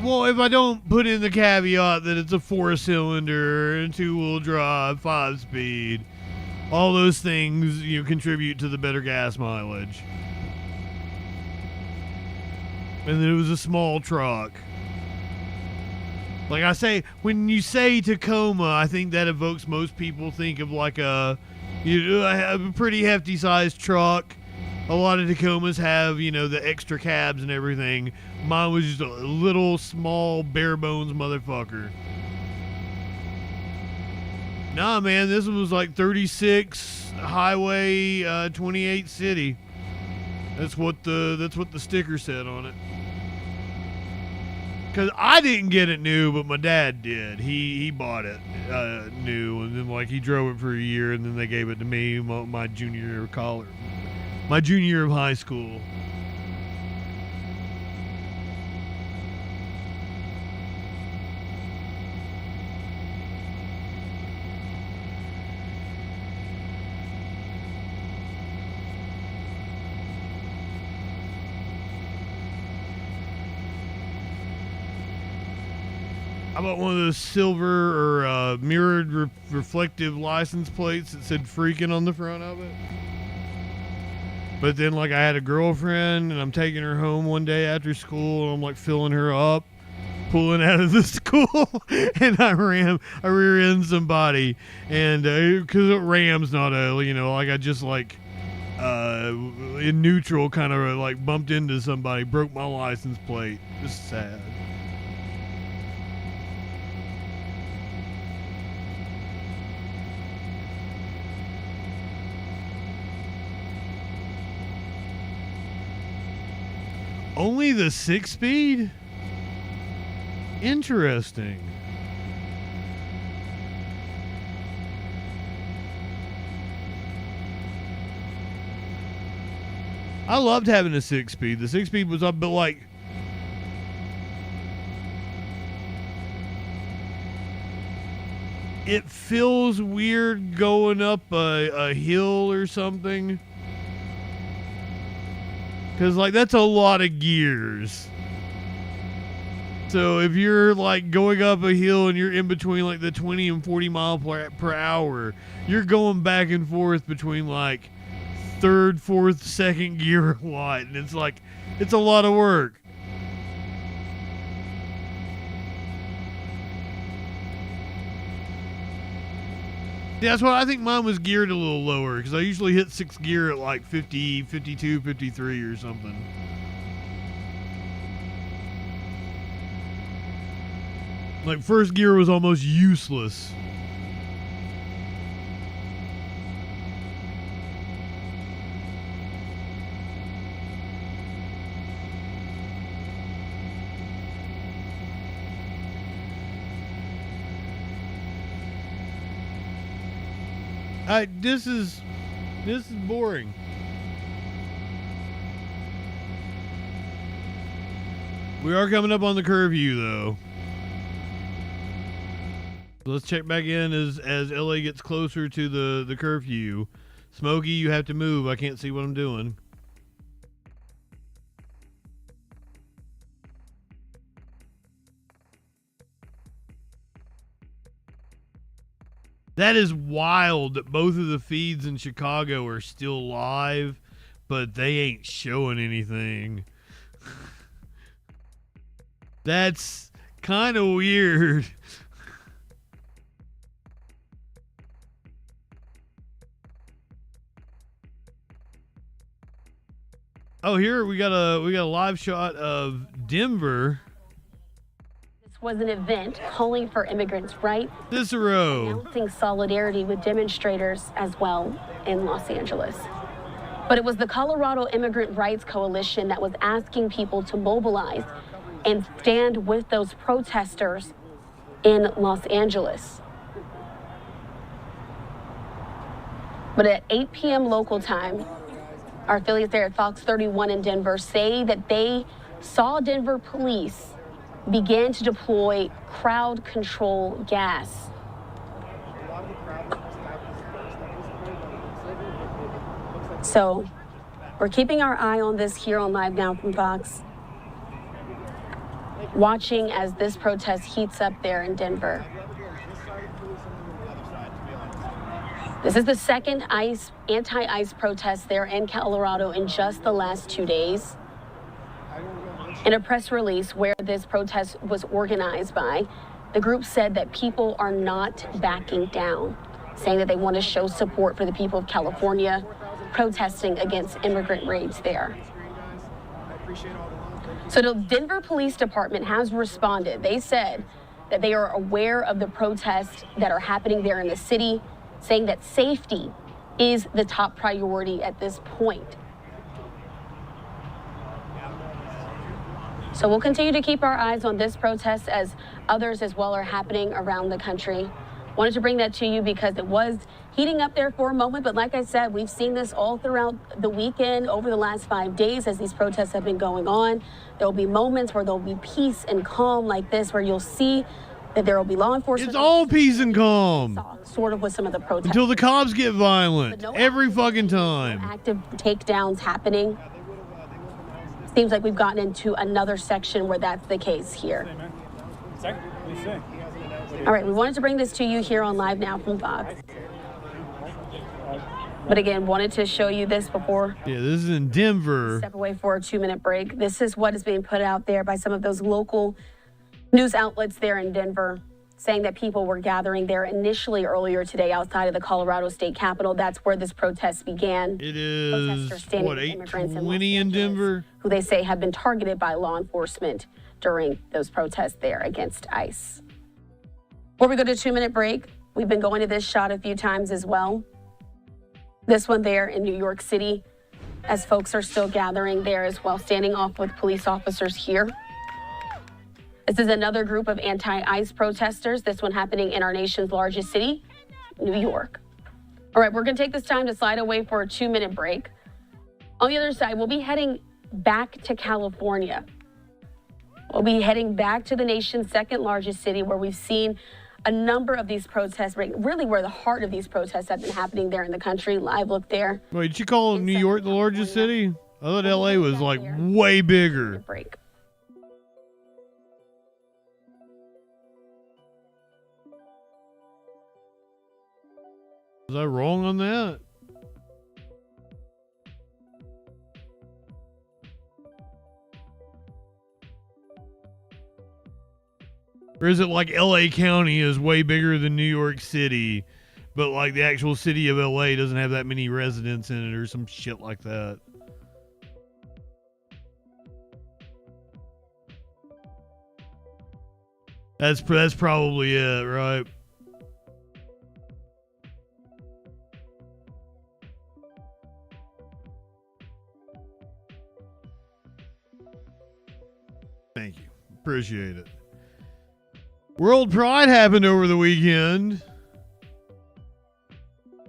Well, if I don't put in the caveat that it's a 4-cylinder and 2-wheel drive, 5-speed, all those things, contribute to the better gas mileage. And then it was a small truck. Like I say, when you say Tacoma, I think that evokes most people think of like a pretty hefty sized truck. A lot of Tacomas have, the extra cabs and everything. Mine was just a little, small, bare bones motherfucker. Nah, man, this one was like 36 Highway 28 City. That's what the sticker said on it. Because I didn't get it new, but my dad did. He bought it new, and then he drove it for a year, and then they gave it to me my junior year of college. My junior year of high school. How about one of those silver or mirrored reflective license plates that said "Freakin" on the front of it? But then, I had a girlfriend, and I'm taking her home one day after school, and I'm, filling her up, pulling out of the school, and I rear-end somebody, and, because ram's not I just, in neutral, kind of, bumped into somebody, broke my license plate. Just sad. Only the 6-speed? Interesting. I loved having a 6-speed. The 6-speed was up, but like, it feels weird going up a hill or something. Because, like, that's a lot of gears. So if you're, like, going up a hill and you're in between, like, the 20 and 40 mile per hour, you're going back and forth between, like, third, fourth, second gear a lot. And it's, like, it's a lot of work. Yeah, that's why I think mine was geared a little lower, because I usually hit 6th gear at like 50, 52, 53 or something. Like, first gear was almost useless. This is boring. We are coming up on the curfew, though. So let's check back in as LA gets closer to the curfew. Smokey, you have to move. I can't see what I'm doing. That is wild that both of the feeds in Chicago are still live, but they ain't showing anything. That's kind of weird. Oh, here we got a live shot of Denver. Was an event calling for immigrants' rights, announcing solidarity with demonstrators as well in Los Angeles. But it was the Colorado Immigrant Rights Coalition that was asking people to mobilize and stand with those protesters in Los Angeles. But at 8 p.m. local time, our affiliates there at Fox 31 in Denver say that they saw Denver police began to deploy crowd control gas. So we're keeping our eye on this here on Live Now from Fox, watching as this protest heats up there in Denver. This is the second anti-ICE protest there in Colorado in just the last 2 days. In a press release where this protest was organized by, the group said that people are not backing down, saying that they want to show support for the people of California protesting against immigrant raids there. So the Denver Police Department has responded. They said that they are aware of the protests that are happening there in the city, saying that safety is the top priority at this point. So we'll continue to keep our eyes on this protest as others as well are happening around the country. Wanted to bring that to you because it was heating up there for a moment, but like I said, we've seen this all throughout the weekend over the last 5 days as these protests have been going on. There will be moments where there'll be peace and calm like this, where you'll see that there will be law enforcement. It's all peace and calm. Sort of with some of the protests. Until the cops get violent. Every fucking time. Active takedowns happening. Seems like we've gotten into another section where that's the case here. All right, we wanted to bring this to you here on Live Now from Fox. But again, wanted to show you this before. Yeah, this is in Denver. Step away for a 2-minute break. This is what is being put out there by some of those local news outlets there in Denver, saying that people were gathering there initially earlier today outside of the Colorado State Capitol. That's where this protest began. It is, what, 8:20 in Denver? Who they say have been targeted by law enforcement during those protests there against ICE. Before we go to a 2-minute break, we've been going to this shot a few times as well. This one there in New York City. as folks are still gathering there as well, standing off with police officers here. This is another group of anti-ICE protesters, this one happening in our nation's largest city, New York. All right, we're going to take this time to slide away for a 2-minute break. On the other side, we'll be heading back to California. We'll be heading back to the nation's second largest city, where we've seen a number of these protests, really where the heart of these protests have been happening there in the country. Live look there. Wait, did you call New York the largest city? I thought LA was like way bigger. Break. Was I wrong on that? Or is it like LA County is way bigger than New York City, but like the actual city of LA doesn't have that many residents in it or some shit like that? That's probably it, right? Thank you. Appreciate it. World Pride happened over the weekend.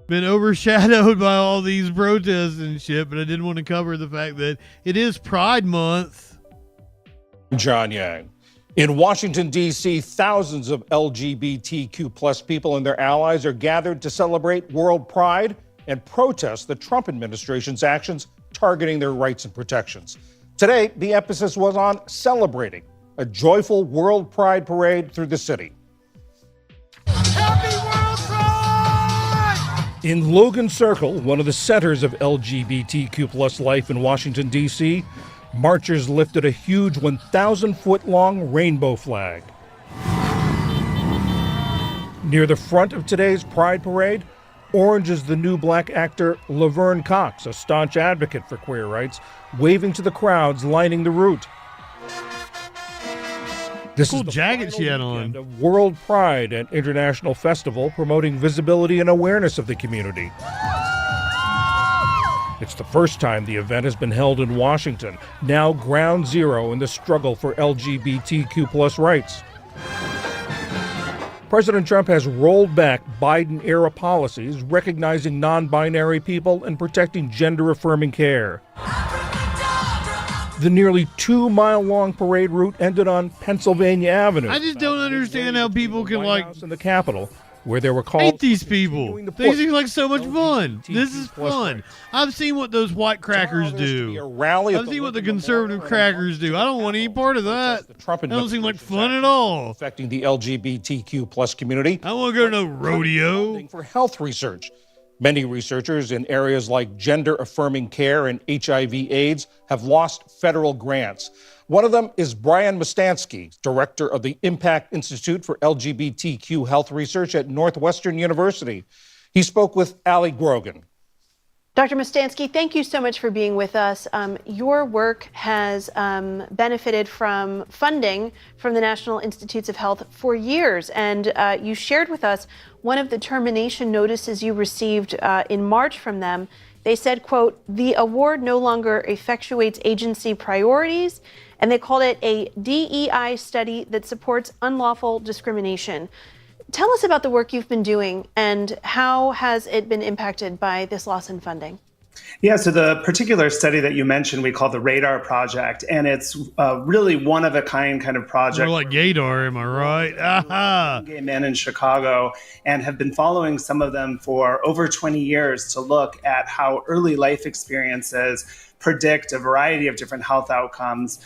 Been overshadowed by all these protests and shit, but I did want to cover the fact that it is Pride Month. John Yang. In Washington, D.C., thousands of LGBTQ plus people and their allies are gathered to celebrate World Pride and protest the Trump administration's actions targeting their rights and protections. Today, the emphasis was on celebrating a joyful World Pride parade through the city. Happy World Pride! In Logan Circle, one of the centers of LGBTQ plus life in Washington, D.C., marchers lifted a huge 1,000-foot-long rainbow flag. Near the front of today's Pride Parade, orange is the new black actor Laverne Cox, a staunch advocate for queer rights, waving to the crowds lining the route. This cool is the jacket she had on. Of World Pride, an international festival promoting visibility and awareness of the community. It's the first time the event has been held in Washington, now ground zero in the struggle for LGBTQ plus rights. President Trump has rolled back Biden-era policies recognizing non-binary people and protecting gender-affirming care. The nearly 2-mile-long parade route ended on Pennsylvania Avenue. I just don't understand how people can like in the Capitol, where they were called. hate these people. They seem like so much fun. This is fun. I've seen what those white crackers do. I've seen what the conservative crackers do. I don't want any part of that. That don't seem like fun at all. Affecting the LGBTQ plus community. I want to go to no rodeo. For health research. Many researchers in areas like gender-affirming care and HIV/AIDS have lost federal grants. One of them is Brian Mustansky, director of the Impact Institute for LGBTQ Health Research at Northwestern University. He spoke with Ali Grogan. Dr. Mustansky, thank you so much for being with us. Your work has benefited from funding from the National Institutes of Health for years, and you shared with us one of the termination notices you received in March from them. They said, quote, "The award no longer effectuates agency priorities," and they called it a DEI study that supports unlawful discrimination. Tell us about the work you've been doing and how has it been impacted by this loss in funding? Yeah, so the particular study that you mentioned, we call the RADAR project, and it's really one of a kind of project. More like Gaydar, am I right? Aha! Gay men in Chicago, and have been following some of them for over 20 years to look at how early life experiences predict a variety of different health outcomes,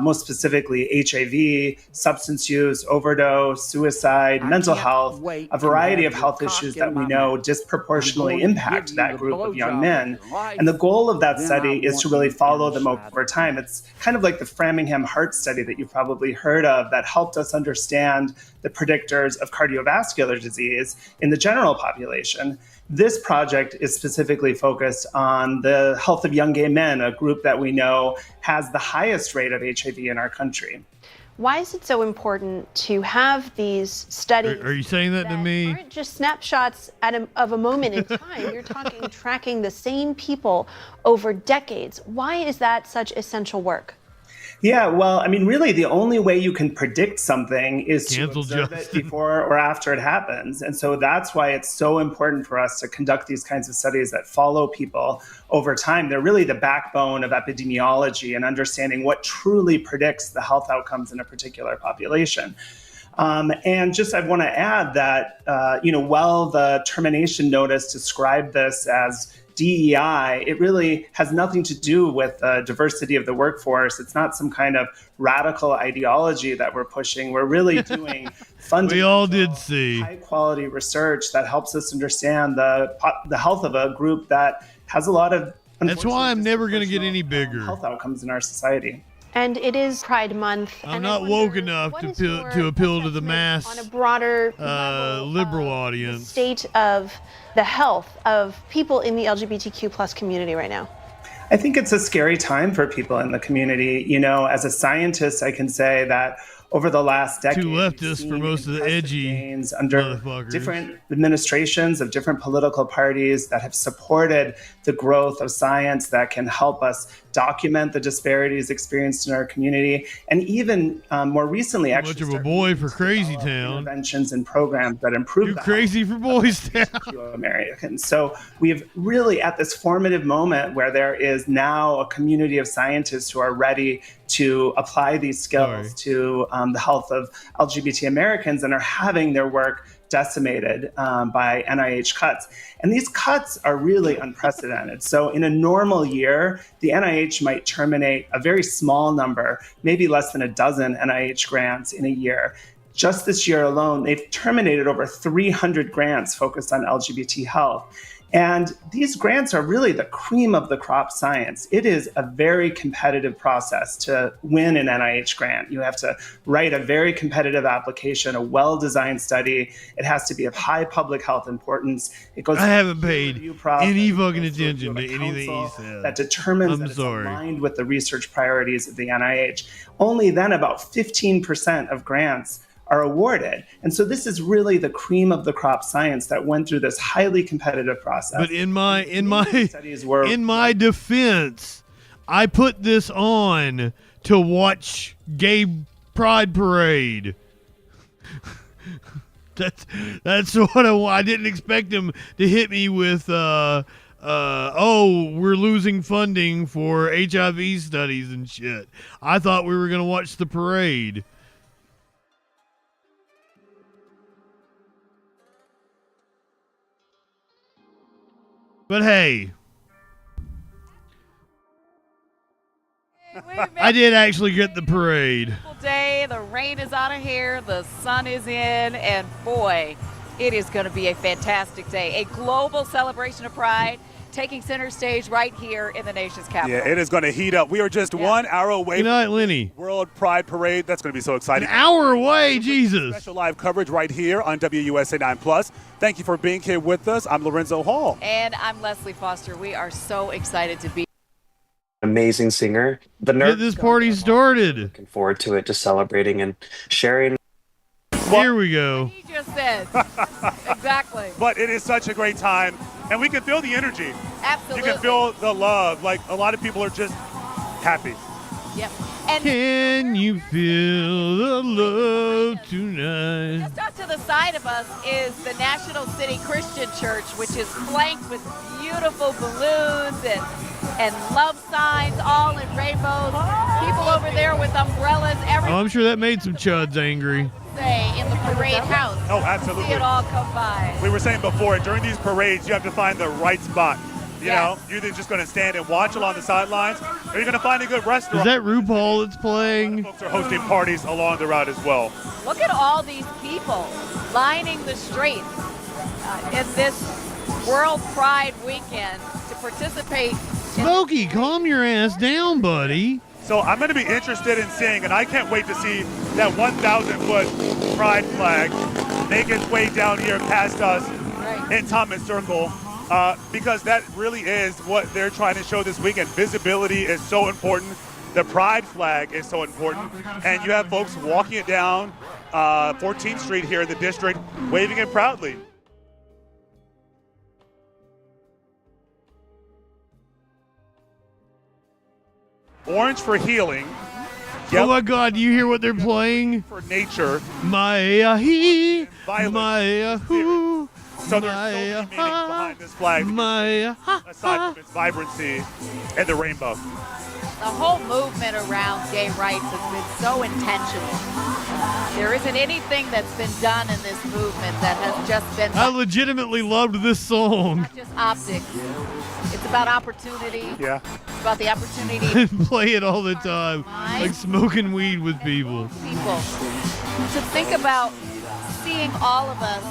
most specifically HIV, substance use, overdose, suicide, mental health, a variety of health issues that we know disproportionately impact that group of young men. And the goal of that study is to really follow them over time. It's kind of like the Framingham Heart Study that you've probably heard of that helped us understand the predictors of cardiovascular disease in the general population. This project is specifically focused on the health of young gay men, a group that we know has the highest rate of HIV in our country. Why is it so important to have these studies? Are you saying that to me? Aren't just snapshots of a moment in time. You're talking tracking the same people over decades. Why is that such essential work? Yeah, well, I mean, really, the only way you can predict something is to Cancel observe Justin. it before or after it happens. And so that's why it's so important for us to conduct these kinds of studies that follow people over time. They're really the backbone of epidemiology and understanding what truly predicts the health outcomes in a particular population. And just I want to add that, while the termination notice described this as DEI, it really has nothing to do with the diversity of the workforce. It's not some kind of radical ideology that we're pushing. We're really doing fundamental, we all did see high quality research that helps us understand the health of a group that has a lot of. That's why I'm never going to get any bigger. Health outcomes in our society. And it is Pride Month. I'm not woke enough to appeal to the mass on a broader liberal audience. State of the health of people in the LGBTQ plus community right now. I think it's a scary time for people in the community. You know, as a scientist, I can say that over the last decade, too leftist for most of the edgy gains under different administrations of different political parties that have supported the growth of science that can help us document the disparities experienced in our community, and even more recently, much of a boy for Crazy Town. Interventions and programs that improve. Too crazy for Boys Town. Americans. So we've really at this formative moment where there is now a community of scientists who are ready to apply these skills to the health of LGBT Americans and are having their work decimated by NIH cuts. And these cuts are really unprecedented. So in a normal year, the NIH might terminate a very small number, maybe less than a dozen NIH grants in a year. Just this year alone, they've terminated over 300 grants focused on LGBT health. And these grants are really the cream of the crop science. It is a very competitive process to win an NIH grant. You have to write a very competitive application, a well-designed study. It has to be of high public health importance. It goes. I haven't paid any fucking attention to anything he said. That determines that it's aligned with the research priorities of the NIH. Only then about 15% of grants are awarded. And so this is really the cream of the crop science that went through this highly competitive process. But in my defense, I put this on to watch Gay Pride Parade. That's what I didn't expect him to hit me with we're losing funding for HIV studies and shit. I thought we were going to watch the parade. But hey, I did actually get the parade. Day, the rain is out of here, the sun is in, and boy, it is going to be a fantastic day. A global celebration of Pride taking center stage right here in the nation's capital. Yeah, it is going to heat up. We are just 1 hour away from the World Pride Parade. That's going to be so exciting. An hour away, Jesus. Special live coverage right here on WUSA 9+. Thank you for being here with us. I'm Lorenzo Hall. And I'm Leslie Foster. We are so excited to be. Amazing singer. The Get this party started. Looking forward to it, just celebrating and sharing. Here we go. He just said. Exactly. But it is such a great time, and we can feel the energy. Absolutely. You can feel the love. Like, a lot of people are just happy. Yep. And can you feel the love tonight? Just off to the side of us is the National City Christian Church, which is flanked with beautiful balloons and love signs, all in rainbows. People over there with umbrellas. I'm sure that made some chuds angry. In the parade house. Oh, absolutely. See it all come by. We were saying before, during these parades, you have to find the right spot. You know, you're either just going to stand and watch along the sidelines, or you're going to find a good restaurant. Is that RuPaul that's playing? Folks are hosting parties along the route as well. Look at all these people lining the streets in this World Pride weekend to participate. Smokey, calm your ass down, buddy. So I'm going to be interested in seeing, and I can't wait to see that 1,000-foot pride flag make its way down here past us in Thomas Circle, because that really is what they're trying to show this weekend. Visibility is so important. the pride flag is so important. And you have folks walking it down 14th Street here in the district, waving it proudly. Orange for healing. Oh my God! You hear what they're playing? For nature. Maya he, Maya who. So there's so many meanings behind this flag. Aside from its vibrancy and the rainbow. The whole movement around gay rights has been so intentional. There isn't anything that's been done in this movement that has just been. I legitimately loved this song. Not just optics. It's about opportunity. Yeah. It's about the opportunity. Play it all the time, like smoking weed with people. People to think about seeing all of us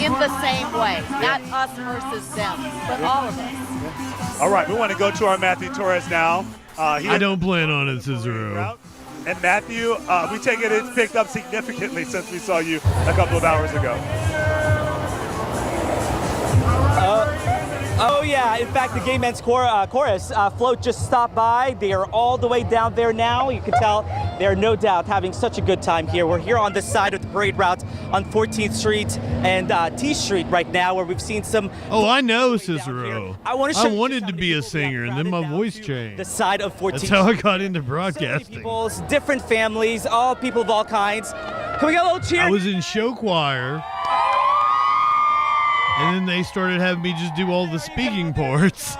in the same way, not us versus them, but all of us. All right, we want to go to our Matthew Torres now. I don't plan on it, Cicero. And Matthew, we take it it's picked up significantly since we saw you a couple of hours ago. Oh yeah, in fact the Gay Men's Chorus float just stopped by. They are all the way down there now. You can tell they're no doubt having such a good time here. We're here on this side of the parade route on 14th Street and T Street right now, where we've seen some... Oh, I know, Cicero. I wanted to be a singer, and then my voice changed. The side of 14th That's how I got into broadcasting. People, different families, all people of all kinds. Can we get a little cheer? I was in show choir. And then they started having me just do all the speaking parts.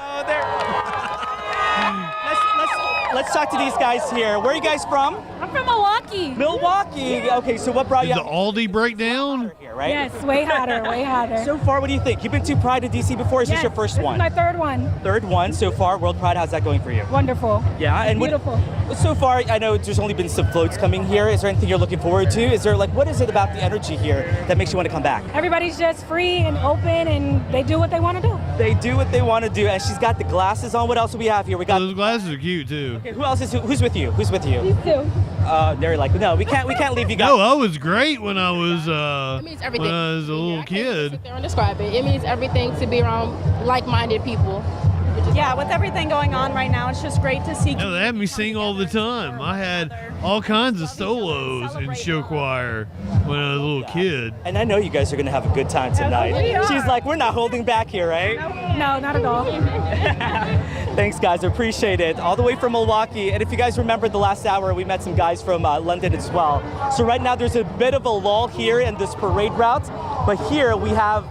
Let's talk to these guys here. Where are you guys from? I'm from Milwaukee. Milwaukee. Okay, so what brought you Did the Aldi break down? Here, right? Yes, way hotter, way hotter. So far, what do you think? You've been to Pride in DC before? Is this your first one? This is my third one. Third one so far. World Pride, how's that going for you? Wonderful. Yeah, and beautiful. So far, I know there's only been some floats coming here. Is there anything you're looking forward to? Is there what is it about the energy here that makes you want to come back? Everybody's just free and open, and they do what they want to do. They do what they want to do, and she's got the glasses on. What else do we have here? We got those glasses are cute too. Okay, who else is who's with you? Who's with you? These two. They're like, no, we can't leave you guys. No, I was great when I was it means everything. when I was a little kid. Sit there and describe it. It means everything to be around like-minded people. Yeah, with everything going on right now, it's just great to see. No, they had me sing all the time. I had all kinds of solos in show choir when I was a little kid. And I know you guys are going to have a good time tonight. She's like, we're not holding back here, right? No, not at all. Thanks, guys. I appreciate it. All the way from Milwaukee. And if you guys remember the last hour, we met some guys from London as well. So right now, there's a bit of a lull here in this parade route. But here we have,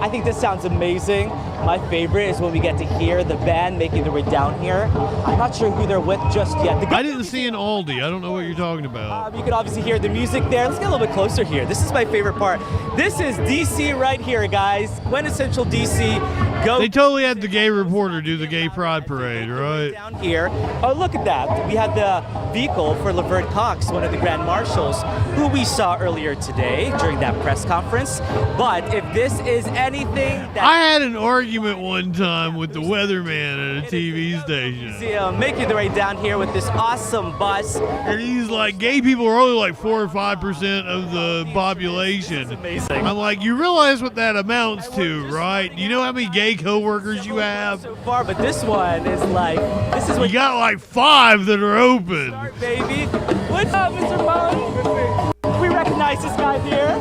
I think this sounds amazing. My favorite is when we get to hear the band making their way down here. I'm not sure who they're with just yet. I didn't see an Aldi. I don't know what you're talking about. You can obviously hear the music there. Let's get a little bit closer here. This is my favorite part. This is DC right here, guys. Quintessential DC. Go. They totally had the gay reporter do the gay pride parade, right? Down here. Oh, look at that. We had the vehicle for Laverne Cox, one of the Grand Marshals, who we saw earlier today during that press conference. But if this is anything that... I had an argument one time with the weatherman at a TV station. Making their way down here with this awesome bus. And he's like, gay people are only like 4 or 5% of the population. That's amazing. I'm like, you realize what that amounts to, right? You know how many gay coworkers you have? So far, but this one is like, this is what you got like 5 that are open. Start, baby. What's up, Mr. Bone? We recognize this guy here.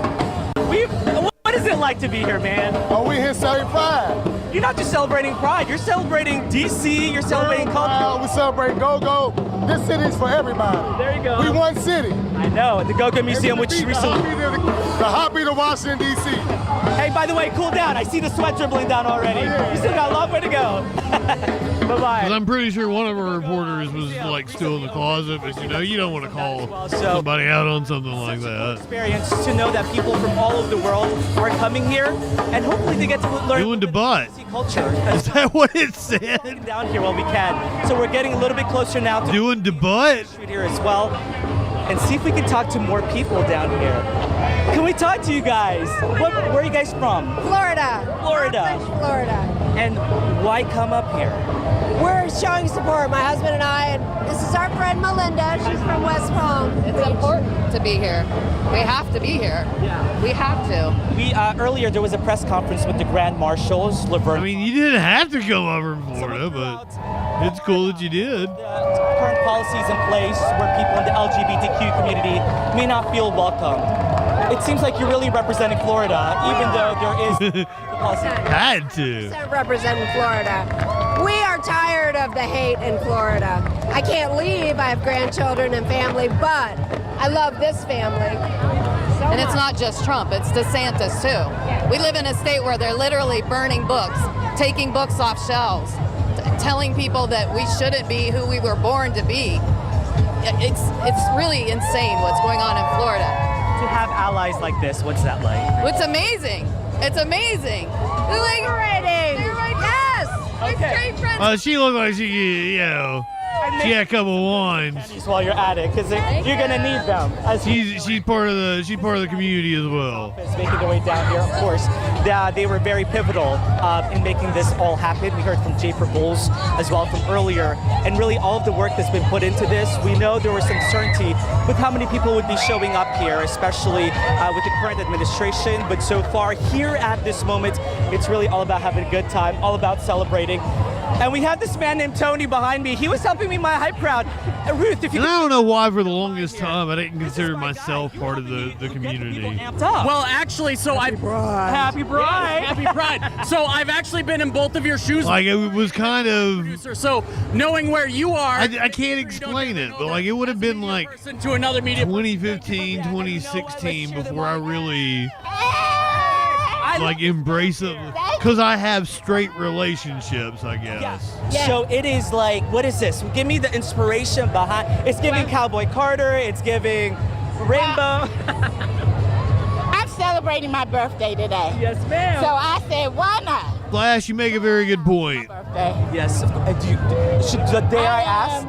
What is it like to be here, man? Oh, we here celebrating Pride. You're not just celebrating Pride. You're celebrating DC. You're celebrating culture. We celebrate Go-Go. This city is for everybody. There you go. We one city. I know. The Go-Go Museum, which recently... The heartbeat of Washington, D.C. Hey, by the way, cool down. I see the sweat dribbling down already. You still got a long way to go. Bye-bye. Because I'm pretty sure one of our reporters was like still in the closet, but you don't want to call somebody out on something like that. Experience to know that people from all over the world are coming here, and hopefully they get to learn doing debut. Culture. Is that what it said? Down here while we can. So we're getting a little bit closer now to doing debut here as well, and see if we can talk to more people down here. Can we talk to you guys? Where are you guys from? Florida. Florida. Florida. And why come up here? We're showing support, my husband and I, and this is our friend Melinda. She's from West Palm. It's important to be here. We have to be here. Yeah. We have to. We earlier there was a press conference with the Grand Marshals, Laverne. I mean, you didn't have to come over from Florida, but It's cool that you did. Current policies in place where people in the LGBTQ community may not feel welcomed. It seems like you're really representing Florida, even though there is policy. Had to. Representing Florida. We are tired of the hate in Florida. I can't leave. I have grandchildren and family, but I love this family. And it's not just Trump, it's DeSantis too. We live in a state where they're literally burning books, taking books off shelves, telling people that we shouldn't be who we were born to be. It's really insane what's going on in Florida. To have allies like this, what's that like? It's amazing. It's amazing. They're like, yes. Okay. It's great friends. She looked like she, you know, she had a couple of wines. While you're at it, because you're gonna need them. She's part of the community as well. Making their way down here, of course. They were very pivotal in making this all happen. We heard from Jay Bowles as well from earlier, and really all of the work that's been put into this. We know there was uncertainty with how many people would be showing up here, especially with the current administration. But so far, here at this moment, it's really all about having a good time, all about celebrating. And we have this man named Tony behind me. He was helping me in my hype crowd. Ruth, if you... And I don't know why for the longest time I didn't consider myself part of the community. Well, actually, so Happy Pride. Happy Pride. So I've actually been in both of your shoes. Like, it was kind of... So knowing where you are... I can't explain it, but like it would have been like to another media 2015, 2016 before I really... like embrace it, because I have straight relationships, I guess. Yeah. So it is like, what is this? Give me the inspiration behind. It's giving Cowboy Carter. It's giving Rainbow. I'm celebrating my birthday today. Yes, ma'am. So I said, why not? Flash, you make a very good point. Yes. Dare I ask?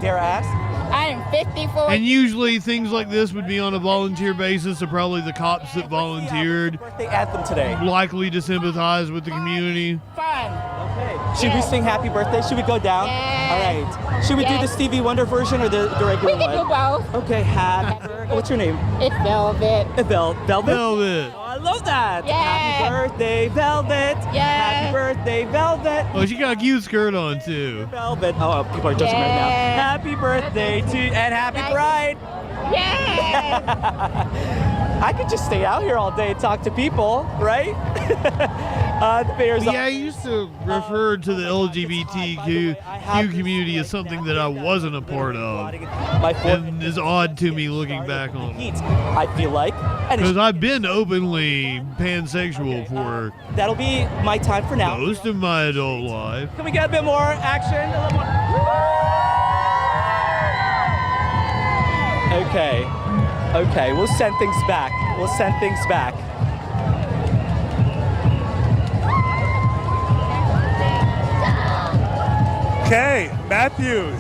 I am 54. And usually things like this would be on a volunteer basis, so probably the cops that volunteered birthday anthem today likely to sympathize with the community. Fun. Okay. Should we sing happy birthday? Should we go down? Yeah. All right. Should we do the Stevie Wonder version or the regular one? We can do both. Okay, happy birthday. What's your name? It's Velvet. Velvet? Velvet. Oh, I love that. Yeah. Happy birthday, Velvet. Yeah. Happy birthday, Velvet. Oh, she got a cute skirt on, too. Velvet. Oh, people are judging right now. Happy birthday to you, and happy Pride. Yeah. I could just stay out here all day and talk to people, right? I used to refer to the LGBTQ community as something that I wasn't a part of. And it's odd to me looking back on it. I feel like. Because I've been openly pansexual for that'll be my time for now. Most of my adult life. Can we get a bit more action? A little more. Okay, we'll send things back. Okay, Matthew,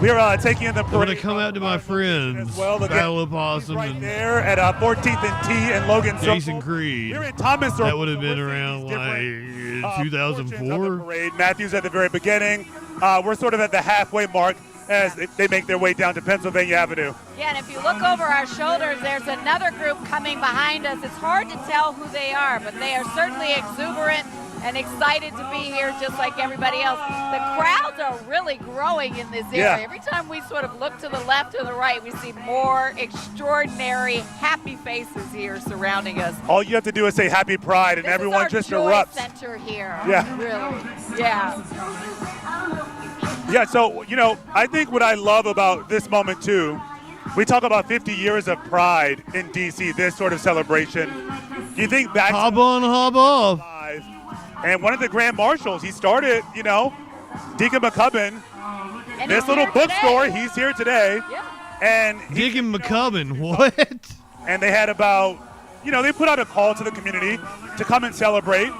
we are taking in the parade. I'm going to come out to my friends, Battle of Possum, right there at 14th and T and Logan Jason Creed. We're in Thomas. That would have been around like 2004. Matthew's at the very beginning. We're sort of at the halfway mark as they make their way down to Pennsylvania Avenue. Yeah, and if you look over our shoulders, there's another group coming behind us. It's hard to tell who they are, but they are certainly exuberant and excited to be here just like everybody else. The crowds are really growing in this area. Yeah. Every time we sort of look to the left or the right, we see more extraordinary happy faces here surrounding us. All you have to do is say Happy Pride and This everyone is our just joy erupts. center here. Yeah. Really. Yeah. Yeah, so, I think what I love about this moment, too, we talk about 50 years of pride in D.C., this sort of celebration. Do you think back hop on, hop off. And one of the grand marshals, he started, Deacon McCubbin, this little bookstore, he's here today. Yeah. And Deacon McCubbin, what? And they had about, they put out a call to the community to come and celebrate.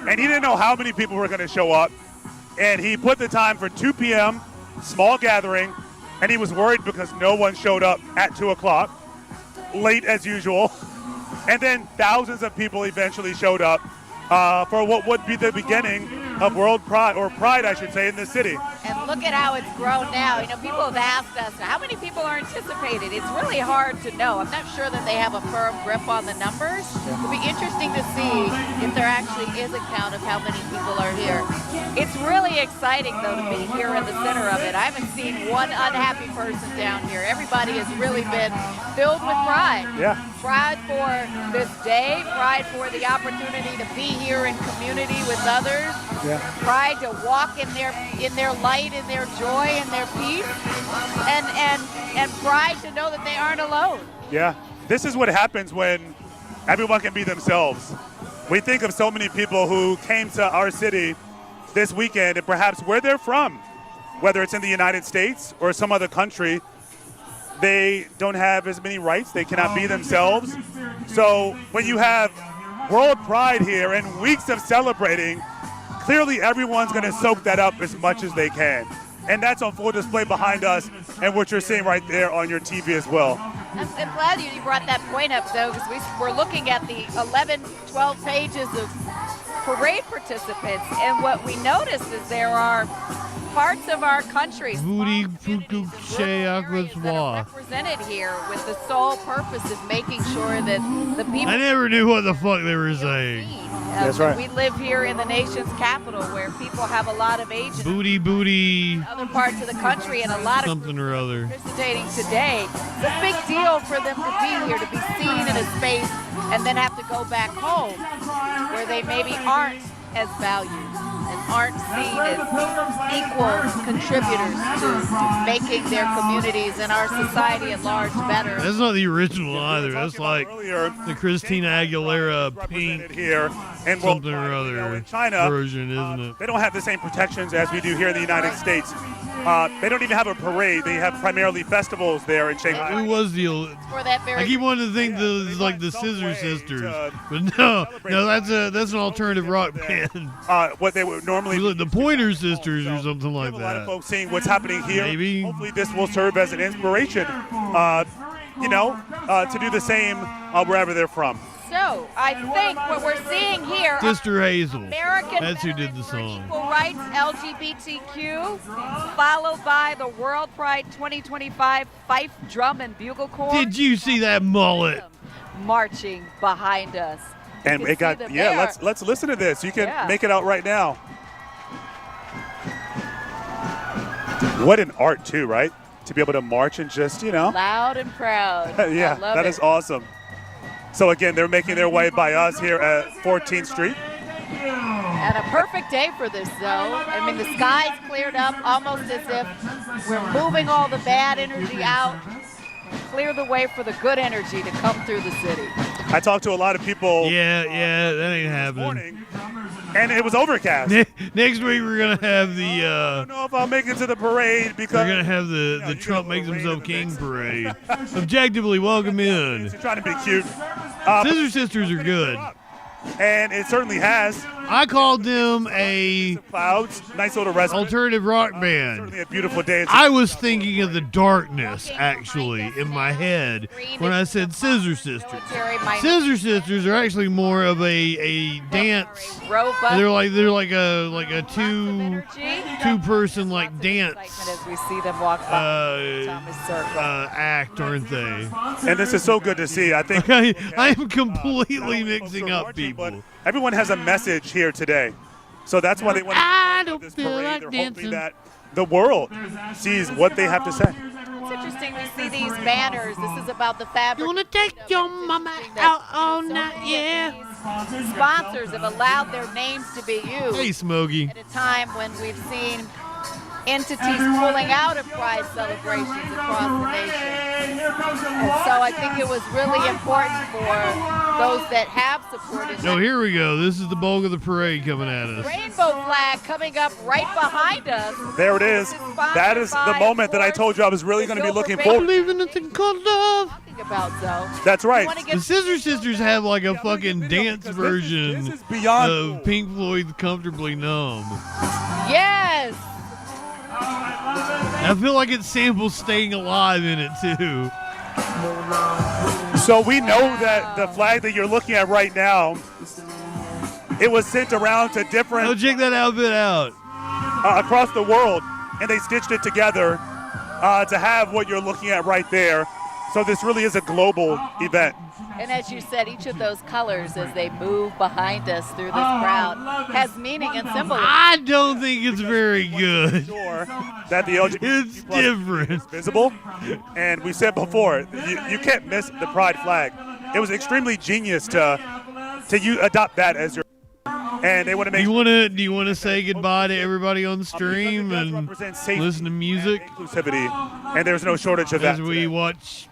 And he didn't know how many people were going to show up. And he put the time for 2 p.m., small gathering, and he was worried because no one showed up at 2 o'clock, late as usual. And then thousands of people eventually showed up for what would be the beginning of World Pride, or Pride, I should say, in this city. And look at how it's grown now. You know, people have asked us, how many people are anticipated? It's really hard to know. I'm not sure that they have a firm grip on the numbers. It'll be interesting to see if there actually is a count of how many people are here. It's really exciting, though, to be here in the center of it. I haven't seen one unhappy person down here. Everybody has really been filled with pride. Yeah. Pride for this day, pride for the opportunity to be here in community with others. Yeah. Pride to walk in their light, in their joy, in their peace, and pride to know that they aren't alone. Yeah. This is what happens when everyone can be themselves. We think of so many people who came to our city this weekend and perhaps where they're from, whether it's in the United States or some other country, they don't have as many rights. They cannot be themselves. So when you have World Pride here and weeks of celebrating, clearly everyone's going to soak that up as much as they can. And that's on full display behind us and what you're seeing right there on your TV as well. I'm glad you brought that point up, though, because we're looking at the 11, 12 pages of parade participants, and what we notice is there are parts of our country represented here with the sole purpose of making sure that the people. I never knew what the fuck they were saying. That's right. We live here in the nation's capital, where people have a lot of agency. Booty. Other parts of the country, and a lot of something or other. Participating today. It's a big deal for them to be here, to be seen in a space, and then have to go back home, where they maybe aren't as valued and aren't seen as equal contributors to making their communities and our society at large better. That's not the original either. That's like the Christina Aguilera Pink here and something or other in China, version, isn't it? They don't have the same protections as we do here in the United States. They don't even have a parade. They have primarily festivals there in Shanghai. Who was the? For that very I keep wanting to think like the Scissor Sisters, but no, that's an alternative rock band. What they would normally the Pointer Sisters or something like that. A lot of folks seeing what's happening here. Maybe. Hopefully this will serve as an inspiration, to do the same wherever they're from. So I think what we're seeing here, Sister Hazel. American That's who did the song. Equal Rights, LGBTQ, followed by the World Pride 2025 Fife, Drum, and Bugle Corps. Did you see that mullet? Marching behind us. And it got Let's listen to this. You can make it out right now. What an art too, right? To be able to march and just loud and proud. Yeah, that is awesome. So again, they're making their way by us here at 14th Street. And a perfect day for this, though. I mean, the sky's cleared up almost as if we're moving all the bad energy out, clear the way for the good energy to come through the city. I talked to a lot of people. Yeah, that ain't happening. And it was overcast. Next week we're gonna have the. I don't know if I'll make it to the parade because we're gonna have the Trump makes himself king parade. Objectively, welcome in. You're trying to be cute. Scissor Sisters are good. And it certainly has. I called them a clouds, nice little restaurant. Alternative rock band. Certainly a beautiful day. I was thinking of the Darkness actually in my head when I said Scissor Sisters. Scissor Sisters are actually more of a dance. They're like a two-person like dance. As we see them walk by Thomas Circle. Act, aren't they? And this is so good to see. I think I am completely mixing up people. But everyone has a message here today, so that's why they want to this parade. They're hoping that the world sees what they have to say. It's interesting. We see these banners. This is about the fabric. You wanna take your mama out all night? Yeah. Sponsors have allowed their names to be used. Hey, Smokey. At a time when we've seen entities pulling out of Pride celebrations across the nation. And so I think it was really important for those that have supported. No, here we go. This is the bulk of the parade coming at us. Rainbow flag coming up right behind us. There it is. That is the moment that I told you I was really going to be looking forward to. Believing in a thing called love. About though. That's right. The Scissor Sisters have like a fucking dance version this is beyond of Pink Floyd's Comfortably Numb. Yes. I feel like it samples Staying Alive in it too. So we know that the flag that you're looking at right now, it was sent around to different. Oh, check that outfit out. Across the world. and they stitched it together to have what you're looking at right there. So this really is a global event. And as you said, each of those colors as they move behind us through this crowd has meaning and symbolism. I don't think it's very good. Sure that the LGBT it's different. Is visible. And we said before, you can't miss the pride flag. It was extremely genius to adopt that as your. And they want to make. Do you want to say goodbye to everybody on the stream and listen to music? Inclusivity, and there's no shortage of that. As we watch.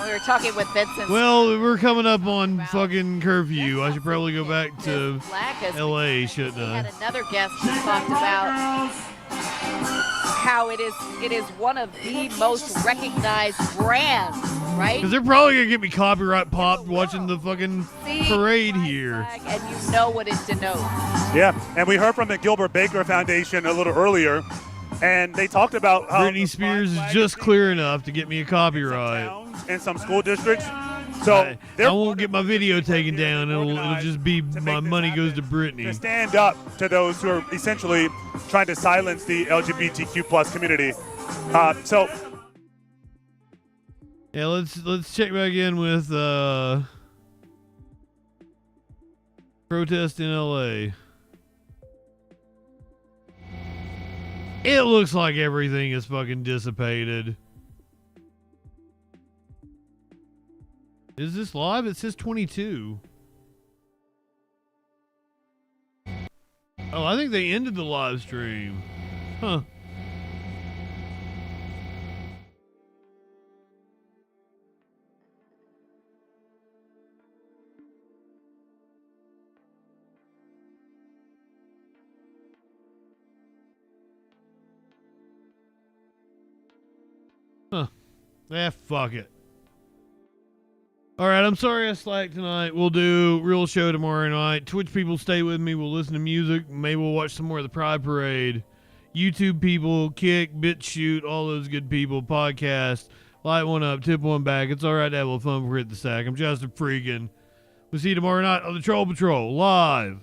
We were talking with Vincent. Well, we're coming up on fucking curfew. I should probably go back to LA, shouldn't I? We had another guest who talked about how it is one of the most recognized brands, right? Because they're probably gonna get me copyright popped watching the fucking parade here. And you know what it denotes. Yeah, and we heard from the Gilbert Baker Foundation a little earlier, and they talked about how Britney Spears is just clear enough to get me a copyright. In some school districts. So I won't get my video taken down. It'll just be my money goes to Britney. To stand up to those who are essentially trying to silence the LGBTQ plus community. So yeah, let's check back in with protest in LA. It looks like everything is fucking dissipated. Is this live? It says 22. Oh, I think they ended the live stream. Huh. Huh. Fuck it. All right, I'm sorry I slacked tonight. We'll do real show tomorrow night. Twitch people, stay with me. We'll listen to music. Maybe we'll watch some more of the Pride Parade. YouTube people, Kick, BitChute, all those good people. Podcast, light one up, tip one back. It's all right to have a little fun before we hit the sack. I'm JustinFREAKIN. We'll see you tomorrow night on the Troll Patrol live.